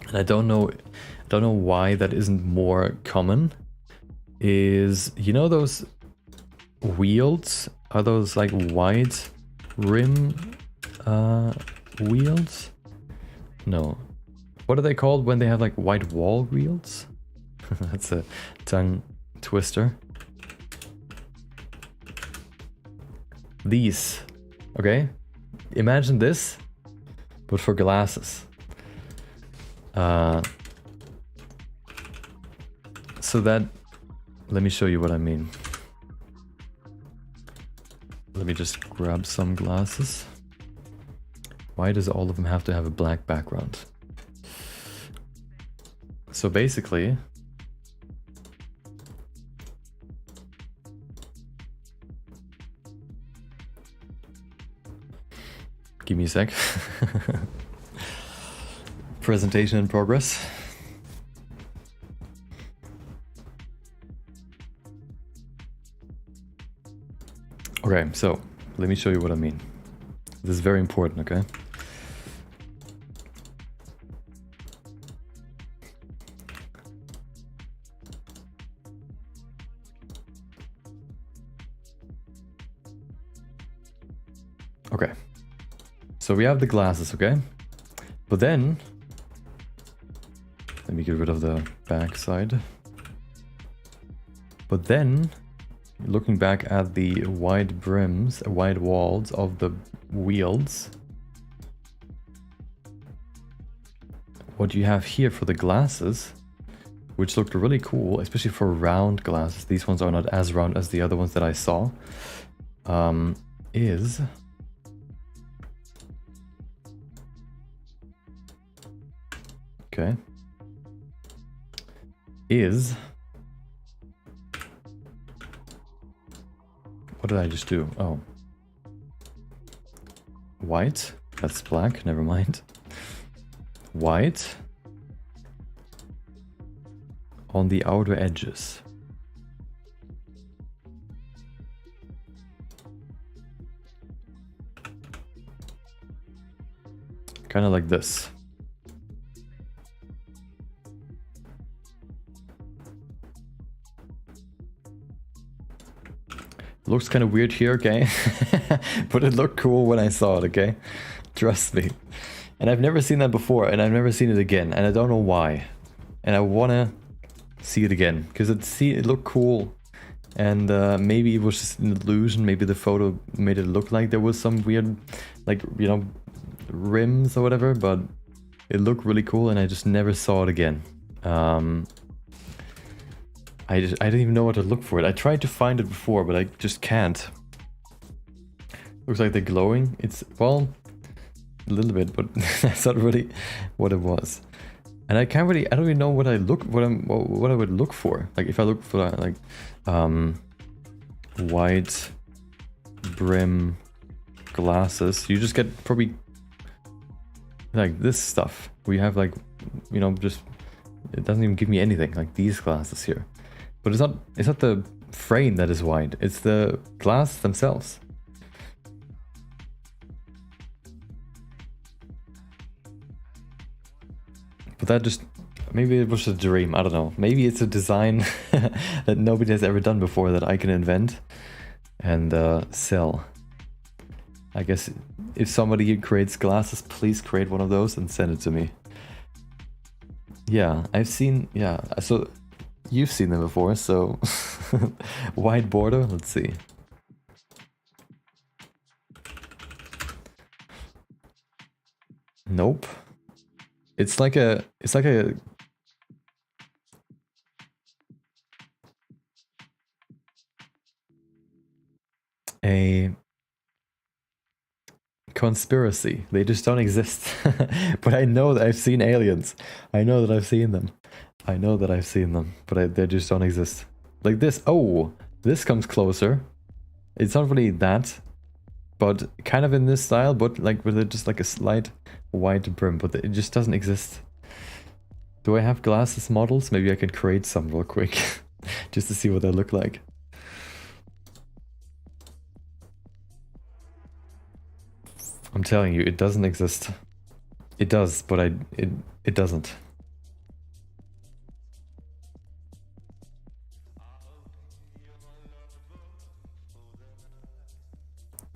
and I don't know why that isn't more common, is, you know those wheels? Are those like white rim wheels? No. What are they called when they have like white wall wheels? That's a tongue twister. These. Okay. Imagine this, but for glasses. So that, let me show you what I mean. Let me just grab some glasses. Why does all of them have to have a black background? So basically, give me a sec. Presentation in progress. Okay, so let me show you what I mean. This is very important, okay? Okay. So we have the glasses, okay? But then, let me get rid of the back side. But then looking back at the wide brims, wide walls of the wheels, what you have here for the glasses, which looked really cool, especially for round glasses. These ones are not as round as the other ones that I saw. Is okay. Is what did I just do? Oh, white. That's black. Never mind. White on the outer edges. Kind of like this. Looks kind of weird here, okay? But it looked cool when I saw it, okay? Trust me. And I've never seen that before, and I've never seen it again, and I don't know why. And I wanna see it again, because it looked cool. And maybe it was just an illusion, maybe the photo made it look like there was some weird, like, you know, rims or whatever, but it looked really cool and I just never saw it again. I didn't even know what to look for it. I tried to find it before, but I just can't. Looks like they're glowing. It's, well, a little bit, but that's not really what it was. And I don't really know what I would look for. Like if I look for like white brim glasses, you just get probably like this stuff where you have like, you know, just, it doesn't even give me anything, like these glasses here. But it's not the frame that is white, it's the glass themselves. But that just, maybe it was a dream, I don't know. Maybe it's a design that nobody has ever done before that I can invent and sell. I guess if somebody creates glasses, please create one of those and send it to me. Yeah, I've seen, yeah, so you've seen them before, so white border, let's see. Nope. It's like a conspiracy. They just don't exist. But I know that I've seen aliens. I know that I've seen them. I know that I've seen them, but they just don't exist. Like this. Oh, this comes closer. It's not really that, but kind of in this style, but like with just like a slight white brim, but it just doesn't exist. Do I have glasses models? Maybe I can create some real quick just to see what they look like. I'm telling you, it doesn't exist. It does, but it doesn't.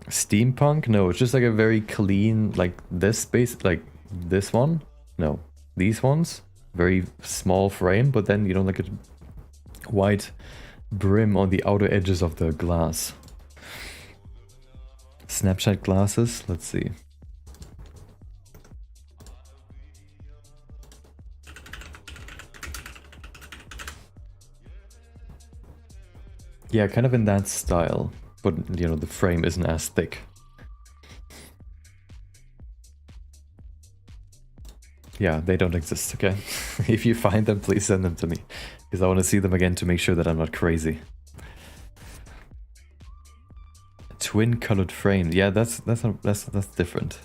Steampunk? No, it's just like a very clean, like this space, like this one. No, these ones, very small frame, but then you know, like a white brim on the outer edges of the glass. Snapshot glasses, let's see. Yeah, kind of in that style, but you know, the frame isn't as thick. Yeah, they don't exist, okay? If you find them, please send them to me, because I want to see them again to make sure that I'm not crazy. Twin colored frame. Yeah, that's different.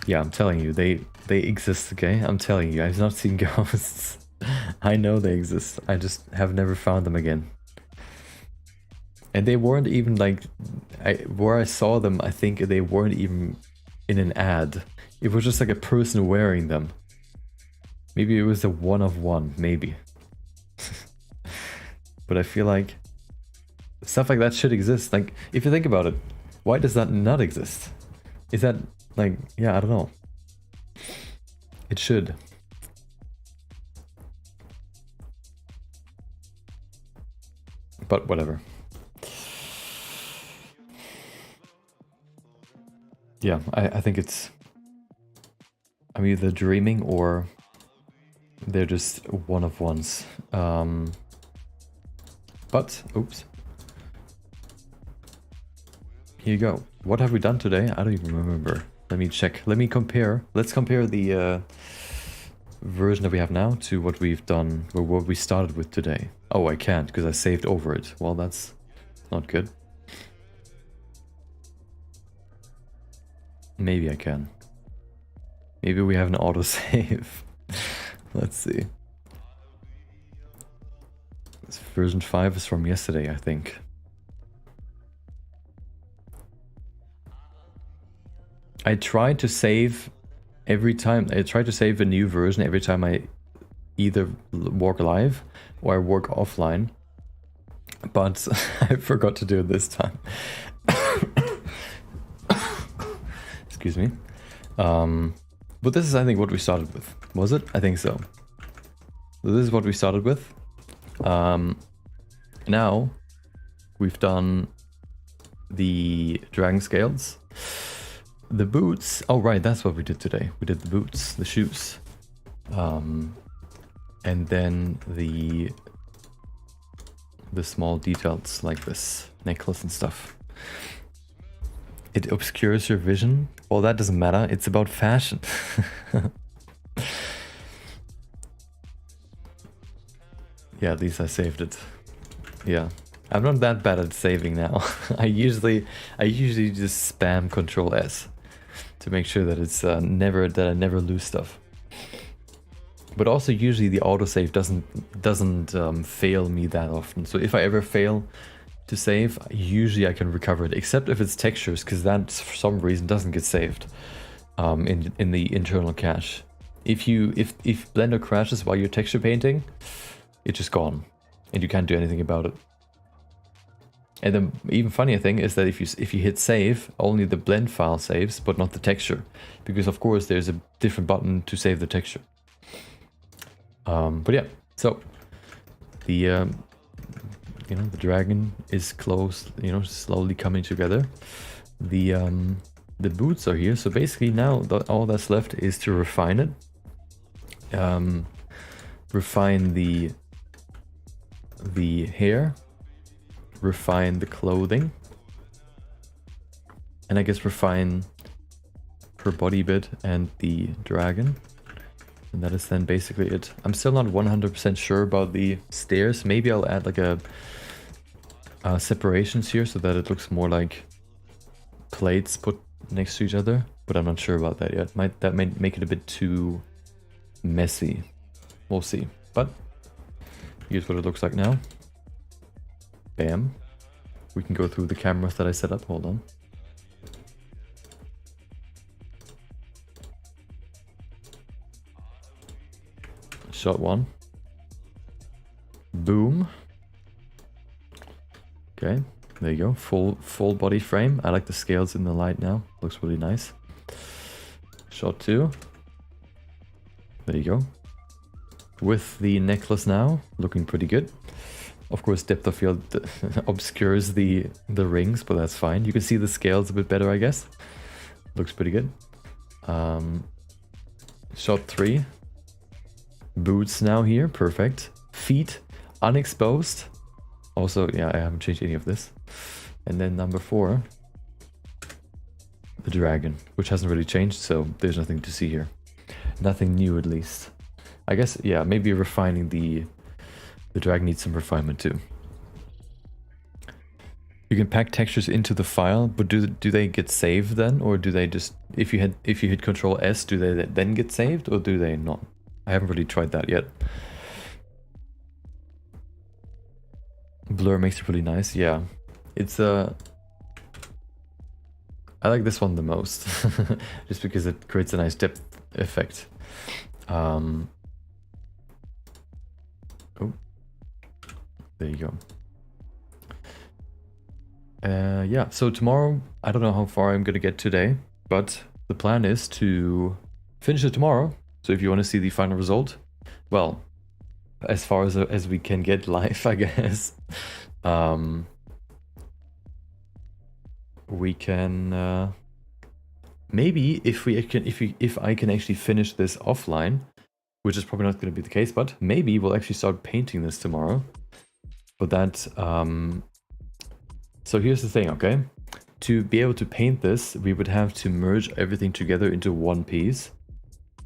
Yeah, I'm telling you, they exist, okay? I'm telling you, I've not seen ghosts. I know they exist. I just have never found them again. And they weren't even like, where I saw them, I think they weren't even in an ad. It was just like a person wearing them. Maybe it was a one of one, maybe. But I feel like stuff like that should exist. Like, if you think about it, why does that not exist? Is that like, yeah, I don't know. It should. but whatever. Yeah, I think it's... I'm either dreaming or they're just one of ones. But, oops. Here you go. What have we done today? I don't even remember. Let me check. Let me compare. Let's compare the version that we have now to what we've done, or what we started with today. Oh, I can't because I saved over it. Well, that's not good. Maybe I can. Maybe we have an autosave. Let's see. This version 5 is from yesterday, I think. I try to save every time. I try to save a new version every time I either work live or I work offline. But I forgot to do it this time. Excuse me. But this is, I think, what we started with. Was it? I think so. So this is what we started with. Now we've done the dragon scales. The boots. Oh, right. That's what we did today. We did the boots, the shoes. And then the small details like this necklace and stuff. It obscures your vision. Well, that doesn't matter. It's about fashion. Yeah, at least I saved it. Yeah. I'm not that bad at saving now. I usually just spam Control S to make sure that it's I never lose stuff. But also usually the autosave doesn't fail me that often. So if I ever fail to save, usually I can recover it, except if it's textures, because that for some reason doesn't get saved in the internal cache. If Blender crashes while you're texture painting, it's just gone, and you can't do anything about it. And the even funnier thing is that if you hit save, only the blend file saves, but not the texture, because of course there's a different button to save the texture. But yeah, so the the dragon is close, slowly coming together. The boots are here, so basically now all that's left is to refine it. Refine the hair, refine the clothing, and I guess refine her body bit and the dragon. And that is then basically it. I'm still not 100% sure about the stairs. Maybe I'll add like a separations here so that it looks more like plates put next to each other. But I'm not sure about that yet. That might make it a bit too messy. We'll see. But here's what it looks like now. Bam. We can go through the cameras that I set up. Hold on. Shot one. Boom. Okay, there you go. Full body frame. I like the scales in the light now. Looks really nice. Shot two. There you go. With the necklace now, looking pretty good. Of course, depth of field obscures the rings, but that's fine. You can see the scales a bit better, I guess. Looks pretty good. Shot three. Boots now here, perfect. Feet unexposed. Also, yeah, I haven't changed any of this. And then number 4, the dragon, which hasn't really changed, so there's nothing to see here. Nothing new, at least. I guess, yeah, maybe refining the dragon needs some refinement too. You can pack textures into the file, but do they get saved then, or do they just, if you hit Control S, do they then get saved, or do they not? I haven't really tried that yet. Blur makes it really nice. Yeah, it's I like this one the most, just because it creates a nice depth effect. Oh, there you go. Yeah, so tomorrow, I don't know how far I'm gonna get today, but the plan is to finish it tomorrow. So if you want to see the final result, well, as far as we can get live, I guess, We can maybe if I can actually finish this offline, which is probably not going to be the case, but maybe we'll actually start painting this tomorrow. But that so here's the thing, okay? To be able to paint this, we would have to merge everything together into one piece,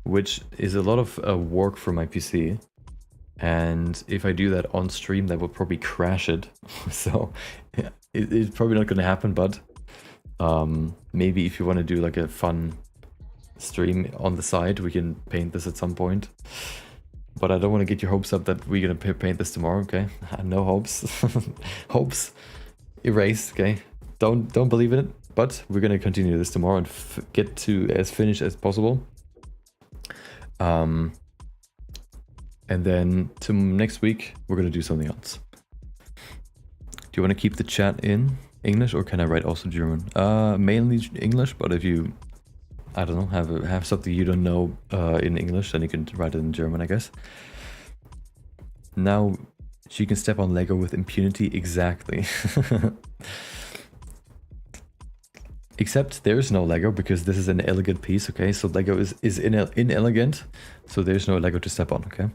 which is a lot of work for my PC. And if I do that on stream, that will probably crash it. So yeah, it's probably not going to happen, but maybe if you want to do like a fun stream on the side, we can paint this at some point. But I don't want to get your hopes up that we're going to paint this tomorrow, okay? No hopes. Hopes erased, okay? Don't believe in it, but we're going to continue this tomorrow and get to as finished as possible. And then to next week, we're going to do something else. Do you want to keep the chat in English, or can I write also German? Mainly English, but if you, I don't know, have something you don't know in English, then you can write it in German, I guess. Now she can step on Lego with impunity, exactly. Except there's no Lego because this is an elegant piece, okay? So Lego is inelegant, so there's no Lego to step on, okay?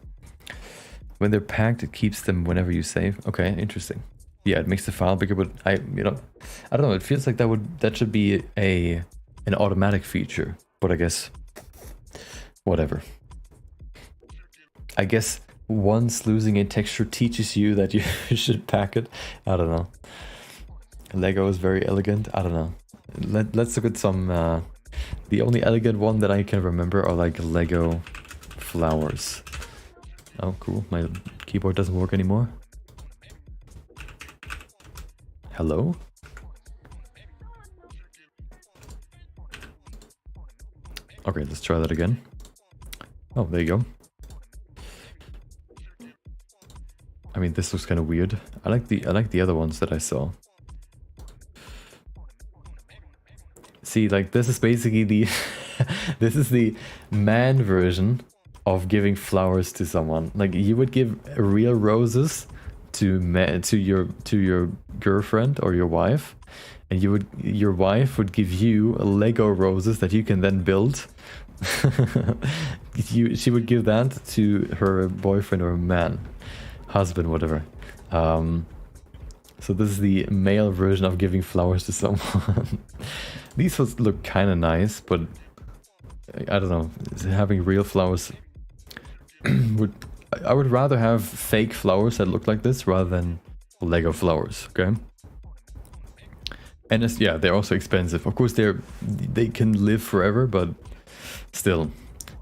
When they're packed, it keeps them whenever you save. Okay, interesting. Yeah, it makes the file bigger, but I don't know. It feels like that should be an automatic feature, but I guess whatever. I guess once losing a texture teaches you that you should pack it. I don't know. Lego is very elegant. I don't know. Let's look at some. The only elegant one that I can remember are like Lego flowers. Oh, cool. My keyboard doesn't work anymore. Hello? Okay, let's try that again. Oh, there you go. I mean, this looks kind of weird. I like the other ones that I saw. See, like this is basically the this is the man version of giving flowers to someone. Like you would give real roses to your girlfriend or your wife, and your wife would give you Lego roses that you can then build. She would give that to her boyfriend or man, husband, whatever. So this is the male version of giving flowers to someone. These ones look kind of nice, but I don't know. Having real flowers I would rather have fake flowers that look like this rather than Lego flowers. Okay. And yeah, they're also expensive. Of course, they can live forever, but still.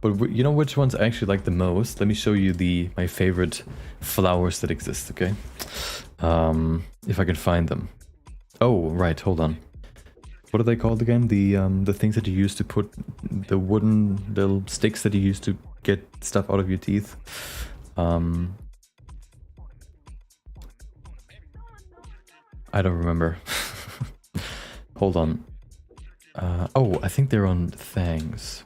But you know which ones I actually like the most? Let me show you my favorite flowers that exist. Okay. If I can find them. Oh, right. Hold on. What are they called again? The things that you use to put the wooden little sticks that you use to get stuff out of your teeth. I don't remember. Hold on. Oh, I think they're on Thangs.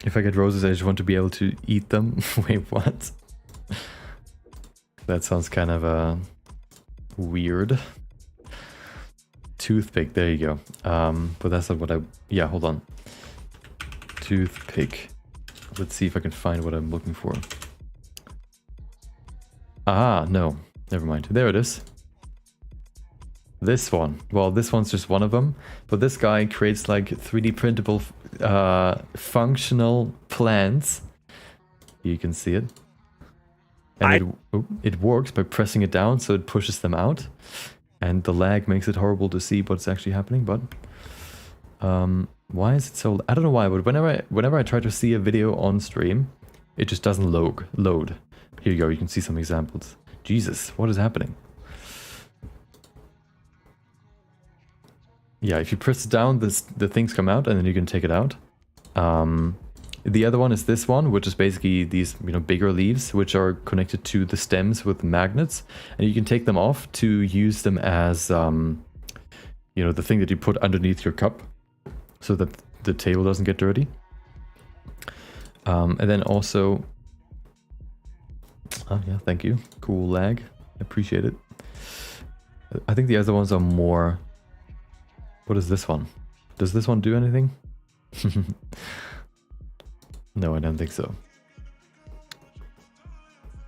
If I get roses, I just want to be able to eat them. Wait, what? That sounds kind of weird. Toothpick, there you go. But that's not what yeah, hold on. Toothpick. Let's see if I can find what I'm looking for. Ah, no. Never mind. There it is. This one. Well, this one's just one of them. But this guy creates like 3D printable functional plants. You can see it. And it works by pressing it down, so it pushes them out. And the lag makes it horrible to see what's actually happening, but... why is it so... I don't know why, but whenever I try to see a video on stream, it just doesn't load. Here you go, you can see some examples. Jesus, what is happening? Yeah, if you press it down, the things come out, and then you can take it out. The other one is this one, which is basically these bigger leaves, which are connected to the stems with magnets, and you can take them off to use them as the thing that you put underneath your cup, so that the table doesn't get dirty. And then also Oh yeah, thank you. Cool lag. Appreciate it. I think the other ones are more... What is this one? Does this one do anything? No, I don't think so.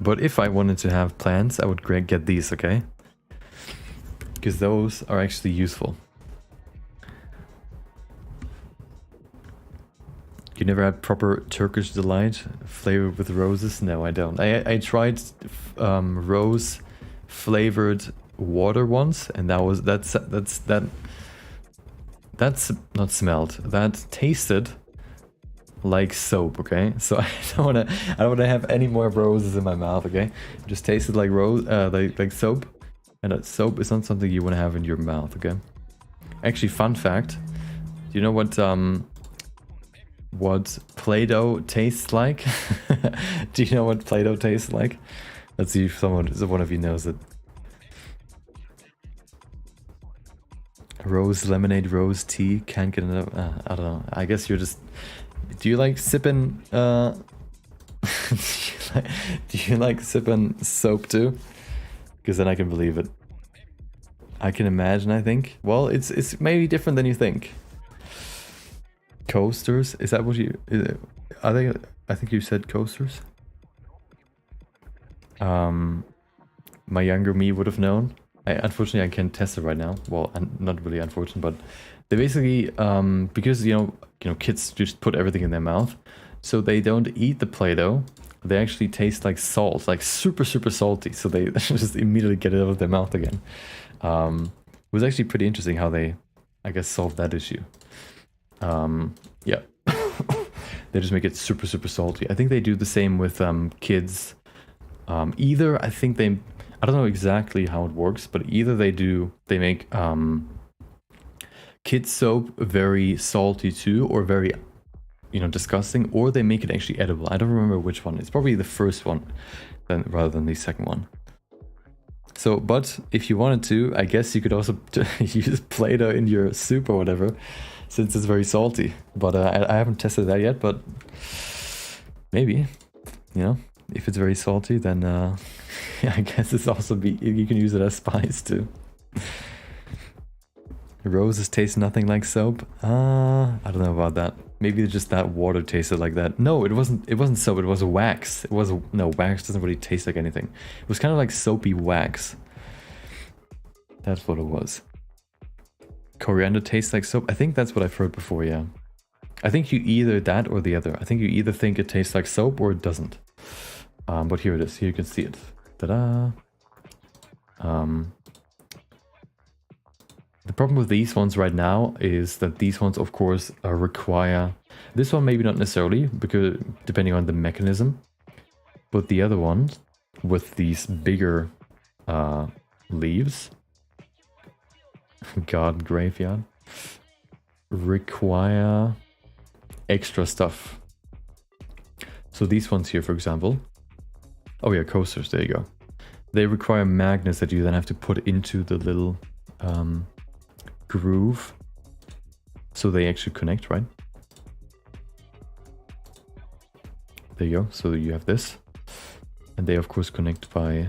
But if I wanted to have plants, I would get these, okay? Because those are actually useful. You never had proper Turkish delight flavored with roses? No, I don't. I tried rose flavored water once, and that's not smelled. That tasted like soap, okay? So I don't wanna have any more roses in my mouth, okay? It just tasted like like soap, and that soap is not something you want to have in your mouth, okay? Actually, fun fact: do you know what Play-Doh tastes like? Do you know what Play-Doh tastes like? Let's see if one of you knows it. Rose lemonade, rose tea, can't get enough. I don't know. I guess you're just... Do you like sipping... do you like sipping soap too? Because then I can believe it. I can imagine, I think. Well, it's maybe different than you think. Coasters? Is that what you... I think you said coasters? My younger me would have known. Unfortunately, I can't test it right now. Well, not really unfortunate, but they basically, because you know, kids just put everything in their mouth, so they don't eat the Play-Doh. They actually taste like salt, like super salty. So they just immediately get it out of their mouth again. It was actually pretty interesting how they, I guess, solved that issue. Yeah, they just make it super salty. I think they do the same with kids. Either I think they. I don't know exactly how it works, but either they make kid soap very salty too, or very, disgusting, or they make it actually edible. I don't remember which one. It's probably the first one, rather than the second one. So, but if you wanted to, I guess you could also use Play-Doh in your soup or whatever, since it's very salty. But I haven't tested that yet, but maybe, if it's very salty, then I guess it's also you can use it as spice too. Roses taste nothing like soap. I don't know about that. Maybe just that water tasted like that. No, it wasn't soap. It was wax. No, wax doesn't really taste like anything. It was kind of like soapy wax. That's what it was. Coriander tastes like soap. I think that's what I've heard before. Yeah. I think you either that or the other. I think you either think it tastes like soap or it doesn't. But here it is. Here you can see it. Ta-da! The problem with these ones right now is that these ones, of course, require... This one maybe not necessarily, because depending on the mechanism. But the other ones, with these bigger leaves... Garden graveyard... require extra stuff. So these ones here, for example... Oh yeah, coasters, there you go. They require magnets that you then have to put into the little groove. So they actually connect, right? There you go, so you have this. And they of course connect by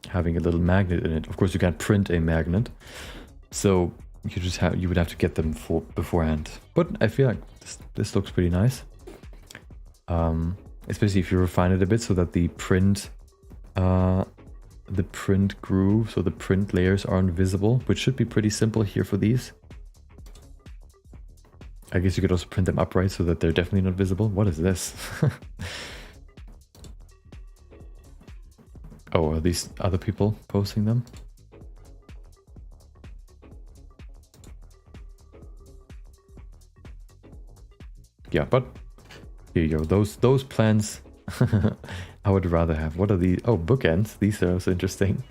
having a little magnet in it. Of course you can't print a magnet. So you would have to get them beforehand. But I feel like this looks pretty nice. Especially if you refine it a bit so that the print grooves or the print layers aren't visible, which should be pretty simple here for these. I guess you could also print them upright so that they're definitely not visible. What is this? Oh, are these other people posting them? Yeah, but here you go. Those plans I would rather have. What are these? Oh, bookends. These are also interesting.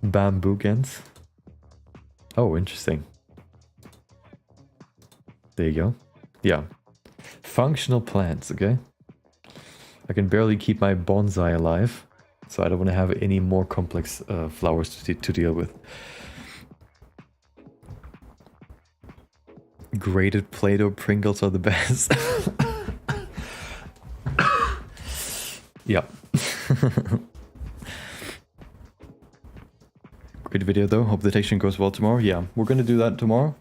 Bamboo ends. Oh, interesting. There you go. Yeah. Functional plants, okay? I can barely keep my bonsai alive, so I don't want to have any more complex flowers to deal with. Grated Play-Doh Pringles are the best. Yeah. Great video though. Hope the texturing goes well tomorrow. Yeah, we're gonna do that tomorrow.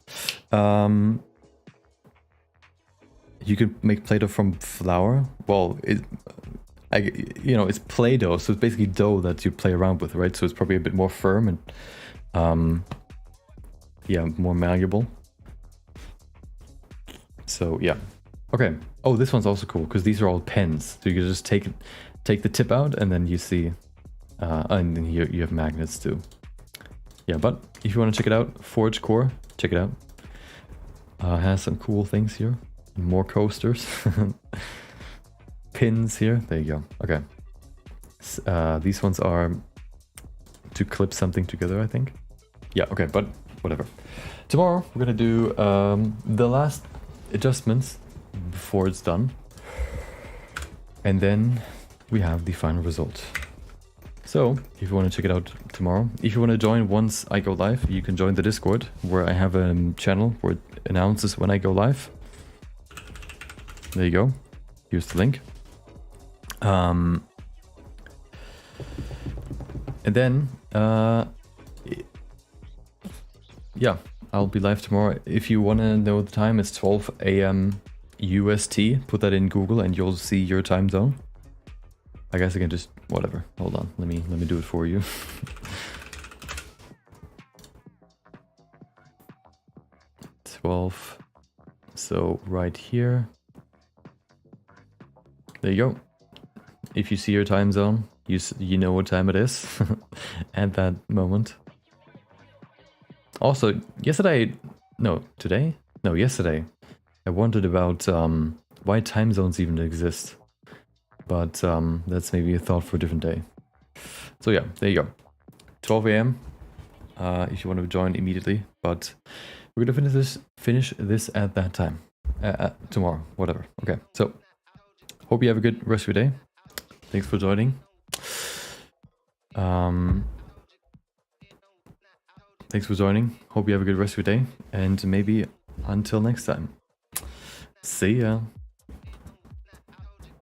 You can make Play-Doh from flour. Well, it's Play-Doh, so it's basically dough that you play around with, right? So it's probably a bit more firm and yeah, more malleable. So yeah, okay. Oh, this one's also cool because these are all pens. So you can just take the tip out, and then you see, and then here you have magnets too. Yeah, but if you want to check it out, Forge Core, check it out. Has some cool things here. More coasters. Pins here. There you go. Okay. These ones are to clip something together, I think. Yeah, okay, but whatever. Tomorrow we're gonna do the last adjustments before it's done. And then we have the final result. So, if you want to check it out tomorrow, if you want to join once I go live, you can join the Discord, where I have a channel where it announces when I go live. There you go. Here's the link. And then, yeah, I'll be live tomorrow. If you want to know the time, it's 12 a.m. UST. Put that in Google and you'll see your time zone. I guess I can just, whatever. Hold on, let me do it for you. 12. So right here. There you go. If you see your time zone, you know what time it is at that moment. Also, yesterday, I wondered about why time zones even exist. But that's maybe a thought for a different day. So yeah, there you go. 12 a.m. If you want to join immediately. But we're gonna finish this at that time. Tomorrow, whatever. Okay, so hope you have a good rest of your day. Thanks for joining. Thanks for joining. Hope you have a good rest of your day. And maybe until next time. See ya.